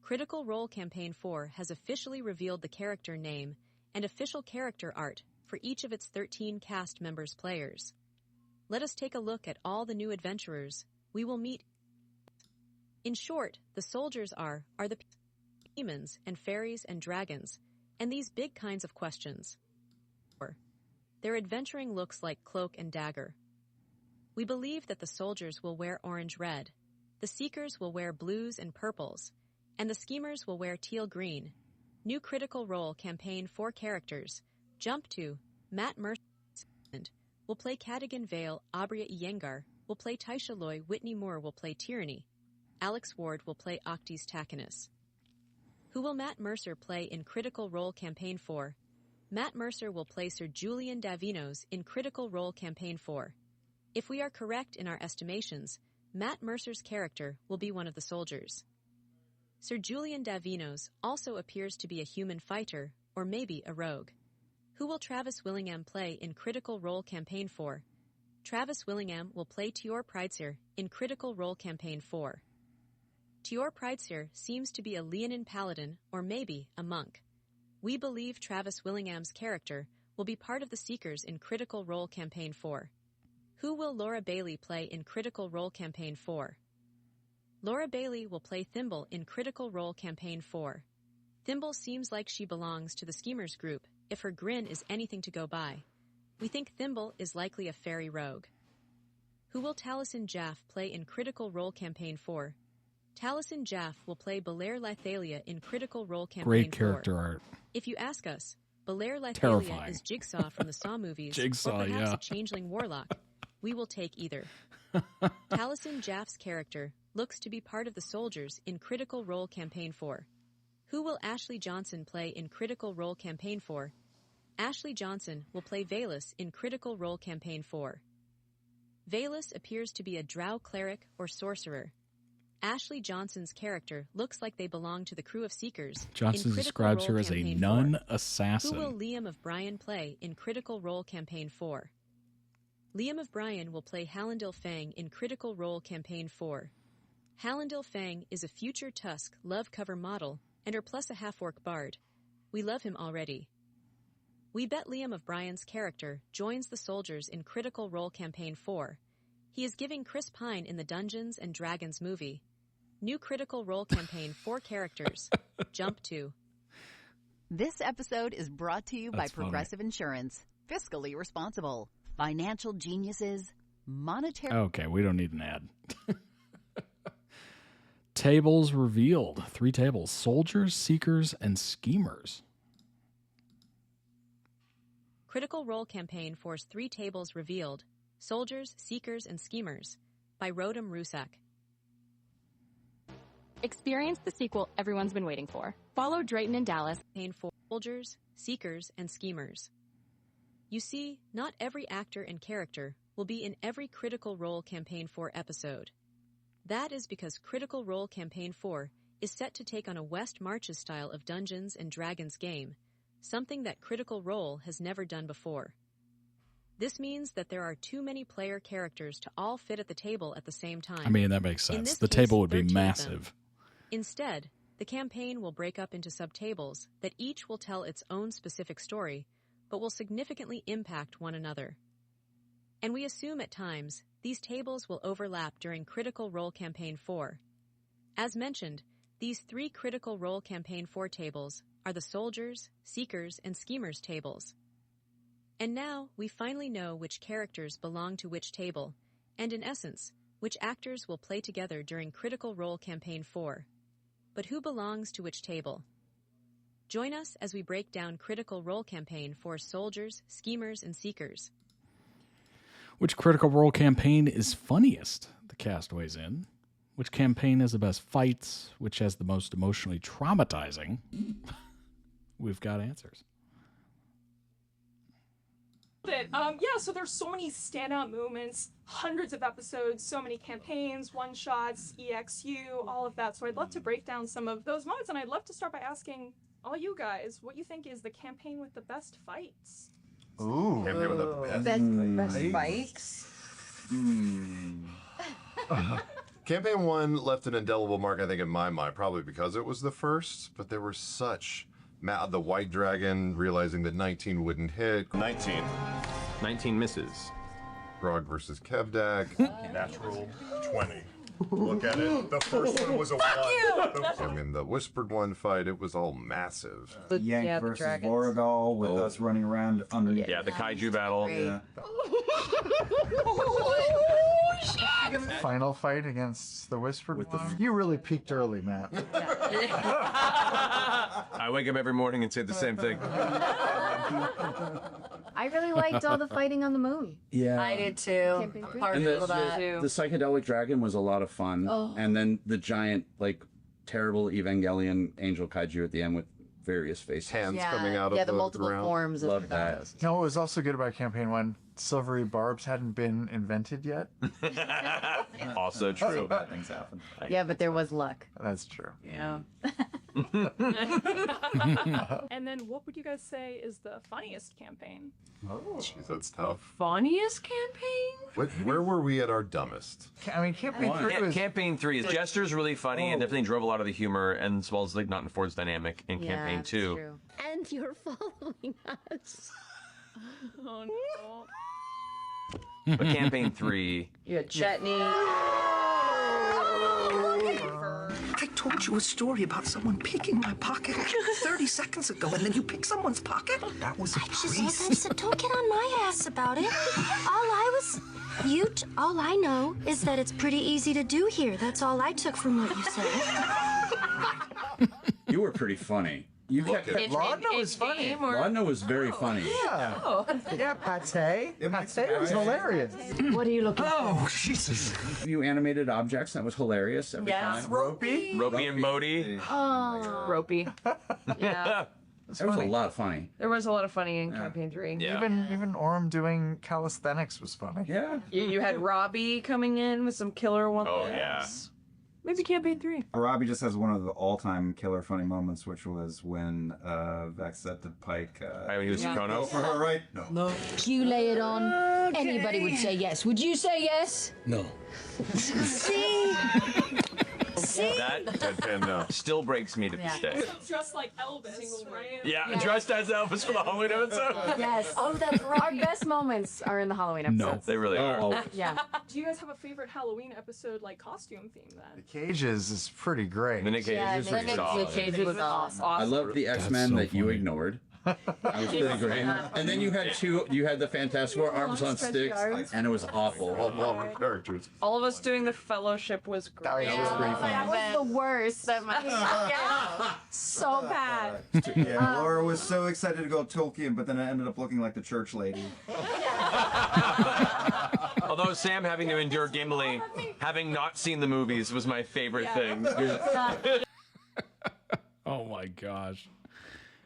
Critical Role Campaign 4 has officially revealed the character name and official character art for each of its 13 cast members' players. Let us take a look at all the new adventurers we will meet. In short, the soldiers are the demons and fairies and dragons, and these big kinds of questions. Their adventuring looks like Cloak and Dagger. We believe that the soldiers will wear orange-red, the seekers will wear blues and purples, and the schemers will wear teal-green. New Critical Role Campaign 4 characters. Jump to Matt Mercer will play Cadigan Vale, Abria Iyengar will play Taisha Loy, Whitney Moore will play Tyranny, Alex Ward will play Octis Tacitus. Who will Matt Mercer play in Critical Role Campaign 4? Matt Mercer will play Sir Julian Davinos in Critical Role Campaign 4. If we are correct in our estimations, Matt Mercer's character will be one of the soldiers. Sir Julian Davinos also appears to be a human fighter, or maybe a rogue. Who will Travis Willingham play in Critical Role Campaign 4? Travis Willingham will play Tior Preitzir in Critical Role Campaign 4. Tior Preitzir seems to be a Leonin paladin, or maybe a monk. We believe Travis Willingham's character will be part of the Seekers in Critical Role Campaign 4. Who will Laura Bailey play in Critical Role Campaign 4? Laura Bailey will play Thimble in Critical Role Campaign 4. Thimble seems like she belongs to the Schemers group, if her grin is anything to go by. We think Thimble is likely a fairy rogue. Who will Taliesin Jaffe play in Critical Role Campaign 4? Taliesin Jaffe will play Belair Lythalia in Critical Role Campaign 4. Great character art. If you ask us, Belair Lythalia Terrifying. is Jigsaw from the Saw movies, Jigsaw, or perhaps yeah. a changeling warlock. We will take either. Taliesin Jaffe's character looks to be part of the soldiers in Critical Role Campaign 4. Who will Ashley Johnson play in Critical Role Campaign 4? Ashley Johnson will play Valus in Critical Role Campaign 4. Valus appears to be a drow cleric or sorcerer. Ashley Johnson's character looks like they belong to the crew of Seekers. Johnson in Critical describes Role her as a Campaign nun 4. assassin. Who will Liam of Bryan play in Critical Role Campaign 4? Liam of Bryan will play Hallandil Fang in Critical Role Campaign 4. Hallandil Fang is a future Tusk love cover model and her plus a half-orc bard. We love him already. We bet Liam of Bryan's character joins the soldiers in Critical Role Campaign 4. He is giving Chris Pine in the Dungeons & Dragons movie. New Critical Role Campaign 4 characters. Jump to. This episode is brought to you by That's funny. Progressive Insurance. Fiscally responsible. Financial geniuses. Monetary. Okay, we don't need an ad. Tables revealed. 3 tables. Soldiers, Seekers, and Schemers. Critical Role Campaign 4's 3 tables revealed. Soldiers, Seekers, and Schemers. By Rodem Rusak. Experience the sequel everyone's been waiting for. Follow Drayton and Dallas. Campaign 4. Soldiers, Seekers, and Schemers. You see, not every actor and character will be in every Critical Role Campaign 4 episode. That is because Critical Role Campaign 4 is set to take on a West Marches style of Dungeons & Dragons game, something that Critical Role has never done before. This means that there are too many player characters to all fit at the table at the same time. I mean, that makes In sense. this The case, table would there be are 2 of them. massive. Instead, the campaign will break up into subtables that each will tell its own specific story, but will significantly impact one another. And we assume at times, these tables will overlap during Critical Role Campaign 4. As mentioned, these 3 Critical Role Campaign 4 tables are the Soldiers, Seekers, and Schemers tables. And now, we finally know which characters belong to which table, and in essence, which actors will play together during Critical Role Campaign 4. But who belongs to which table? Join us as we break down Critical Role Campaign for Soldiers, Schemers, and Seekers. Which Critical Role campaign is funniest? The cast weighs in. Which campaign has the best fights? Which has the most emotionally traumatizing? We've got answers. So there's so many standout moments, hundreds of episodes, so many campaigns, one-shots, EXU, all of that. So I'd love to break down some of those moments, and I'd love to start by asking all you guys what you think is the campaign with the best fights. Ooh. Campaign with the best fights? Campaign 1 left an indelible mark, I think, in my mind, probably because it was the first, but there were such... the White Dragon, realizing that 19 wouldn't hit. 19 misses. Grog versus Kevdak. Natural 20. Look at it. The first one was a 1. I mean, the Whispered One fight, it was all massive. Yank versus Voragal with us running around underneath. Yeah, the kaiju battle. Yeah. Final fight against the Whispered One. You really peaked early, Matt. I wake up every morning and say the same thing. I really liked all the fighting on the moon. Yeah. I did too. Campaign 3. And the psychedelic dragon was a lot of fun. Oh. And then the giant, terrible Evangelion angel kaiju at the end with various faces. Hands coming out of the multiple ground. forms of Love that. You know what was also good about Campaign 1? Silvery barbs hadn't been invented yet. Also true. So bad things happen. Yeah, but there was luck. That's true. Yeah. And then what would you guys say is the funniest campaign? Oh, jeez, that's tough. Funniest campaign? Where were we at our dumbest? I mean, Campaign 3 was... Campaign 3 is Jester's really funny and definitely drove a lot of the humor, and as well as Notting Ford's dynamic in Campaign 2. True. And you're following us. Oh no. But Campaign 3, You had Chetney. told you a story about someone picking my pocket 30 seconds ago, and then you pick someone's pocket? That was a priest. Don't get on my ass about it. All I know is that it's pretty easy to do here. That's all I took from what you said. You were pretty funny. You kept Laudno was funny. Laudno was very funny. Yeah. Yeah, Pate. Pate was hilarious. What are you looking for? Oh, Jesus. You animated objects. That was hilarious every time. Ropey and Bodie. Oh. Ropey. Yeah. That was a lot of funny. There was a lot of funny in Campaign 3. Even Orm doing calisthenics was funny. Yeah. You had Robbie coming in with some killer one. Oh, yeah. Maybe Campaign 3. Robbie just has one of the all-time killer funny moments, which was when Vex said to Pike, he was Kono? Go for her, right? No. You lay it on. Anybody would say yes. Would you say yes? No. See? That still breaks me to this day. Dressed like Elvis, right? Yeah, dressed as Elvis for the Halloween episode. Yes. Oh, that's right. Our best moments are in the Halloween episodes. They really are. Yeah. Do you guys have a favorite Halloween episode, like costume theme then? Cages is pretty great. The Nick Cage is pretty solid. Nick Cage was awesome. I love the X-Men that you ignored. That was pretty great. And then you had the Fantastic Four arms on sticks, and it was awful. Characters. All of us doing the Fellowship was great. That was pretty fun. That was the worst. So bad. Yeah, Laura was so excited to go Tolkien, but then it ended up looking like the church lady. Although Sam having to endure Gimli, having not seen the movies, was my favorite thing. Oh my gosh.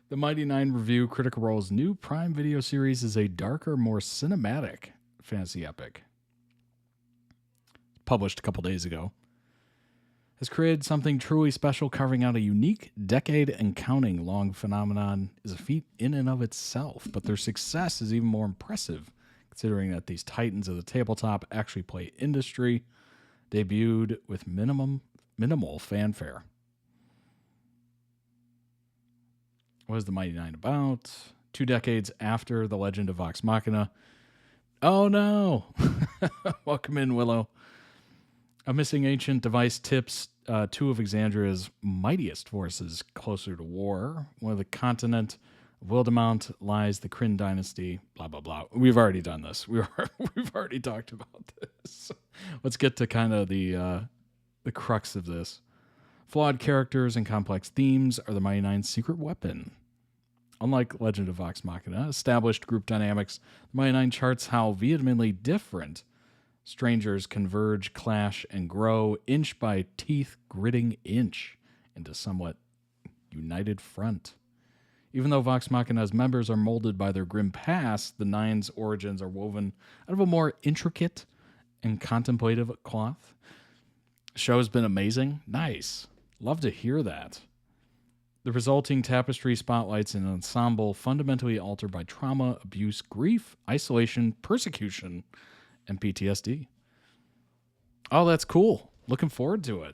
The Mighty Nine review, Critical Role's new Prime Video series is a darker, more cinematic fantasy epic. Published a couple days ago. Has created something truly special, carving out a unique decade and counting long phenomenon is a feat in and of itself, but their success is even more impressive, considering that these titans of the tabletop actually play industry, debuted with minimal fanfare. What is the Mighty Nine about? 2 decades after The Legend of Vox Machina. Oh no! Welcome in, Willow. A missing ancient device tips 2 of Exandria's mightiest forces closer to war. One of the continent of Wildemount lies the Kryn dynasty. Blah, blah, blah. We've already done this. We've already talked about this. Let's get to kind of the crux of this. Flawed characters and complex themes are the Mighty Nine's secret weapon. Unlike Legend of Vox Machina, established group dynamics, the Mighty Nine charts how vehemently different strangers converge, clash, and grow inch by teeth-gritting inch into somewhat united front. Even though Vox Machina's members are molded by their grim past, the Nine's origins are woven out of a more intricate and contemplative cloth. Show's been amazing. Nice. Love to hear that. The resulting tapestry spotlights an ensemble fundamentally altered by trauma, abuse, grief, isolation, persecution, and PTSD. Oh, that's cool. Looking forward to it.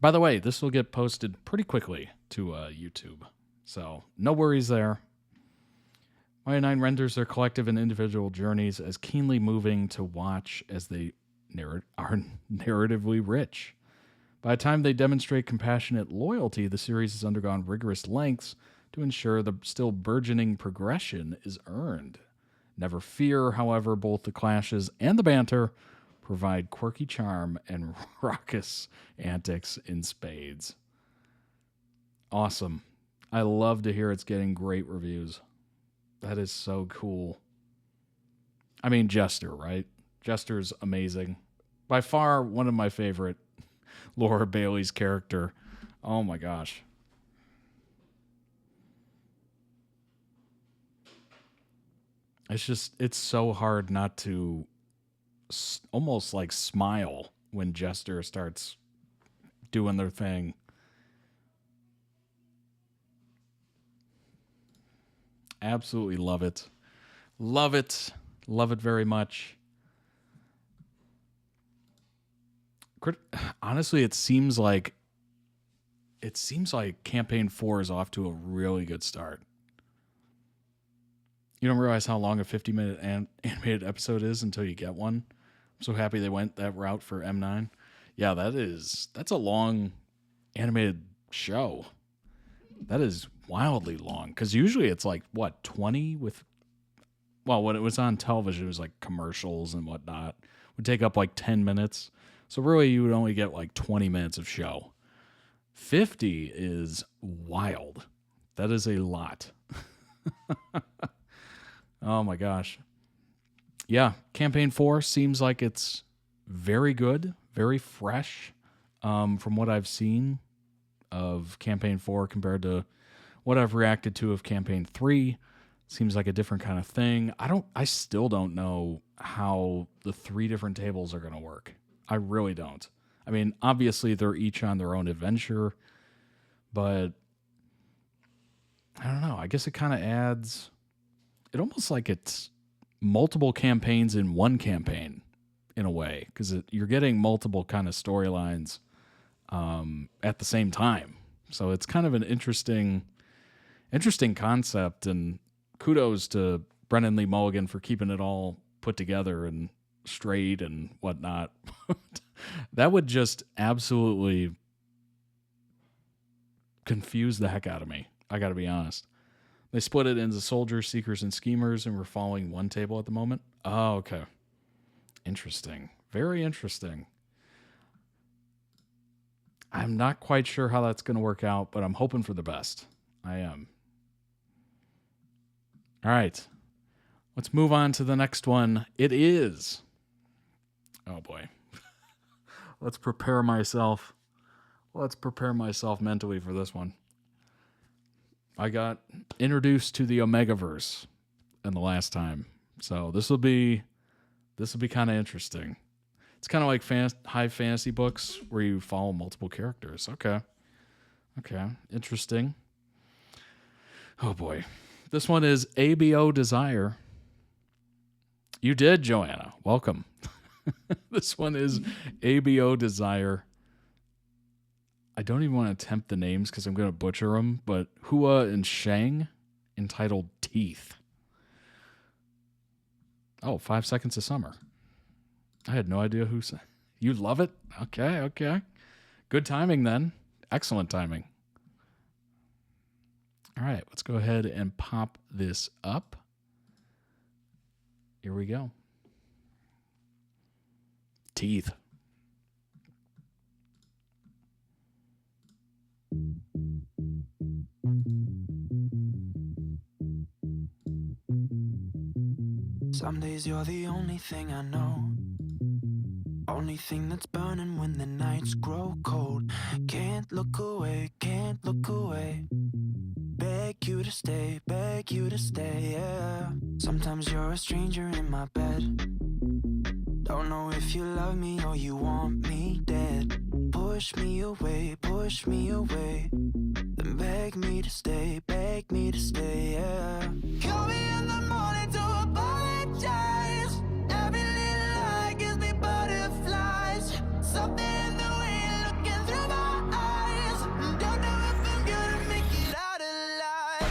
By the way, this will get posted pretty quickly to YouTube, so no worries there. Mighty Nine renders their collective and individual journeys as keenly moving to watch as they are narratively rich. By the time they demonstrate compassionate loyalty, the series has undergone rigorous lengths to ensure the still burgeoning progression is earned. Never fear, however, both the clashes and the banter provide quirky charm and raucous antics in spades. Awesome. I love to hear it's getting great reviews. That is so cool. I mean, Jester, right? Jester's amazing. By far, one of my favorite Laura Bailey's character. Oh my gosh. It's so hard not to almost like smile when Jester starts doing their thing. Absolutely love it. Love it. Love it very much. Honestly, it seems like Campaign 4 is off to a really good start. You don't realize how long a 50-minute animated episode is until you get one. I'm so happy they went that route for M9. Yeah, that's a long animated show. That is wildly long, because usually it's like, what, 20 with... Well, when it was on television, it was like commercials and whatnot. It would take up like 10 minutes. So really, you would only get like 20 minutes of show. 50 is wild. That is a lot. Oh my gosh. Yeah, Campaign 4 seems like it's very good, very fresh from what I've seen of Campaign 4 compared to what I've reacted to of Campaign 3. Seems like a different kind of thing. I still don't know how the 3 different tables are going to work. I really don't. I mean, obviously they're each on their own adventure, but I don't know. I guess it kind of adds... It almost like it's multiple campaigns in one campaign in a way, because you're getting multiple kind of storylines at the same time. So it's kind of an interesting concept, and kudos to Brennan Lee Mulligan for keeping it all put together and straight and whatnot. That would just absolutely confuse the heck out of me. I got to be honest. They split it into soldiers, seekers, and schemers, and we're following one table at the moment. Oh, okay. Interesting. Very interesting. I'm not quite sure how that's going to work out, but I'm hoping for the best. I am. All right. Let's move on to the next one. It is... Oh, boy. Let's prepare myself. Let's prepare myself mentally for this one. I got introduced to the Omegaverse in the last time, so this will be kind of interesting. It's kind of like high fantasy books where you follow multiple characters. Okay, interesting. Oh boy, this one is ABO Desire. You did, Joanna. Welcome. This one is ABO Desire. I don't even want to attempt the names because I'm going to butcher them, but Hua and Shang, entitled Teeth. Oh, 5 Seconds of Summer. I had no idea who said. You love it? Okay. Good timing then. Excellent timing. All right, let's go ahead and pop this up. Here we go. Teeth. Some days you're the only thing I know. Only thing that's burning when the nights grow cold. Can't look away, can't look away. Beg you to stay, yeah. Sometimes you're a stranger in my bed. Don't know if you love me or you want me dead. Push me away, then beg me to stay, yeah. Call me in the morning to apologize. Every little lie gives me butterflies. Something in the way you're looking through my eyes. Don't know if I'm gonna make it out alive.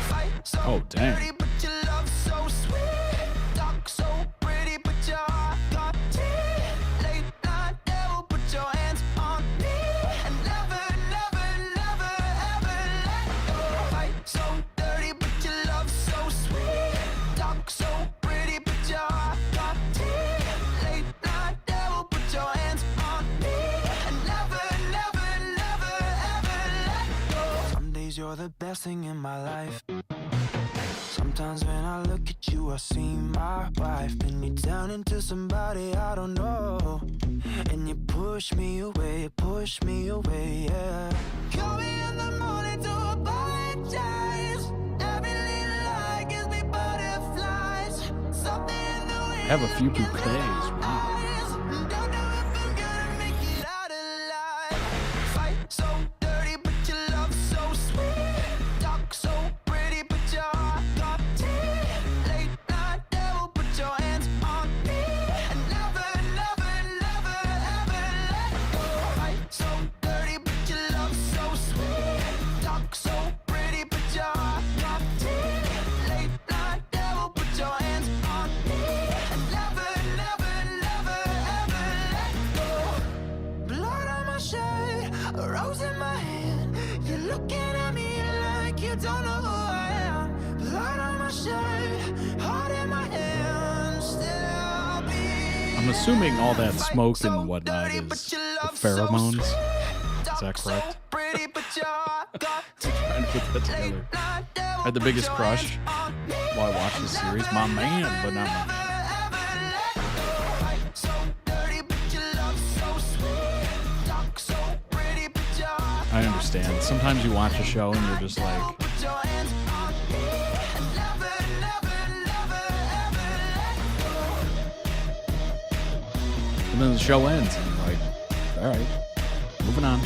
Fight so dirty, but your love so sweet. Talk so pretty, but your heart got teeth. Late night devil, put your hands on me. And never, ever let go. Fight so dirty, but your love so sweet. Talk so pretty, but your heart got teeth. Late night devil, put your hands on me. And never, ever let go. Some days you're the best thing in my life. Sometimes when I look at you, I see my wife. And you turn into somebody I don't know. And you push me away, yeah. Call me in the morning to apologize. Every little lie gives me butterflies. Something in the way I have a few bouquets. Wow. don't know if I'm gonna make it out alive. Fight so dirty, but your love so sweet. Talk so pretty, but your heart got teeth. Late night devil, put your hands on me. And never, ever let go. Fight so dirty, but your love so sweet. Talk so pretty, but your heart got teeth. Late night devil, put your hands on me. And never, A rose in my hand. You're looking at me like you don't know who I am. Blood on my shirt, heart in my hand. Still I'll be. I'm assuming all that smoke and whatnot is pheromones. Is that correct? Trying to put that together. I had the biggest crush while I watched this series. My man, but not my man. I understand. Sometimes you watch a show and you're just like, and then the show ends and you're like, all right, moving on.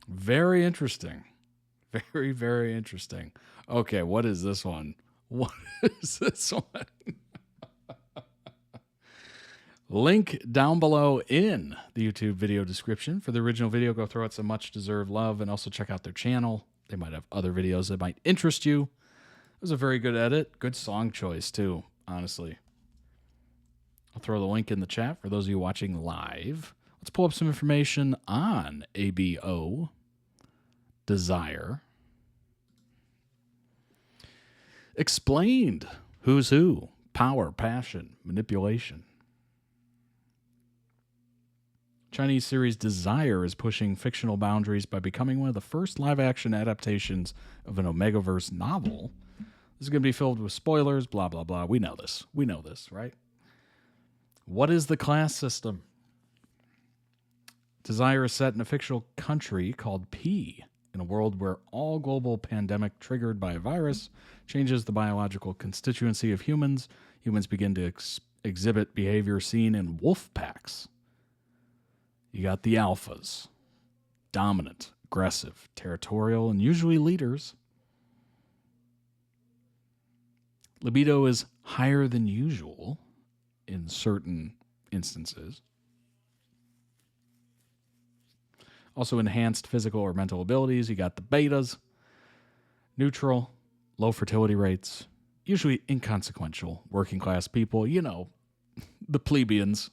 Very interesting. Very, very interesting. Okay, what is this one? What is this one? Link down below in the YouTube video description for the original video. Go throw it some much-deserved love and also check out their channel. They might have other videos that might interest you. It was a very good edit. Good song choice, too, honestly. I'll throw the link in the chat for those of you watching live. Let's pull up some information on ABO Desire. Explained. Who's who? Power, passion, manipulation. Chinese series Desire is pushing fictional boundaries by becoming one of the first live-action adaptations of an Omegaverse novel. This is going to be filled with spoilers, blah, blah, blah. We know this. We know this, right? What is the class system? Desire is set in a fictional country called P, in a world where all global pandemic triggered by a virus changes the biological constituency of humans. Humans begin to exhibit behavior seen in wolf packs. You got the alphas, dominant, aggressive, territorial, and usually leaders. Libido is higher than usual in certain instances. Also enhanced physical or mental abilities. You got the betas, neutral, low fertility rates, usually inconsequential, working class people, you know, the plebeians.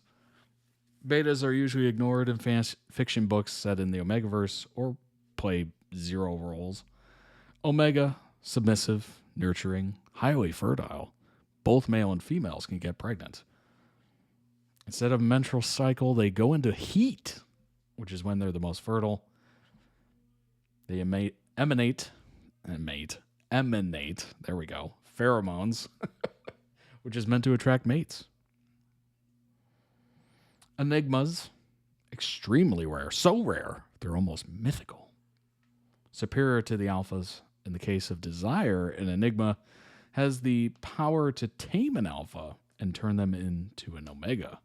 Betas are usually ignored in fiction books set in the Omegaverse or play zero roles. Omega, submissive, nurturing, highly fertile. Both male and females can get pregnant. Instead of a menstrual cycle, they go into heat, which is when they're the most fertile. They emanate, there we go, pheromones, which is meant to attract mates. Enigmas, extremely rare, so rare, they're almost mythical. Superior to the alphas, in the case of Desire, an Enigma has the power to tame an alpha and turn them into an Omega.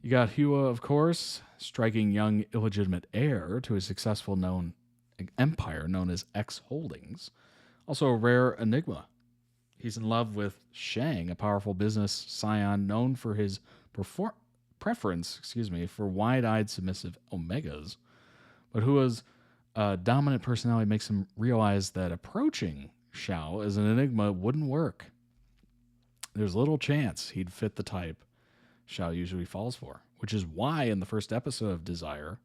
You got Hua, of course, striking young illegitimate heir to a successful empire known as X Holdings. Also a rare Enigma. He's in love with Shang, a powerful business scion known for his preference for wide-eyed submissive Omegas. But Hua's dominant personality makes him realize that approaching Xiao as an Enigma wouldn't work. There's little chance he'd fit the type Xiao usually falls for, which is why in the first episode of Desire,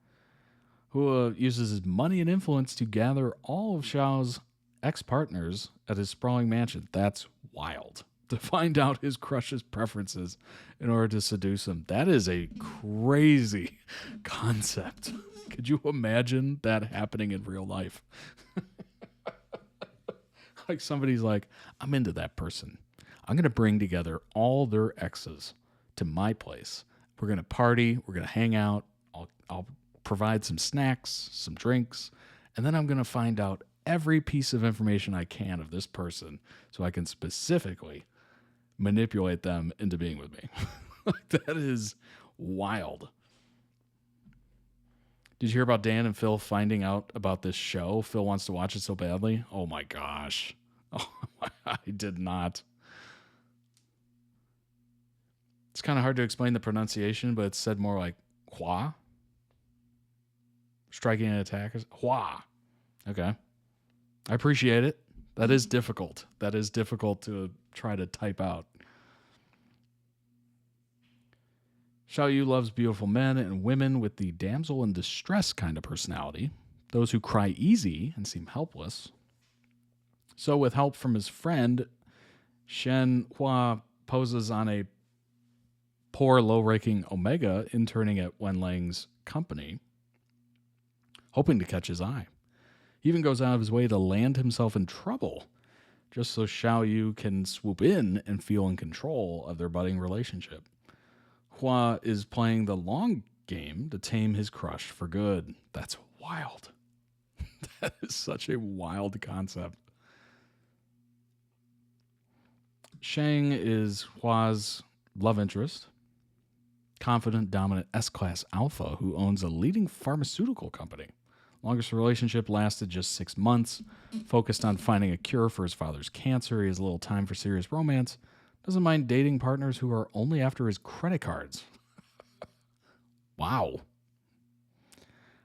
Hua uses his money and influence to gather all of Xiao's ex-partners at his sprawling mansion. That's wild. To find out his crush's preferences in order to seduce him. That is a crazy concept. Could you imagine that happening in real life? Like somebody's like, I'm into that person. I'm going to bring together all their exes to my place. We're going to party. We're going to hang out. I'll provide some snacks, some drinks, and then I'm going to find out every piece of information I can of this person so I can specifically manipulate them into being with me. That is wild. Did you hear about Dan and Phil finding out about this show? Phil wants to watch it so badly. Oh my gosh. Oh, I did not. It's kind of hard to explain the pronunciation, but it's said more like Hua. Striking an attack. Hua. Okay. I appreciate it. That is difficult. That is difficult to try to type out. Xiaoyu loves beautiful men and women with the damsel in distress kind of personality, those who cry easy and seem helpless. So with help from his friend, Shen Hua poses on a poor, low-ranking Omega interning at Wenlang's company, hoping to catch his eye. He even goes out of his way to land himself in trouble, just so Xiaoyu can swoop in and feel in control of their budding relationship. Hua is playing the long game to tame his crush for good. That's wild. That is such a wild concept. Shang is Hua's love interest, confident, dominant S-class alpha who owns a leading pharmaceutical company. Longest relationship lasted just 6 months, focused on finding a cure for his father's cancer. He has little time for serious romance, doesn't mind dating partners who are only after his credit cards. Wow.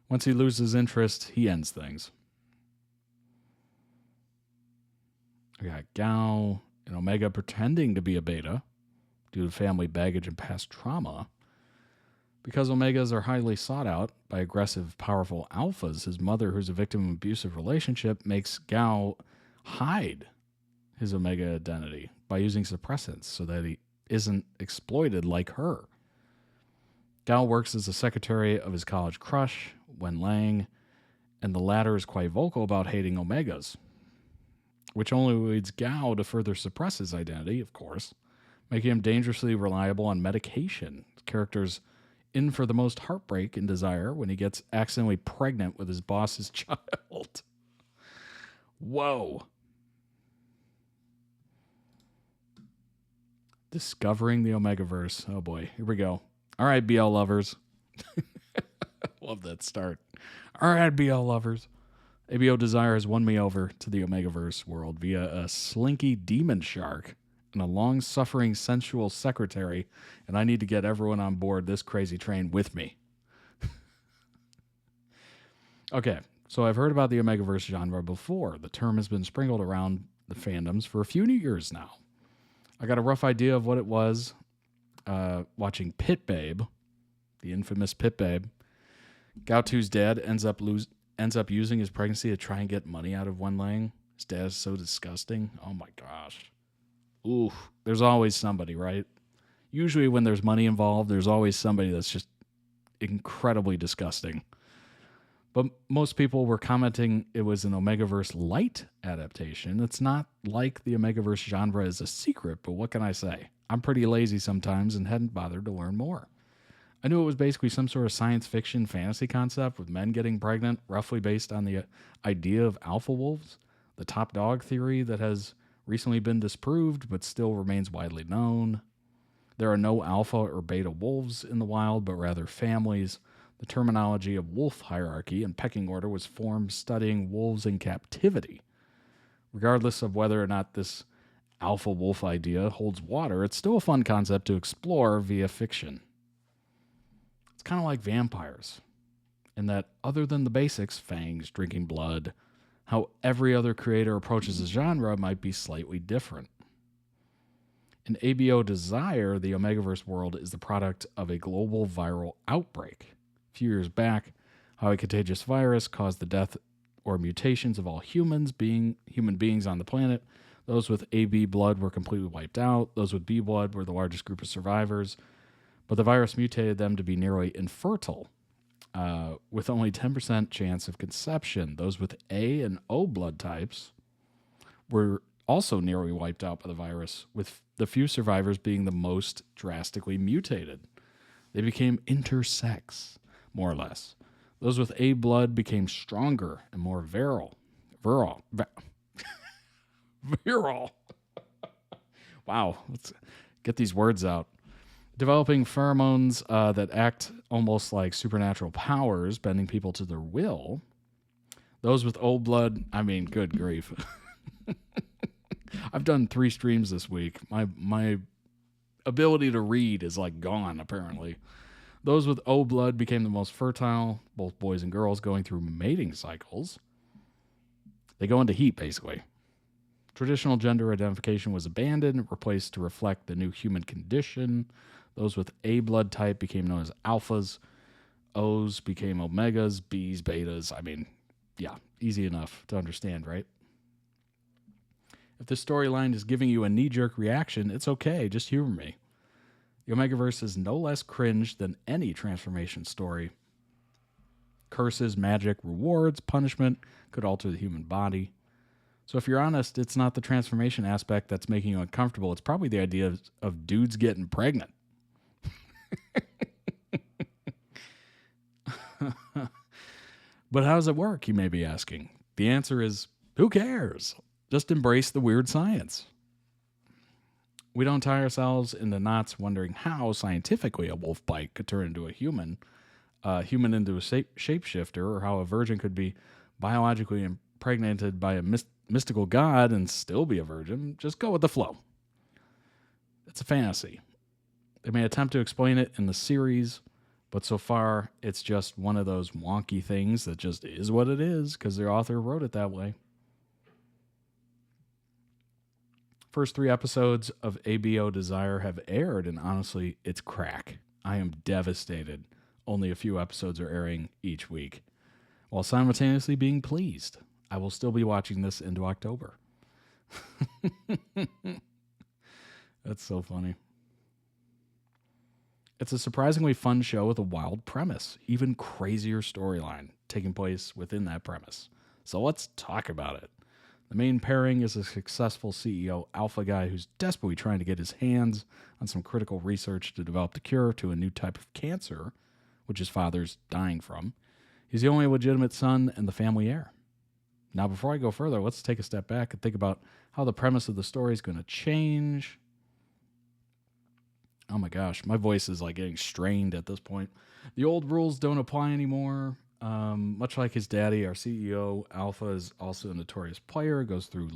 Once he loses interest, he ends things. We got Gao and Omega pretending to be a beta due to family baggage and past trauma. Because Omegas are highly sought out by aggressive, powerful alphas, his mother, who's a victim of an abusive relationship, makes Gao hide his Omega identity by using suppressants so that he isn't exploited like her. Gao works as the secretary of his college crush, Wenlang, and the latter is quite vocal about hating Omegas, which only leads Gao to further suppress his identity, of course, making him dangerously reliable on medication. The character's in for the most heartbreak and desire when he gets accidentally pregnant with his boss's child. Whoa. Discovering the Omegaverse. Oh boy, here we go. All right, BL lovers. Love that start. All right, BL lovers. ABO Desire has won me over to the Omegaverse world via a slinky demon shark and a long-suffering sensual secretary, and I need to get everyone on board this crazy train with me. Okay, so I've heard about the Omegaverse genre before. The term has been sprinkled around the fandoms for a few years now. I got a rough idea of what it was watching Pit Babe, the infamous Pit Babe. Gaotu's dad ends up using his pregnancy to try and get money out of Wenlang. His dad is so disgusting. Oh my gosh. Ooh, there's always somebody, right? Usually when there's money involved, there's always somebody that's just incredibly disgusting. But most people were commenting it was an Omegaverse light adaptation. It's not like the Omegaverse genre is a secret, but what can I say? I'm pretty lazy sometimes and hadn't bothered to learn more. I knew it was basically some sort of science fiction fantasy concept with men getting pregnant, roughly based on the idea of alpha wolves, the top dog theory that has recently been disproved but still remains widely known. There are no alpha or beta wolves in the wild, but rather families. The terminology of wolf hierarchy and pecking order was formed studying wolves in captivity. Regardless of whether or not this alpha wolf idea holds water, it's still a fun concept to explore via fiction. It's kind of like vampires, in that other than the basics, fangs, drinking blood, how every other creator approaches a genre might be slightly different. In ABO Desire, the Omegaverse world is the product of a global viral outbreak. A few years back, how a contagious virus caused the death or mutations of all human beings on the planet. Those with AB blood were completely wiped out. Those with B blood were the largest group of survivors. But the virus mutated them to be nearly infertile, with only 10% chance of conception. Those with A and O blood types were also nearly wiped out by the virus, with the few survivors being the most drastically mutated. They became intersex, more or less. Those with A blood became stronger and more virile. Wow, let's get these words out. Developing pheromones that act almost like supernatural powers, bending people to their will. Those with O blood, I mean, good grief. I've done 3 streams this week. My ability to read is like gone, apparently. Those with O blood became the most fertile, both boys and girls going through mating cycles. They go into heat, basically. Traditional gender identification was abandoned, replaced to reflect the new human condition. Those with A blood type became known as alphas. O's became omegas, B's, betas. I mean, yeah, easy enough to understand, right? If the storyline is giving you a knee-jerk reaction, it's okay. Just humor me. The Omegaverse is no less cringe than any transformation story. Curses, magic, rewards, punishment could alter the human body. So if you're honest, it's not the transformation aspect that's making you uncomfortable. It's probably the idea of dudes getting pregnant. But how does it work, you may be asking? The answer is, who cares? Just embrace the weird science. We don't tie ourselves into knots wondering how scientifically a wolf bite could turn into a human into a shapeshifter, or how a virgin could be biologically impregnated by a mystical god and still be a virgin. Just go with the flow. It's a fantasy. They may attempt to explain it in the series, but so far it's just one of those wonky things that just is what it is because the author wrote it that way. First 3 episodes of ABO Desire have aired, and honestly, it's crack. I am devastated. Only a few episodes are airing each week. While simultaneously being pleased, I will still be watching this into October. That's so funny. It's a surprisingly fun show with a wild premise, even crazier storyline taking place within that premise. So let's talk about it. The main pairing is a successful CEO alpha guy who's desperately trying to get his hands on some critical research to develop the cure to a new type of cancer, which his father's dying from. He's the only legitimate son and the family heir. Now, before I go further, let's take a step back and think about how the premise of the story is going to change. Oh my gosh, my voice is like getting strained at this point. The old rules don't apply anymore. Much like his daddy, our CEO, Alpha, is also a notorious player, goes through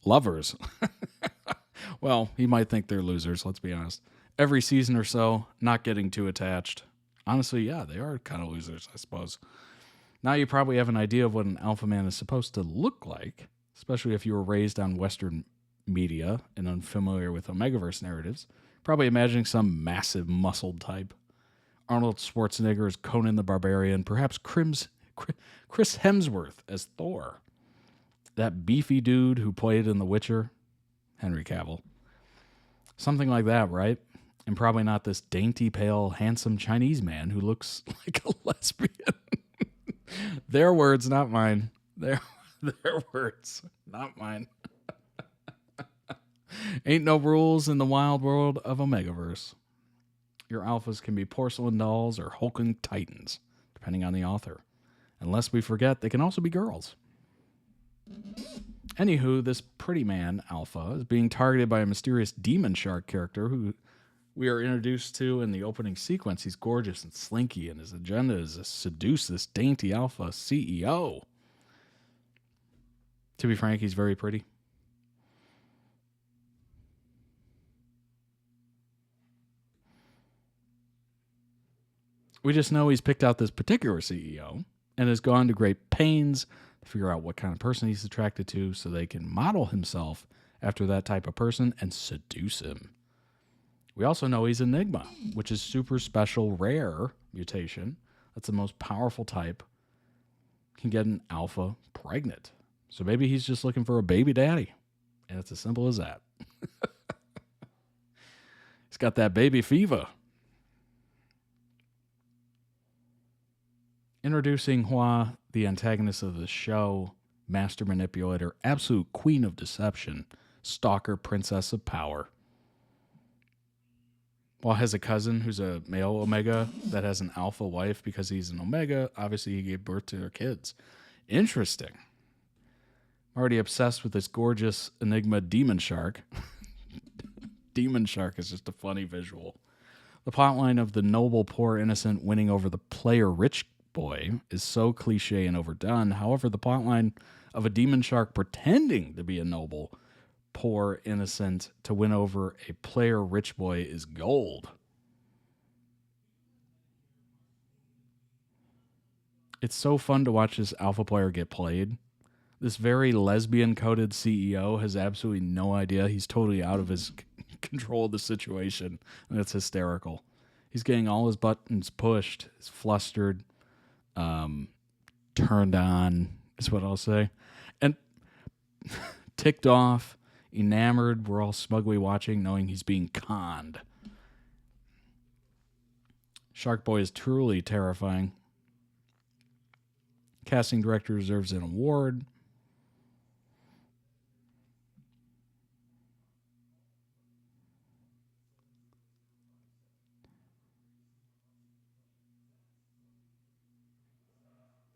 lovers. Well, he might think they're losers, let's be honest. Every season or so, not getting too attached. Honestly, yeah, they are kind of losers, I suppose. Now you probably have an idea of what an alpha man is supposed to look like, especially if you were raised on Western media and unfamiliar with Omegaverse narratives. Probably imagining some massive muscled type. Arnold Schwarzenegger as Conan the Barbarian, perhaps Chris Hemsworth as Thor. That beefy dude who played in The Witcher, Henry Cavill. Something like that, right? And probably not this dainty, pale, handsome Chinese man who looks like a lesbian. Their words, not mine. Their words, not mine. Ain't no rules in the wild world of Omegaverse. Your alphas can be porcelain dolls or hulking titans, depending on the author. And lest we forget, they can also be girls. Anywho, this pretty man, Alpha, is being targeted by a mysterious demon shark character who we are introduced to in the opening sequence. He's gorgeous and slinky, and his agenda is to seduce this dainty Alpha CEO. To be frank, he's very pretty. We just know he's picked out this particular CEO and has gone to great pains to figure out what kind of person he's attracted to so they can model himself after that type of person and seduce him. We also know he's Enigma, which is super special, rare mutation. That's the most powerful type. Can get an alpha pregnant. So maybe he's just looking for a baby daddy. And it's as simple as that. He's got that baby fever. Introducing Hua, the antagonist of the show, master manipulator, absolute queen of deception, stalker, princess of power. While has a cousin who's a male Omega that has an alpha wife because he's an Omega. Obviously, he gave birth to their kids. Interesting. I'm already obsessed with this gorgeous Enigma demon shark. Demon shark is just a funny visual. The plotline of the noble, poor, innocent winning over the player rich boy is so cliche and overdone. However, the plotline of a demon shark pretending to be a noble, poor, innocent to win over a player rich boy is gold. It's so fun to watch this alpha player get played. This very lesbian-coded CEO has absolutely no idea. He's totally out of his control of the situation, and it's hysterical. He's getting all his buttons pushed. He's flustered, turned on, is what I'll say, and ticked off, enamored. We're all smugly watching, knowing he's being conned. Shark Boy is truly terrifying. Casting director deserves an award.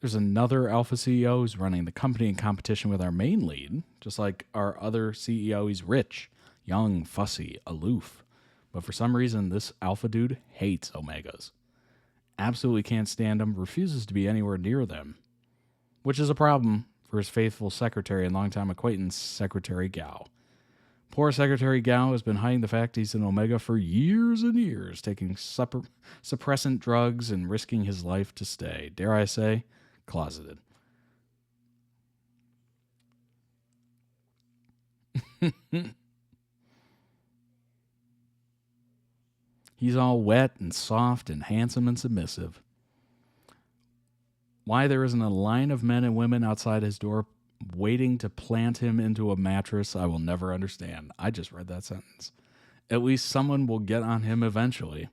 There's another alpha CEO who's running the company in competition with our main lead. Just like our other CEO, he's rich, young, fussy, aloof. But for some reason, this alpha dude hates Omegas. Absolutely can't stand them, refuses to be anywhere near them. Which is a problem for his faithful secretary and longtime acquaintance, Secretary Gao. Poor Secretary Gao has been hiding the fact he's an Omega for years and years, taking suppressant drugs and risking his life to stay. Dare I say, closeted. He's all wet and soft and handsome and submissive. Why there isn't a line of men and women outside his door waiting to plant him into a mattress, I will never understand. I just read that sentence. At least someone will get on him eventually.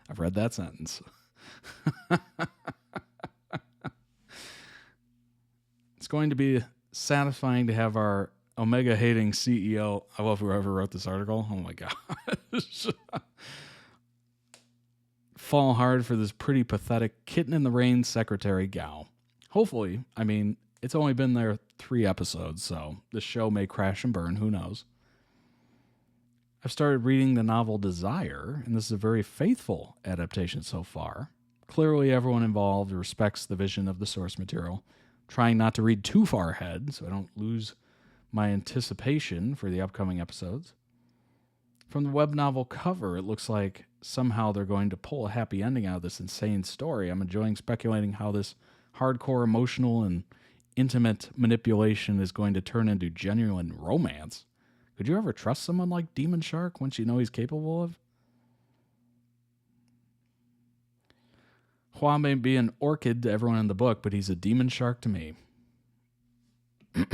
I've read that sentence. It's going to be satisfying to have our Omega-hating CEO, I love whoever wrote this article, oh my gosh, fall hard for this pretty pathetic kitten-in-the-rain Secretary Gao. Hopefully, I mean, it's only been there 3 episodes, so the show may crash and burn, who knows. I've started reading the novel Desire, and this is a very faithful adaptation so far. Clearly, everyone involved respects the vision of the source material, trying not to read too far ahead so I don't lose my anticipation for the upcoming episodes. From the web novel cover, it looks like somehow they're going to pull a happy ending out of this insane story. I'm enjoying speculating how this hardcore emotional and intimate manipulation is going to turn into genuine romance. Could you ever trust someone like Demon Shark once you know he's capable of? Hua may be an orchid to everyone in the book, but he's a demon shark to me. It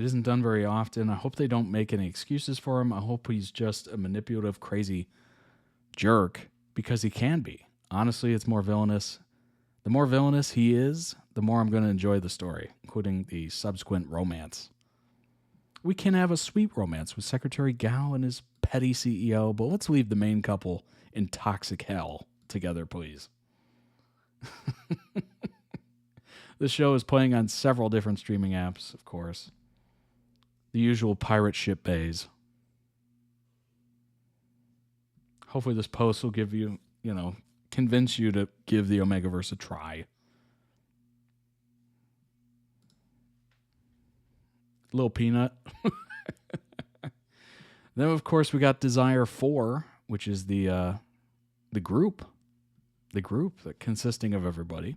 isn't done very often. I hope they don't make any excuses for him. I hope he's just a manipulative, crazy jerk, because he can be. Honestly, it's more villainous. The more villainous he is, the more I'm going to enjoy the story, including the subsequent romance. We can have a sweet romance with Secretary Gao and his petty CEO, but let's leave the main couple in toxic hell together, please. The show is playing on several different streaming apps, of course. The usual pirate ship bays. Hopefully this post will give you, convince you to give the Omegaverse a try. Little Peanut. Then, of course, we got Desire 4, which is the group. The group that consisting of everybody.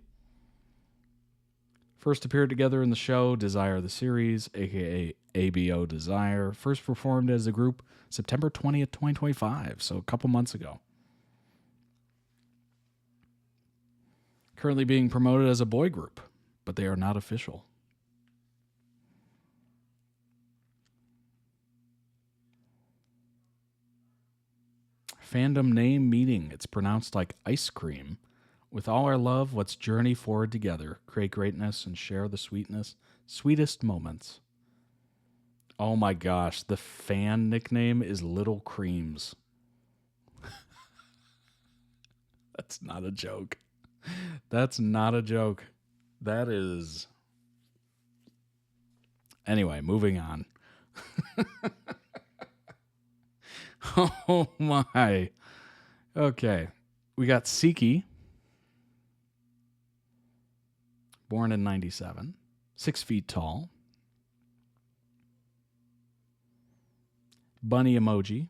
First appeared together in the show Desire the Series, aka ABO Desire. First performed as a group September 20th, 2025, so a couple months ago. Currently being promoted as a boy group, but they are not official. Fandom name meeting. It's pronounced like ice cream. With all our love, let's journey forward together, create greatness, and share the sweetest moments. Oh my gosh, the fan nickname is Little Creams. That's not a joke. That's not a joke. That is... Anyway, moving on. Oh my. Okay. We got Siki. Born in 97. 6 feet tall. Bunny emoji.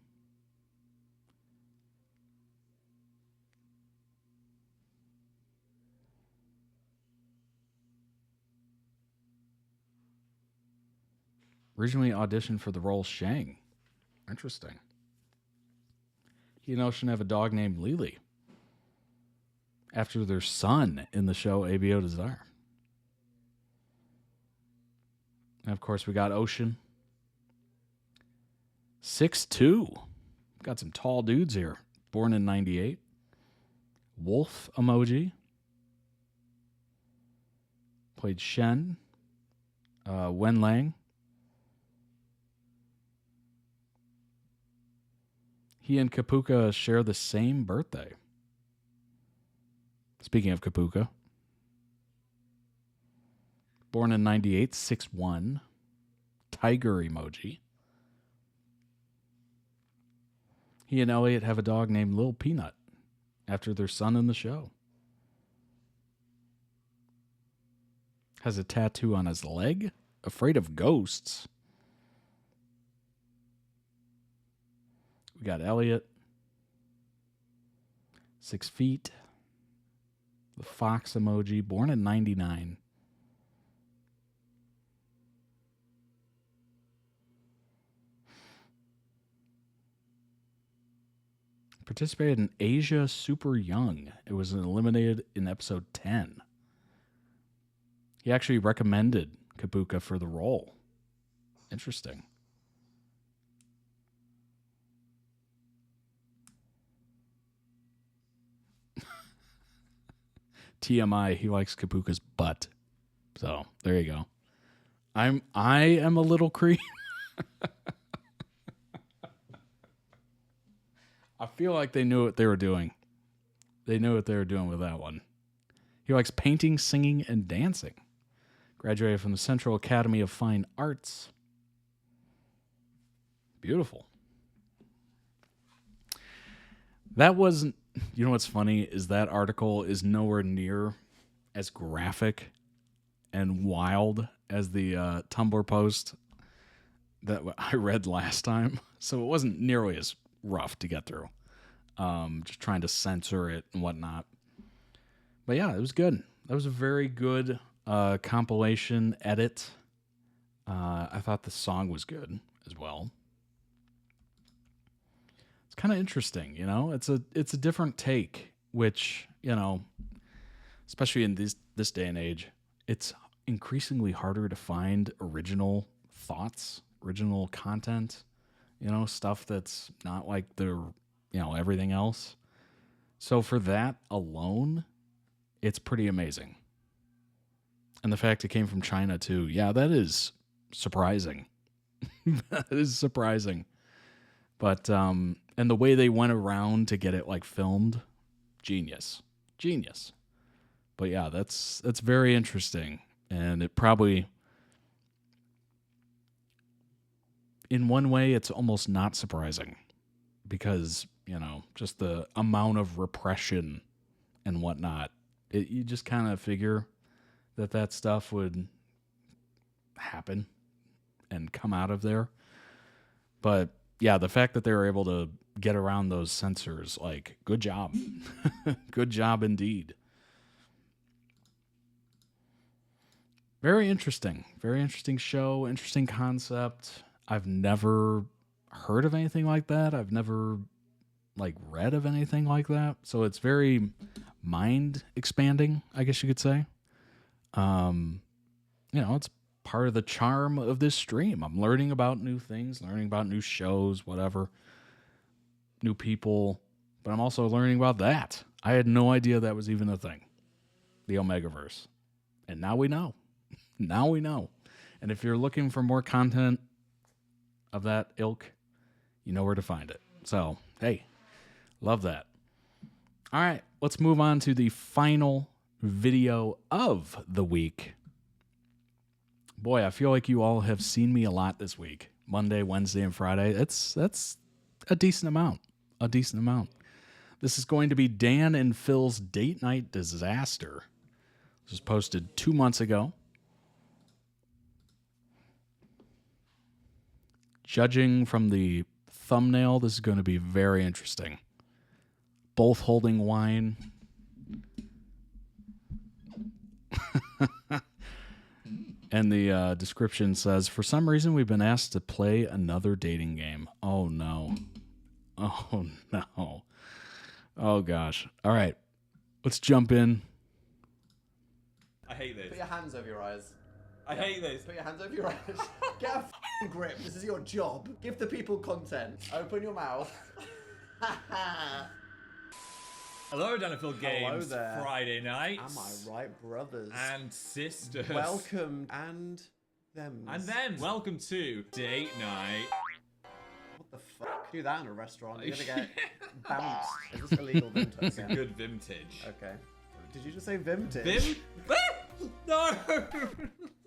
Originally auditioned for the role Shang. Interesting. He and Ocean have a dog named Lily, after their son in the show ABO Desire. And of course, we got Ocean. 6'2". Got some tall dudes here. Born in 98. Wolf emoji. Played Shen. Wen Lang. He and Kapuka share the same birthday. Speaking of Kapuka. Born in 98, 6'1". Tiger emoji. He and Elliot have a dog named Lil Peanut, after their son in the show. Has a tattoo on his leg. Afraid of ghosts. We got Elliot. 6 feet. The fox emoji. Born in 99. Participated in Asia Super Young. It was eliminated in episode 10. He actually recommended Kapuka for the role. Interesting. TMI, he likes Kapuka's butt. So, there you go. I am a little creep. I feel like they knew what they were doing. They knew what they were doing with that one. He likes painting, singing, and dancing. Graduated from the Central Academy of Fine Arts. Beautiful. That wasn't... You know what's funny is that article is nowhere near as graphic and wild as the Tumblr post that I read last time. So it wasn't nearly as rough to get through. Just trying to censor it and whatnot. But yeah, it was good. That was a very good compilation edit. I thought the song was good as well. It's kind of interesting, you know? It's a different take, which, you know, especially in this day and age, it's increasingly harder to find original thoughts, original content, you know, stuff that's not like the, you know, everything else. So for that alone, it's pretty amazing. And the fact it came from China too, yeah, that is surprising. That is surprising. But and the way they went around to get it like filmed, genius. But yeah, that's very interesting, and it probably, in one way, it's almost not surprising because, you know, just the amount of repression and whatnot. You just kind of figure that stuff would happen and come out of there. But yeah, the fact that they were able to get around those censors, like, good job. Good job indeed. Very interesting show, interesting concept. I've never heard of anything like that. I've never like read of anything like that. So it's very mind expanding, I guess you could say. You know, it's part of the charm of this stream. I'm learning about new things, learning about new shows, whatever, new people, but I'm also learning about that. I had no idea that was even a thing, the Omegaverse. And now we know. Now we know. And if you're looking for more content of that ilk, you know where to find it. So, hey, love that. All right, let's move on to the final video of the week. Boy, I feel like you all have seen me a lot this week. Monday, Wednesday, and Friday. That's a decent amount. A decent amount. This is going to be Dan and Phil's Date Night Disaster. This was posted 2 months ago. Judging from the thumbnail, this is going to be very interesting. Both holding wine. And the description says, for some reason, we've been asked to play another dating game. Oh, no. Oh, no. Oh, gosh. All right. Let's jump in. I hate this. Put your hands over your eyes. I hate this. Put your hands over your eyes. Get a f***ing grip. This is your job. Give the people content. Open your mouth. Hello, Danfield Games. Hello there. Friday night. Am I right, brothers? And sisters. Welcome and them. And then, welcome to Date Night. What the fuck? Do that in a restaurant. You're gonna get bounced. Is this illegal vintage? It's a good vintage. Okay. Did you just say vintage? Vim? No!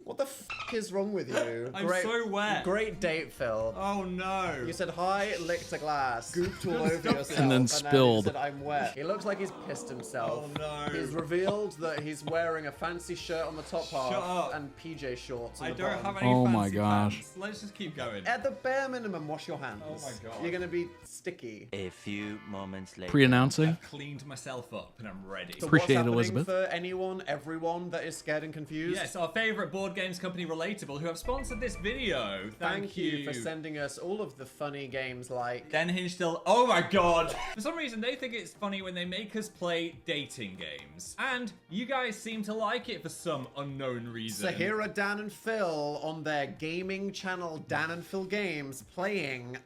What the fuck is wrong with you? I'm so wet. Great date, Phil. Oh no. You said hi, licked a glass, gooped all over yourself, And then spilled. He said I'm wet. He looks like he's pissed himself. Oh no. He's revealed that he's wearing a fancy shirt on the top half Shut up. and PJ shorts on I the don't bottom. have any Oh fancy my gosh. pants. Let's just keep going. At the bare minimum, wash your hands. Oh my God. You're gonna be sticky. A few moments later. Pre-announcing. I've cleaned myself up and I'm ready. So Appreciate what's it, happening Elizabeth. for anyone, everyone that is scared and confused? Yes, our favourite board games company, Relatable, who have sponsored this video. Thank you for sending us all of the funny games like Den Hinge still. Oh my god! For some reason, they think it's funny when they make us play dating games. And you guys seem to like it for some unknown reason. So here are Dan and Phil on their gaming channel, Dan and Phil Games, playing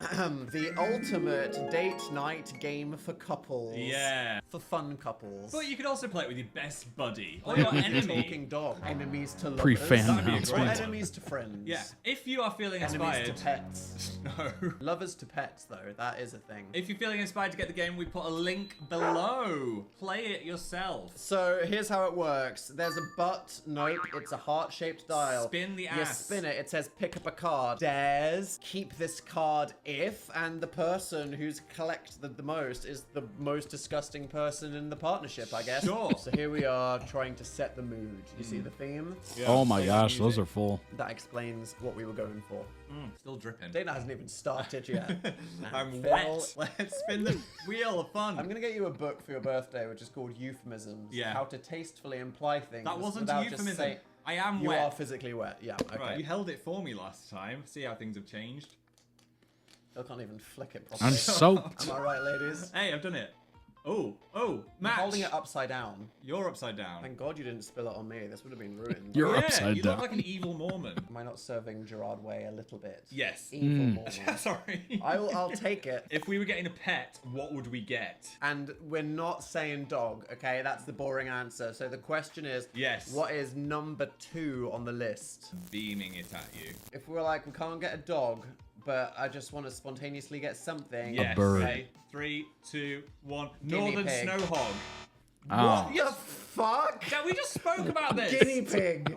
the ultimate date night game for couples. Yeah. For fun couples. But you could also play it with your best buddy or Play your with your enemy. talking dog. Enemies to lovers. Pre-fan That'd be announcement. Or great. enemies to friends. Yeah. If you are feeling Enemies inspired. to pets. No. Lovers to pets, though. That is a thing. If you're feeling inspired to get the game, we put a link below. Play it yourself. So here's how it works. There's a butt. Nope. It's a heart-shaped dial. Spin the You ass. spin it. It says pick up a card. Dares keep this card if, and the person who's collected the most is the most disgusting person in the partnership, I guess. Sure. So here we are trying to set the mood. You see the theme? Yeah. Oh my Play gosh, the those music. are full. That explains what we were going for. Still dripping. Dana hasn't even started yet. I'm Phil, wet. Let's spin the wheel of fun. I'm gonna get you a book for your birthday, which is called Euphemisms. Yeah. How to tastefully imply things. That wasn't without a just euphemism. saying- I am You wet. are physically wet. Yeah. Okay. Right. You held it for me last time. See how things have changed. I can't even flick it properly. I'm soaked. Am I right, ladies? Hey, I've done it. Oh, I'm match. holding it upside down. You're upside down. Thank God you didn't spill it on me. This would have been ruined. You're yeah, upside you down. look like an evil Mormon. Am I not serving Gerard Way a little bit? Yes. Evil Mormon. Sorry. I'll take it. If we were getting a pet, what would we get? And we're not saying dog, okay? That's the boring answer. So the question is, Yes. what is number 2 on the list? Beaming it at you. If we're like, we can't get a dog, but I just want to spontaneously get something. Yes. bird. Okay. 3, 2, 1. Guinea Northern pig. snow hog. Oh. What the fuck? Yeah, we just spoke about this. Guinea pig.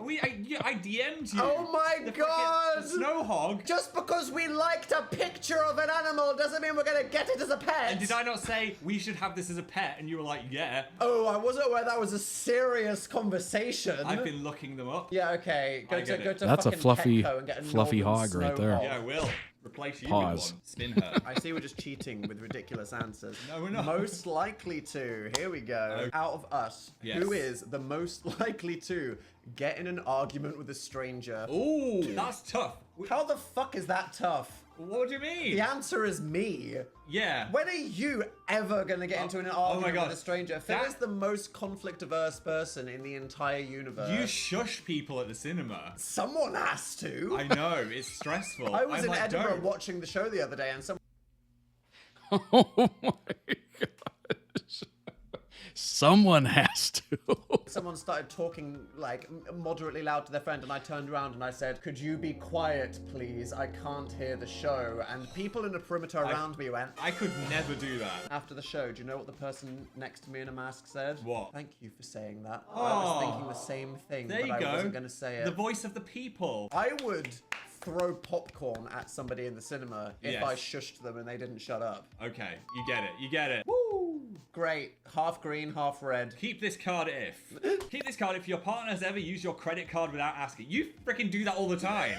I DM'd you. Oh my The God! frickin' Snow hog. Just because we liked a picture of an animal doesn't mean we're gonna get it as a pet. And did I not say we should have this as a pet? And you were like, yeah. Oh, I wasn't aware that was a serious conversation. I've been looking them up. Yeah, okay. Go I to get it. That's a fluffy- Petco and get a fluffy Northern hog right snow there. hog. Yeah, I will. Replace you Pause. with one. Spin her. I see we're just cheating with ridiculous answers. No, we're not. Most likely to. Here we go. Okay. Out of us, Yes. who is the most likely to get in an argument with a stranger? Ooh, that's tough. How the fuck is that tough? What do you mean? The answer is me. Yeah. When are you ever gonna get into an my argument God. with a stranger? Phil is the most conflict-averse person in the entire universe. You shush people at the cinema. Someone has to. I know, it's stressful. I was I'm in like, Edinburgh don't. watching the show the other day, and Oh my gosh. Someone has to. someone started talking like moderately loud to their friend, and I turned around and I said, "Could you be quiet, please? I can't hear the show." And people in the perimeter around me went, I could never do that. After the show, do you know what the person next to me in a mask said? What? Thank you for saying that. I Oh, was thinking the same thing, There but you I go. wasn't going to say it. The voice of the people. I would throw popcorn at somebody in the cinema if Yes. I shushed them and they didn't shut up. Okay, you get it. You get it. Woo! Great. Half green, half red. Keep this card if. Keep this card if your partner's ever used your credit card without asking. You freaking do that all the time.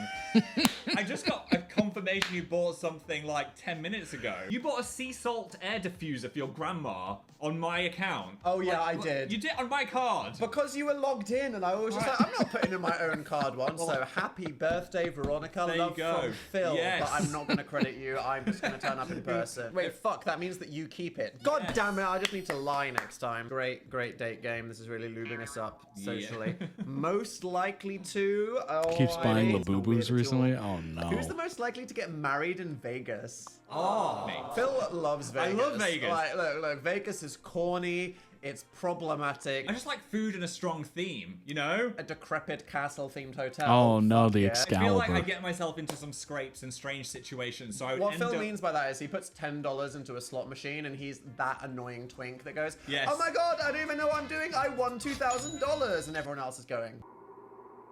I just got a conversation confirmation you bought something like 10 minutes ago. You bought a sea salt air diffuser for your grandma on my account. Oh yeah, I did. You did on my card. Because you were logged in, and I was just like, I'm not putting in my own card once. So happy birthday, Veronica. There Love you go. from Phil. Yes. But I'm not going to credit you. I'm just going to turn up in person. Wait, fuck. That means that you keep it. God damn it. I just need to lie next time. Great date game. This is really lubing us up socially. Most likely to. Oh, Keeps buying Labubu's recently. Oh no. Who's the most likely to get married in Vegas? Oh, me. Phil loves Vegas. I love Vegas. Like, look, Vegas is corny. It's problematic. I just like food and a strong theme, you know? A decrepit castle-themed hotel. Oh no, the yeah. Excalibur. I feel like I get myself into some scrapes and strange situations, so I would What end Phil up... means by that is he puts $10 into a slot machine and he's that annoying twink that goes, Yes. oh my god, I don't even know what I'm doing, I won $2,000, and everyone else is going.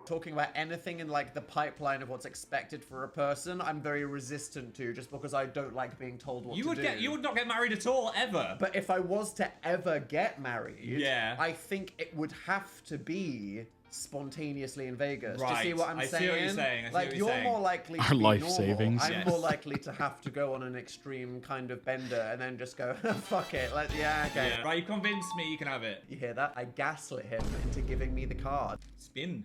Talking about anything in like the pipeline of what's expected for a person, I'm very resistant to, just because I don't like being told what to do. You would not get married at all, ever. But if I was to ever get married, yeah, I think it would have to be spontaneously in Vegas. Right. Do you see what I'm saying? I see what you're saying. I see like what you're you're saying. more likely to Our be life normal. savings. I'm Yes. more likely to have to go on an extreme kind of bender and then just go, fuck it. Like, yeah, okay. Yeah. Right, you convinced me, you can have it. You hear that? I gaslit him into giving me the card. Spin.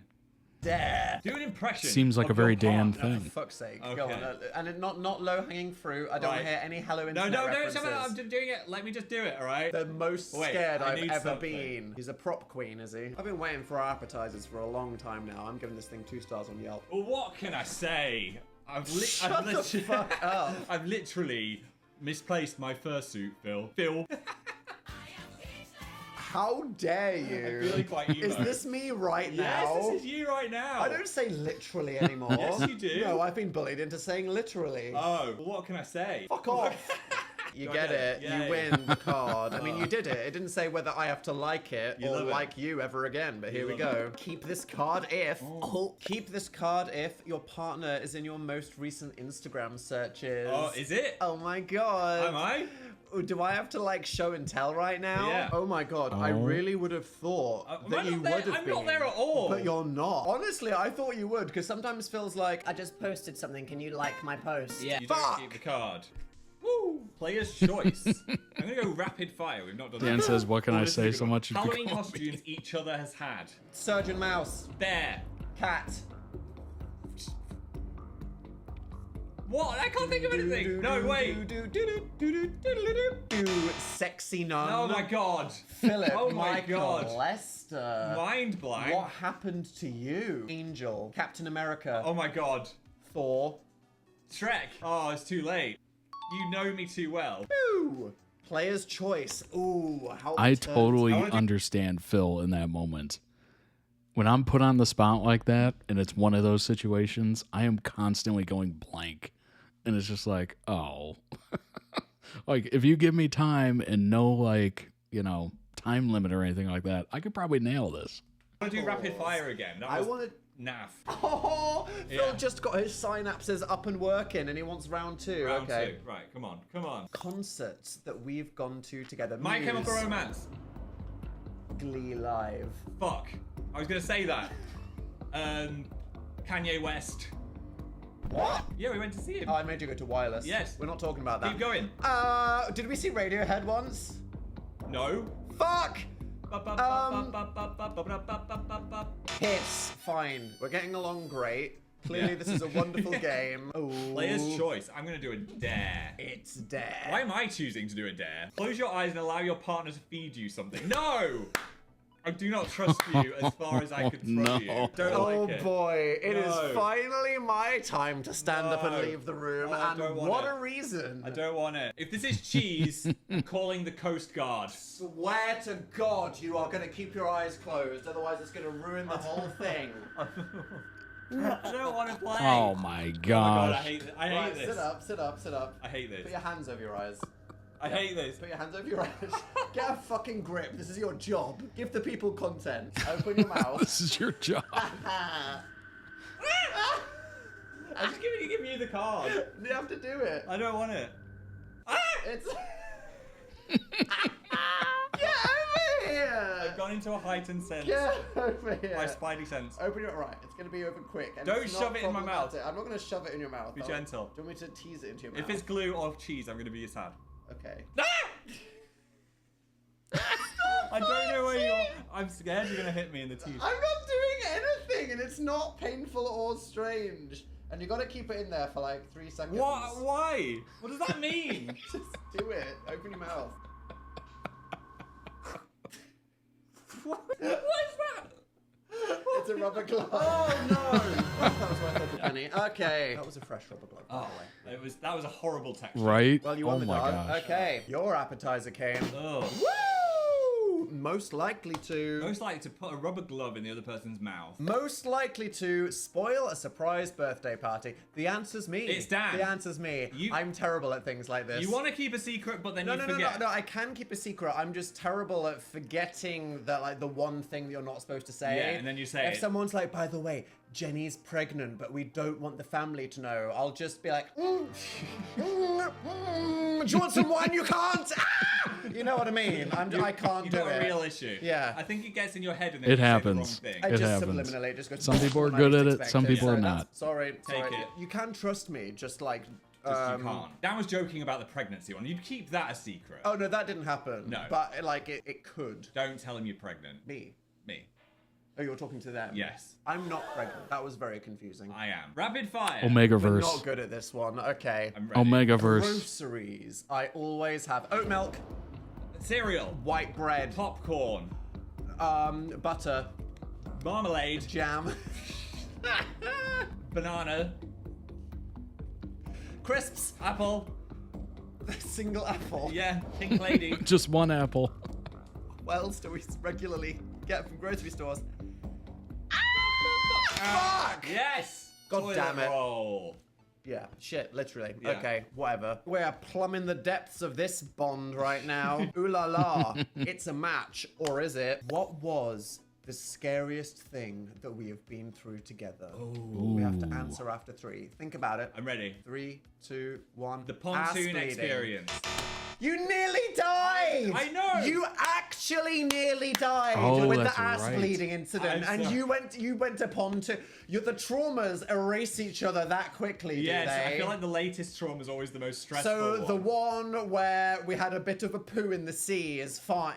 Dare. Do an impression. Seems like of a very your Dan partner. For thing. fuck's sake. Okay. Go on. And not low-hanging fruit. I don't want to hear any Hello Internet No, references. I'm just doing it. Let me just do it, all right? The most Wait, scared I I've need ever something. been. He's a prop queen, is he? I've been waiting for our appetizers for a long time now. I'm giving this thing 2 stars on Yelp. Well, what can I say? Shut the fuck up. I've literally misplaced my fursuit, Phil. How dare you? I'm feeling quite emo. Is this me right Yes, now? this is you right now. I don't say literally anymore. Yes, you do. No, I've been bullied into saying literally. Oh, well, what can I say? Fuck off. You Do I get get it. it? Yay. You win the card. I mean, you did it. It didn't say whether I have to like it You or love it. like you ever again, but here You we love go. Keep this card if... Keep this card if your partner is in your most recent Instagram searches. Oh, is it? Oh my god. Am I? Do I have to like show and tell right now? Yeah. Oh my god, I Oh. really would have thought that you would have been. I'm not there at all. But you're not. Honestly, I thought you would, because sometimes Phil's like, I just posted something, can you like my post? Yeah. You Fuck! don't keep the card. Woo! Player's choice. I'm gonna go rapid fire. We've not done Dan that. says, what can Oh, I this is say? a good So one. much you could Halloween call me. costumes each other has had. Surgeon Mouse. Bear. Cat. What? I can't think of anything. No, wait. Sexy nun. Oh my god. Philip. Oh my Michael god. Lester. Mind blank. What happened to you? Angel. Captain America. Oh my god. Thor. Shrek. Oh, it's too late. You know me too well. Ooh. Player's choice. Ooh. How I turns- totally I wanna do- understand Phil in that moment. When I'm put on the spot like that, and it's one of those situations, I am constantly going blank. And it's just like, oh. Like, if you give me time and no, like, you know, time limit or anything like that, I could probably nail this. I want to do rapid fire again. That I was want to... naff. Oh, Phil Yeah. just got his synapses up and working, and he wants round 2. Round okay. 2. Right, come on, come on. Concerts that we've gone to together. My Muse, Chemical Romance. Glee Live. Fuck. I was gonna say that. Kanye West. What? Yeah, we went to see him. Oh, I made you go to Wireless. Yes. We're not talking about that. Keep going. Did we see Radiohead once? No. Fuck! Piss. Fine. We're getting along great. Clearly, Yeah. this is a wonderful game. Ooh. Player's choice. I'm gonna do a dare. It's dare. Why am I choosing to do a dare? Close your eyes and allow your partner to feed you something. No! I do not trust you as far as I could throw No. you. Don't Oh like it. boy, it is No. finally my time to stand up and No. leave the room, Oh, I and don't want what it. a reason. I don't want it. If this is cheese, I'm calling the Coast Guard. Swear to God you are going to keep your eyes closed, otherwise it's going to ruin the whole thing. I don't want to play. Oh my Oh my god, I gosh. hate this. I hate Right, this. sit up, sit up, sit up. I hate Put this. your hands over your eyes. I hate this. Put your hands over your eyes. Get a fucking grip. This is your job. Give the people content. Open your mouth. This is your job. I'm just giving you the card. You have to do it. I don't want it. It's... Get over here. I've gone into a heightened sense. Get over here. My spidey sense. Open it right. It's gonna be over quick. And Don't it's not shove it in my mouth. problematic. I'm not gonna shove it in your mouth. Be gentle. Do you want me to tease it into your mouth? If it's glue or cheese, I'm gonna be sad. Okay. I don't know where you are. I'm scared you're gonna hit me in the teeth. I'm not doing anything, and it's not painful or strange. And you gotta keep it in there for like 3 seconds. What? Why? What does that mean? Just do it. Open your mouth. What is that? It's a rubber glove. Oh no! That was worth a penny. Okay. That was a fresh rubber glove. By the way. That was a horrible texture. Right? Well, you won the my dog. gosh. Okay. Your appetizer came. Oh. Woo! Most likely to. Most likely to put a rubber glove in the other person's mouth. Most likely to spoil a surprise birthday party. The answer's me. It's Dan. The answer's me. I'm terrible at things like this. You want to keep a secret, but then you forget. No, I can keep a secret. I'm just terrible at forgetting that, like, the one thing that you're not supposed to say. Yeah, and then you say If it. someone's like, by the way, Jenny's pregnant, but we don't want the family to know, I'll just be like, do you want some wine? You can't. Ah! You know what I mean? I can't You do got it. a real issue. Yeah. I think it gets in your head and then It you happens. say the wrong thing. I It just happens. subliminally just go. Some people are "What I good at least it, some expected." people are So not. that's- Sorry. Take sorry. it. You can trust me, just like. You can't. Dan was joking about the pregnancy one. You'd keep that a secret. Oh no, that didn't happen. No. But like it could. Don't tell him you're pregnant. Me. Me. Oh, you're talking to them. Yes. I'm not pregnant. That was very confusing. I am. Rapid fire. We're Omegaverse. not good at this one. Okay. I'm ready. Omegaverse. Groceries. I always have oat milk, Cereal. white bread, Popcorn. butter, Marmalade. jam, Banana. crisps, Apple. single apple. Yeah. Pink lady. Just one apple. What else do we regularly get from grocery stores? Fuck! Yes! God Toilet damn it. roll. Yeah, shit, literally. Yeah. Okay, whatever. We're plumbing the depths of this bond right now. Ooh la la. It's a match, or is it? What was the scariest thing that we have been through together? We have to answer after 3. Think about it. I'm ready. 3, 2, 1. The pontoon Ass experience. You nearly died! I know! You actually nearly died Oh, with the that's ass right. bleeding incident. I'm And sorry. you went to pontoon. The traumas erase each other that quickly, Yes, do they? I feel like the latest trauma is always the most stressful So the one. one where we had a bit of a poo in the sea is fine.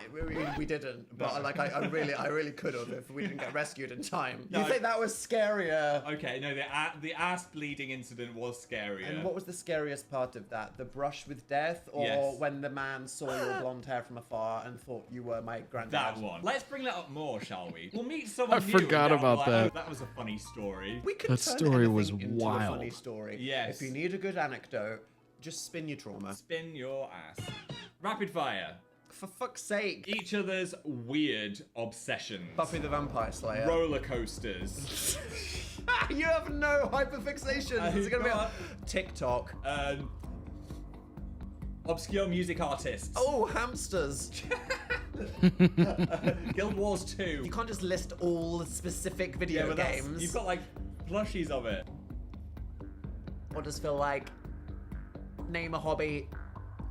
We didn't, but No. like I really could have if we didn't get rescued in time. No. You think that was scarier? Okay, no, the ass bleeding incident was scarier. And what was the scariest part of that? The brush with death, or Yes. when the man saw your blonde hair from afar and thought you were my granddad? That one. Let's bring that up more, shall we? We'll meet someone I new forgot and they'll about be like, that. "Oh, that was a funny story." We could That turn story anything was into wild. a funny story. Yes. If you need a good anecdote, just spin your trauma. Spin your ass. Rapid fire. For fuck's sake. Each other's weird obsessions. Buffy the Vampire Slayer. Roller coasters. You have no hyperfixation. Is it gonna be go on on. TikTok? Obscure music artists. Oh, hamsters. Guild Wars 2. You can't just list all the specific video but that's- games. You've got like plushies of it. What does Phil like? Name a hobby.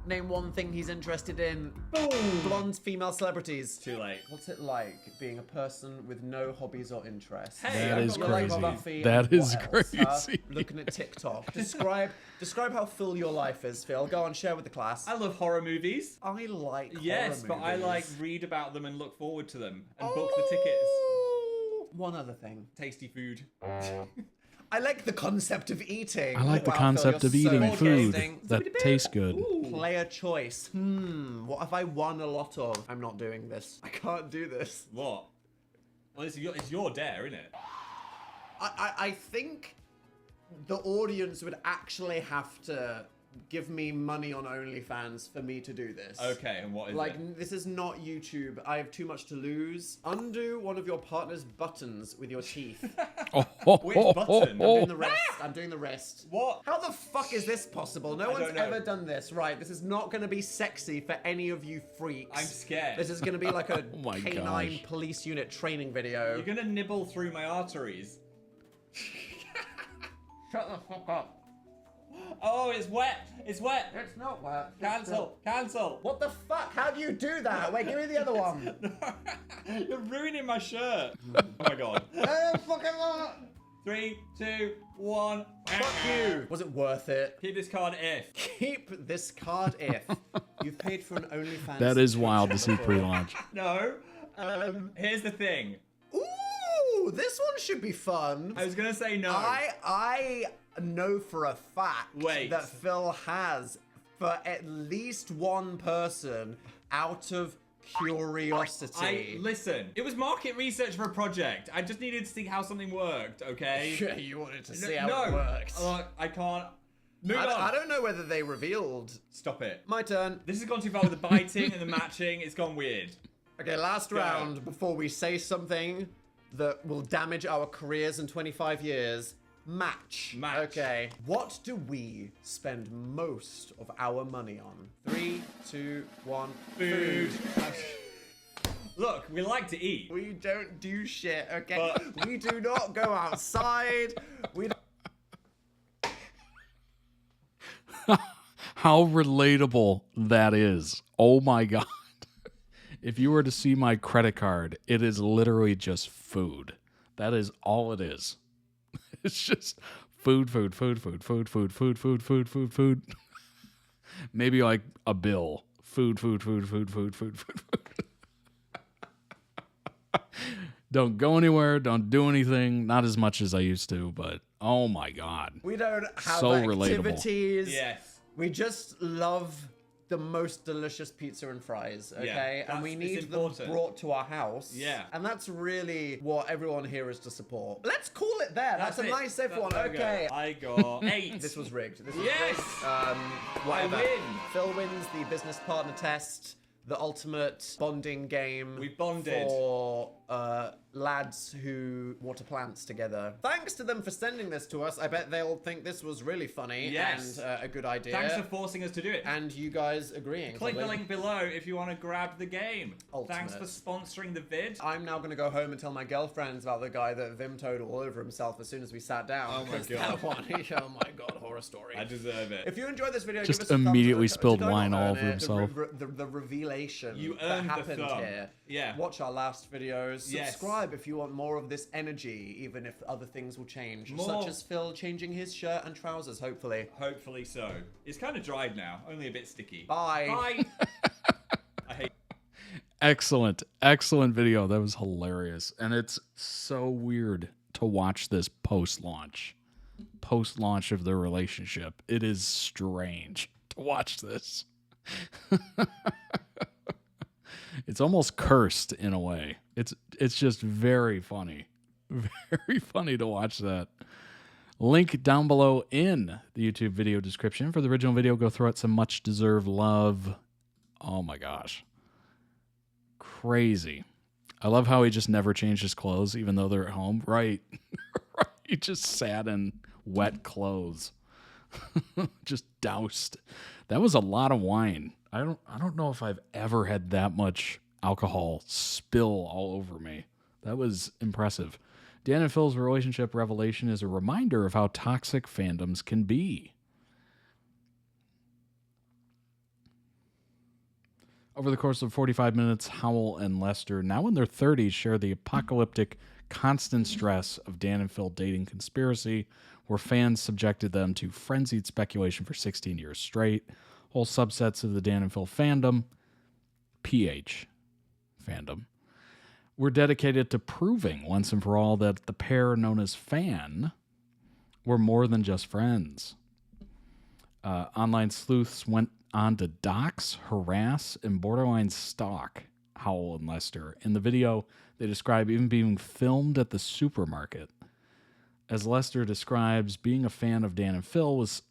Name one thing he's interested in. Boom! Blonde female celebrities. Too late. What's it like being a person with no hobbies or interests? Hey, That I've is got Like crazy. Buffy That and is what else, huh? crazy. Looking at TikTok. Describe how full your life is, Phil. Go on, share with the class. I love horror movies. I like Yes, horror but I movies. like read about them and look forward to them and book the tickets. One other thing. Tasty food. I like the concept of eating. I like the Wow, concept Phil, of you're eating so food interesting. that tastes good. Player choice. What have I won a lot of? I'm not doing this. I can't do this. What? Well, it's your dare, isn't it? I think the audience would actually have to give me money on OnlyFans for me to do this. Okay, and what is it? This is not YouTube. I have too much to lose. Undo one of your partner's buttons with your teeth. Which button? I'm doing the wrist. I'm doing the wrist. What? How the fuck is this possible? No I one's don't know. ever done this. Right, this is not going to be sexy for any of you freaks. I'm scared. This is going to be like a Oh my canine gosh. police unit training video. You're gonna nibble through my arteries. Shut the fuck up. Oh, it's wet. It's wet. It's not wet. Cancel. Cancel. What the fuck? How do you do that? Wait, give me the other one. You're ruining my shirt. Oh my god. Fucking what? 3, 2, 1. Fuck you. Was it worth it? Keep this card if. Keep this card if. You've paid for an OnlyFans. That is wild to see pre-launch. No. Here's the thing. Ooh, this one should be fun. I was gonna say no. I know for a fact Wait. that Phil has for at least one person out of curiosity. Listen, it was market research for a project. I just needed to see how something worked, okay? Yeah, you wanted to see how it worked. I can't. Move on. I don't know whether they revealed. Stop it. My turn. This has gone too far with the biting and the matching. It's gone weird. Okay, last round before we say something that will damage our careers in 25 years. Match. Okay. What do we spend most of our money on? 3, 2, 1. Food. Look, we like to eat. We don't do shit, okay? We do not go outside. We How relatable that is. Oh my God. If you were to see my credit card, it is literally just food. That is all it is. It's just food. Maybe like a bill. Food. Don't go anywhere. Don't do anything. Not as much as I used to, but oh my God. We don't have so activities. Relatable. Yes. We just love the most delicious pizza and fries, okay? Yeah, and we it's need them important. brought to our house. Yeah. And that's really what everyone here is to support. Let's call it there. That's a it. nice safe one. There we go. Okay. I got 8. This was rigged. This was Yes! rigged. Whatever. I win. Phil wins the business partner test. The ultimate bonding game. We bonded. For lads who water plants together. Thanks to them for sending this to us. I bet they'll think this was really funny Yes. and a good idea. Thanks for forcing us to do it. And you guys agreeing. Click the probably. link below if you want to grab the game. Ultimate. Thanks for sponsoring the vid. I'm now going to go home and tell my girlfriends about the guy that Vim toed all over himself as soon as we sat down. Oh my 'Cause God. That one, oh my God, horror story. I deserve it. If you enjoyed this video, Just give us a thumbs immediately up. spilled Did I not wine all earn over it? himself. The revelation You that earned the happened thumb. here. Yeah. Watch our last videos. Yes. Subscribe if you want more of this energy, even if other things will change. More. Such as Phil changing his shirt and trousers, hopefully. Hopefully so. It's kind of dried now, only a bit sticky. Bye. Bye. I hate. Excellent video. That was hilarious. And it's so weird to watch this post-launch of their relationship. It is strange to watch this. It's almost cursed in a way. It's just very funny. Very funny to watch that. Link down below in the YouTube video description for the original video. Go throw it some much deserved love. Oh my gosh. Crazy. I love how he just never changed his clothes even though they're at home. Right. He just sat in wet clothes. Just doused. That was a lot of wine. I don't know if I've ever had that much alcohol spill all over me. That was impressive. Dan and Phil's relationship revelation is a reminder of how toxic fandoms can be. Over the course of 45 minutes, Howell and Lester, now in their 30s, share the apocalyptic, constant stress of Dan and Phil dating conspiracy, where fans subjected them to frenzied speculation for 16 years straight. Whole subsets of the Dan and Phil fandom, PH fandom, were dedicated to proving once and for all that the pair known as Fan were more than just friends. Online sleuths went on to dox, harass, and borderline stalk Howell and Lester. In the video, they describe even being filmed at the supermarket. As Lester describes, being a fan of Dan and Phil was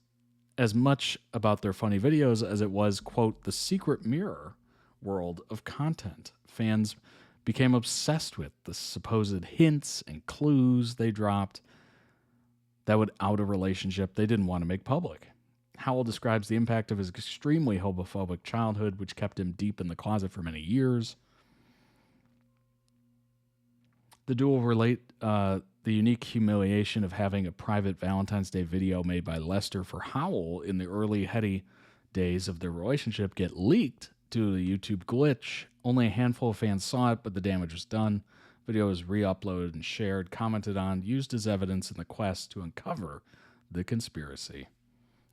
as much about their funny videos as it was, quote, the secret mirror world of content. Fans became obsessed with the supposed hints and clues they dropped that would out a relationship they didn't want to make public. Howell describes the impact of his extremely homophobic childhood, which kept him deep in the closet for many years. The duo relate the unique humiliation of having a private Valentine's Day video made by Lester for Howell in the early heady days of their relationship get leaked due to the YouTube glitch. Only a handful of fans saw it, but the damage was done. Video was re-uploaded and shared, commented on, used as evidence in the quest to uncover the conspiracy.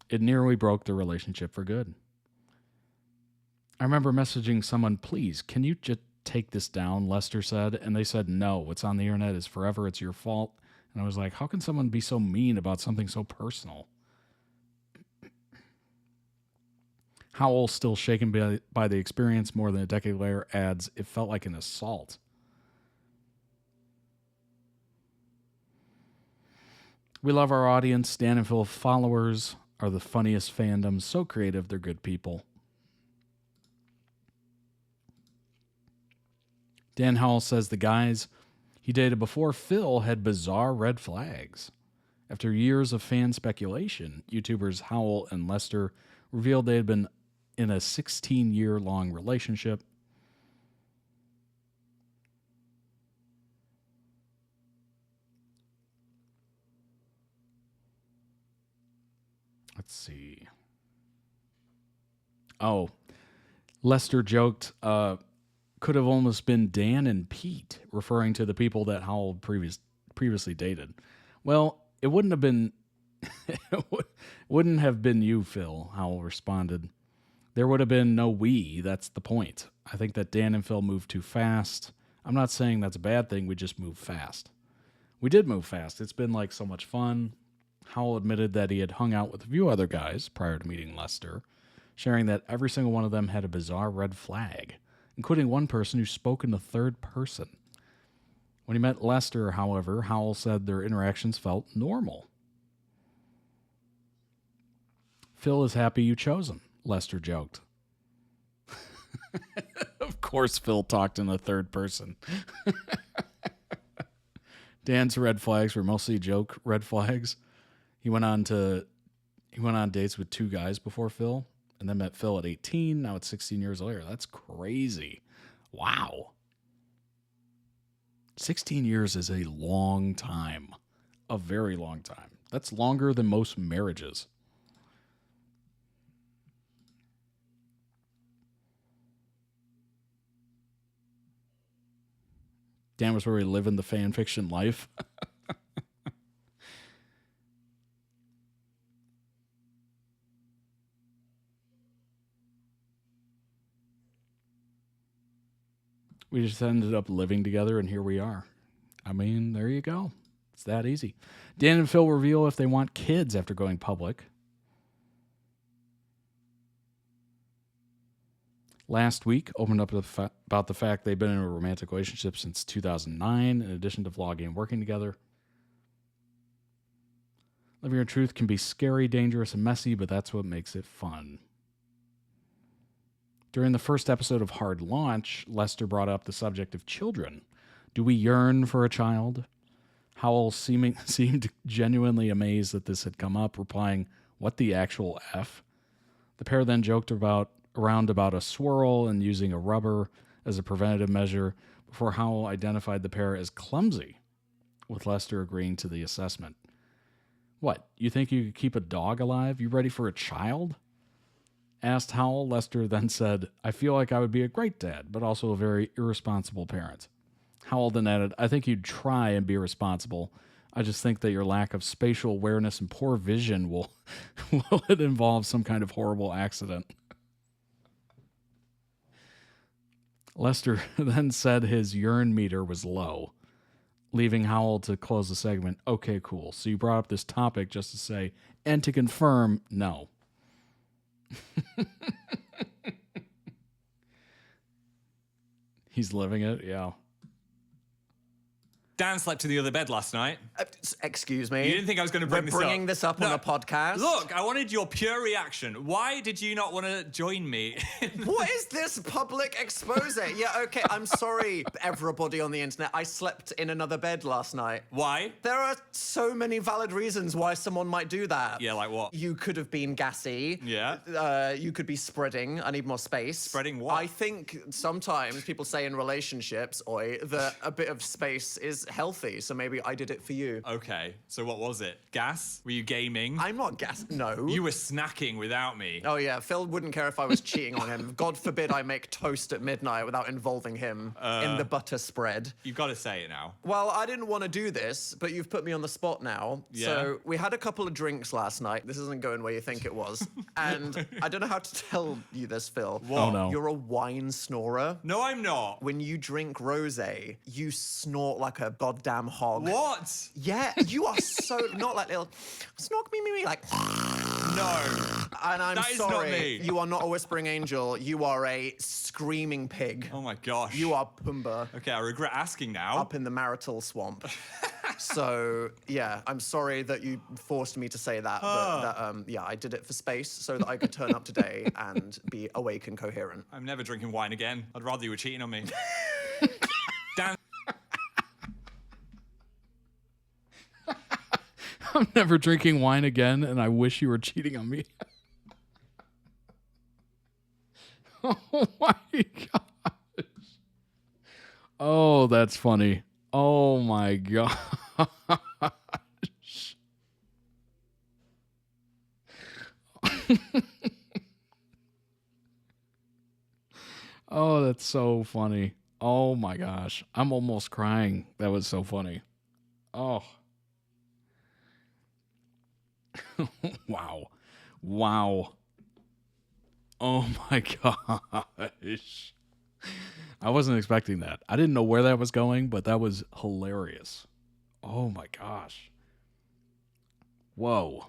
It nearly broke their relationship for good. I remember messaging someone, please, can you just take this down, Lester said, and they said, no, what's on the internet is forever, it's your fault. And I was like, how can someone be so mean about something so personal? Howell, still shaken by the experience more than a decade later, adds, it felt like an assault. We love our audience. Dan and Phil followers are the funniest fandom. So creative, they're good people. Dan Howell says the guys he dated before Phil had bizarre red flags. After years of fan speculation, YouTubers Howell and Lester revealed they had been in a 16-year-long relationship. Let's see. Oh, Lester joked, could have almost been Dan and Pete, referring to the people that Howell previously dated. Well, it wouldn't have been you, Phil, Howell responded. There would have been no we, that's the point. I think that Dan and Phil moved too fast. I'm not saying that's a bad thing, we just moved fast. We did move fast. It's been like so much fun. Howell admitted that he had hung out with a few other guys prior to meeting Lester, sharing that every single one of them had a bizarre red flag, including one person who spoke in the third person. When he met Lester, however, Howell said their interactions felt normal. Phil is happy you chose him, Lester joked. Of course Phil talked in the third person. Dan's red flags were mostly joke red flags. He went on dates with two guys before Phil, and then met Phil at 18. Now it's 16 years later. That's crazy. Wow. 16 years is a long time. A very long time. That's longer than most marriages. Dan was really living the fan fiction life. We just ended up living together, and here we are. I mean, there you go. It's that easy. Dan and Phil reveal if they want kids after going public. Last week, opened up about the fact they've been in a romantic relationship since 2009, in addition to vlogging and working together. Living your truth can be scary, dangerous, and messy, but that's what makes it fun. During the first episode of Hard Launch, Lester brought up the subject of children. Do we yearn for a child? Howell seemed genuinely amazed that this had come up, replying, what the actual F? The pair then joked around about a swirl and using a rubber as a preventative measure before Howell identified the pair as clumsy, with Lester agreeing to the assessment. What, you think you could keep a dog alive? You ready for a child? Asked Howell. Lester then said, I feel like I would be a great dad, but also a very irresponsible parent. Howell then added, I think you'd try and be responsible. I just think that your lack of spatial awareness and poor vision will it involve some kind of horrible accident. Lester then said his urine meter was low, leaving Howell to close the segment. Okay, cool. So you brought up this topic just to say, and to confirm, no. He's living it, yeah. Dan slept in the other bed last night. Excuse me. You didn't think I was going to bring this up? We're bringing this up on the podcast? Look, I wanted your pure reaction. Why did you not want to join me? What is this public expose? Yeah, okay, I'm sorry, everybody on the internet. I slept in another bed last night. Why? There are so many valid reasons why someone might do that. Yeah, like what? You could have been gassy. Yeah. You could be spreading. I need more space. Spreading what? I think sometimes people say in relationships, that a bit of space is was healthy, so maybe I did it for you. Okay, so what was it? Gas? Were you gaming? I'm not gas. No. You were snacking without me. Oh yeah, Phil wouldn't care if I was cheating on him. God forbid I make toast at midnight without involving him in the butter spread. You've got to say it now. Well, I didn't want to do this, but you've put me on the spot now. Yeah. So we had a couple of drinks last night. This isn't going where you think it was. And I don't know how to tell you this, Phil. What? Oh, no. You're a wine snorer. No, I'm not. When you drink rosé, you snort like a goddamn hog. What? Yeah, you are so not like little snork me like. No. And I'm That is not sorry, me. you are not a whispering angel. You are a screaming pig. Oh my gosh. You are Pumbaa. Okay, I regret asking now. Up in the marital swamp. So yeah, I'm sorry that you forced me to say that, but that, yeah, I did it for space so that I could turn up today and be awake and coherent. I'm never drinking wine again. I'd rather you were cheating on me. Dan. I'm never drinking wine again, and I wish you were cheating on me. Oh my gosh. Oh, that's funny. Oh my gosh. Oh, that's so funny. Oh my gosh. I'm almost crying. That was so funny. Oh. Wow. Wow. Oh my gosh. I wasn't expecting that. I didn't know where that was going, but that was hilarious. Oh my gosh. Whoa.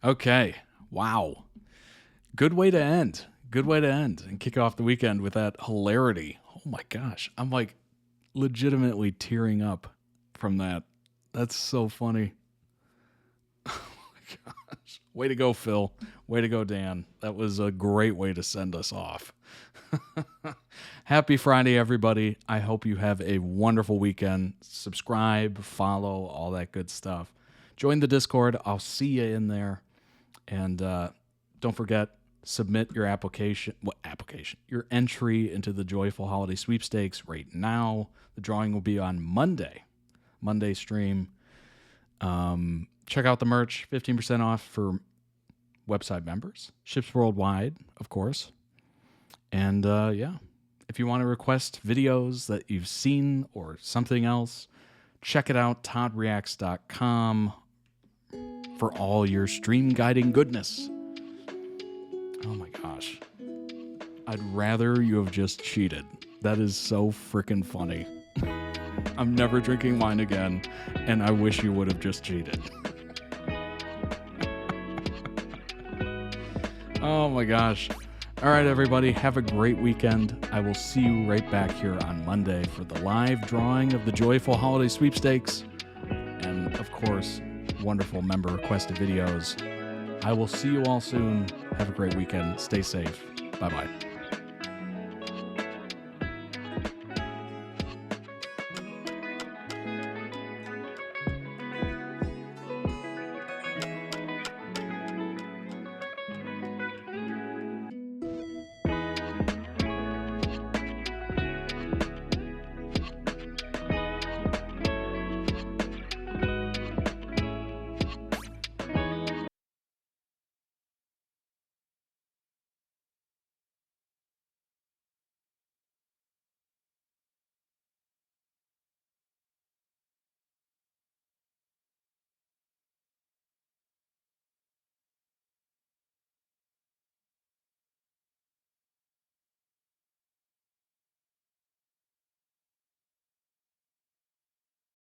Okay. Wow. Good way to end. Good way to end and kick off the weekend with that hilarity. Oh my gosh. I'm like legitimately tearing up from that. That's so funny. Oh my gosh. Way to go, Phil. Way to go, Dan. That was a great way to send us off. Happy Friday, everybody. I hope you have a wonderful weekend. Subscribe, follow, all that good stuff. Join the Discord. I'll see you in there. And don't forget, submit your application. What application? Your entry into the Joyful Holiday Sweepstakes right now. The drawing will be on Monday. Monday stream. Check out the merch. 15% off for website members. Ships worldwide, of course. And yeah, if you want to request videos that you've seen or something else, check it out, toddreacts.com, for all your stream guiding goodness. Oh my gosh. I'd rather you have just cheated. That is so freaking funny. I'm never drinking wine again, and I wish you would have just cheated. Oh my gosh. All right, everybody, have a great weekend. I will see you right back here on Monday for the live drawing of the Joyful Holiday Sweepstakes. And, of course, wonderful member-requested videos. I will see you all soon. Have a great weekend. Stay safe. Bye-bye.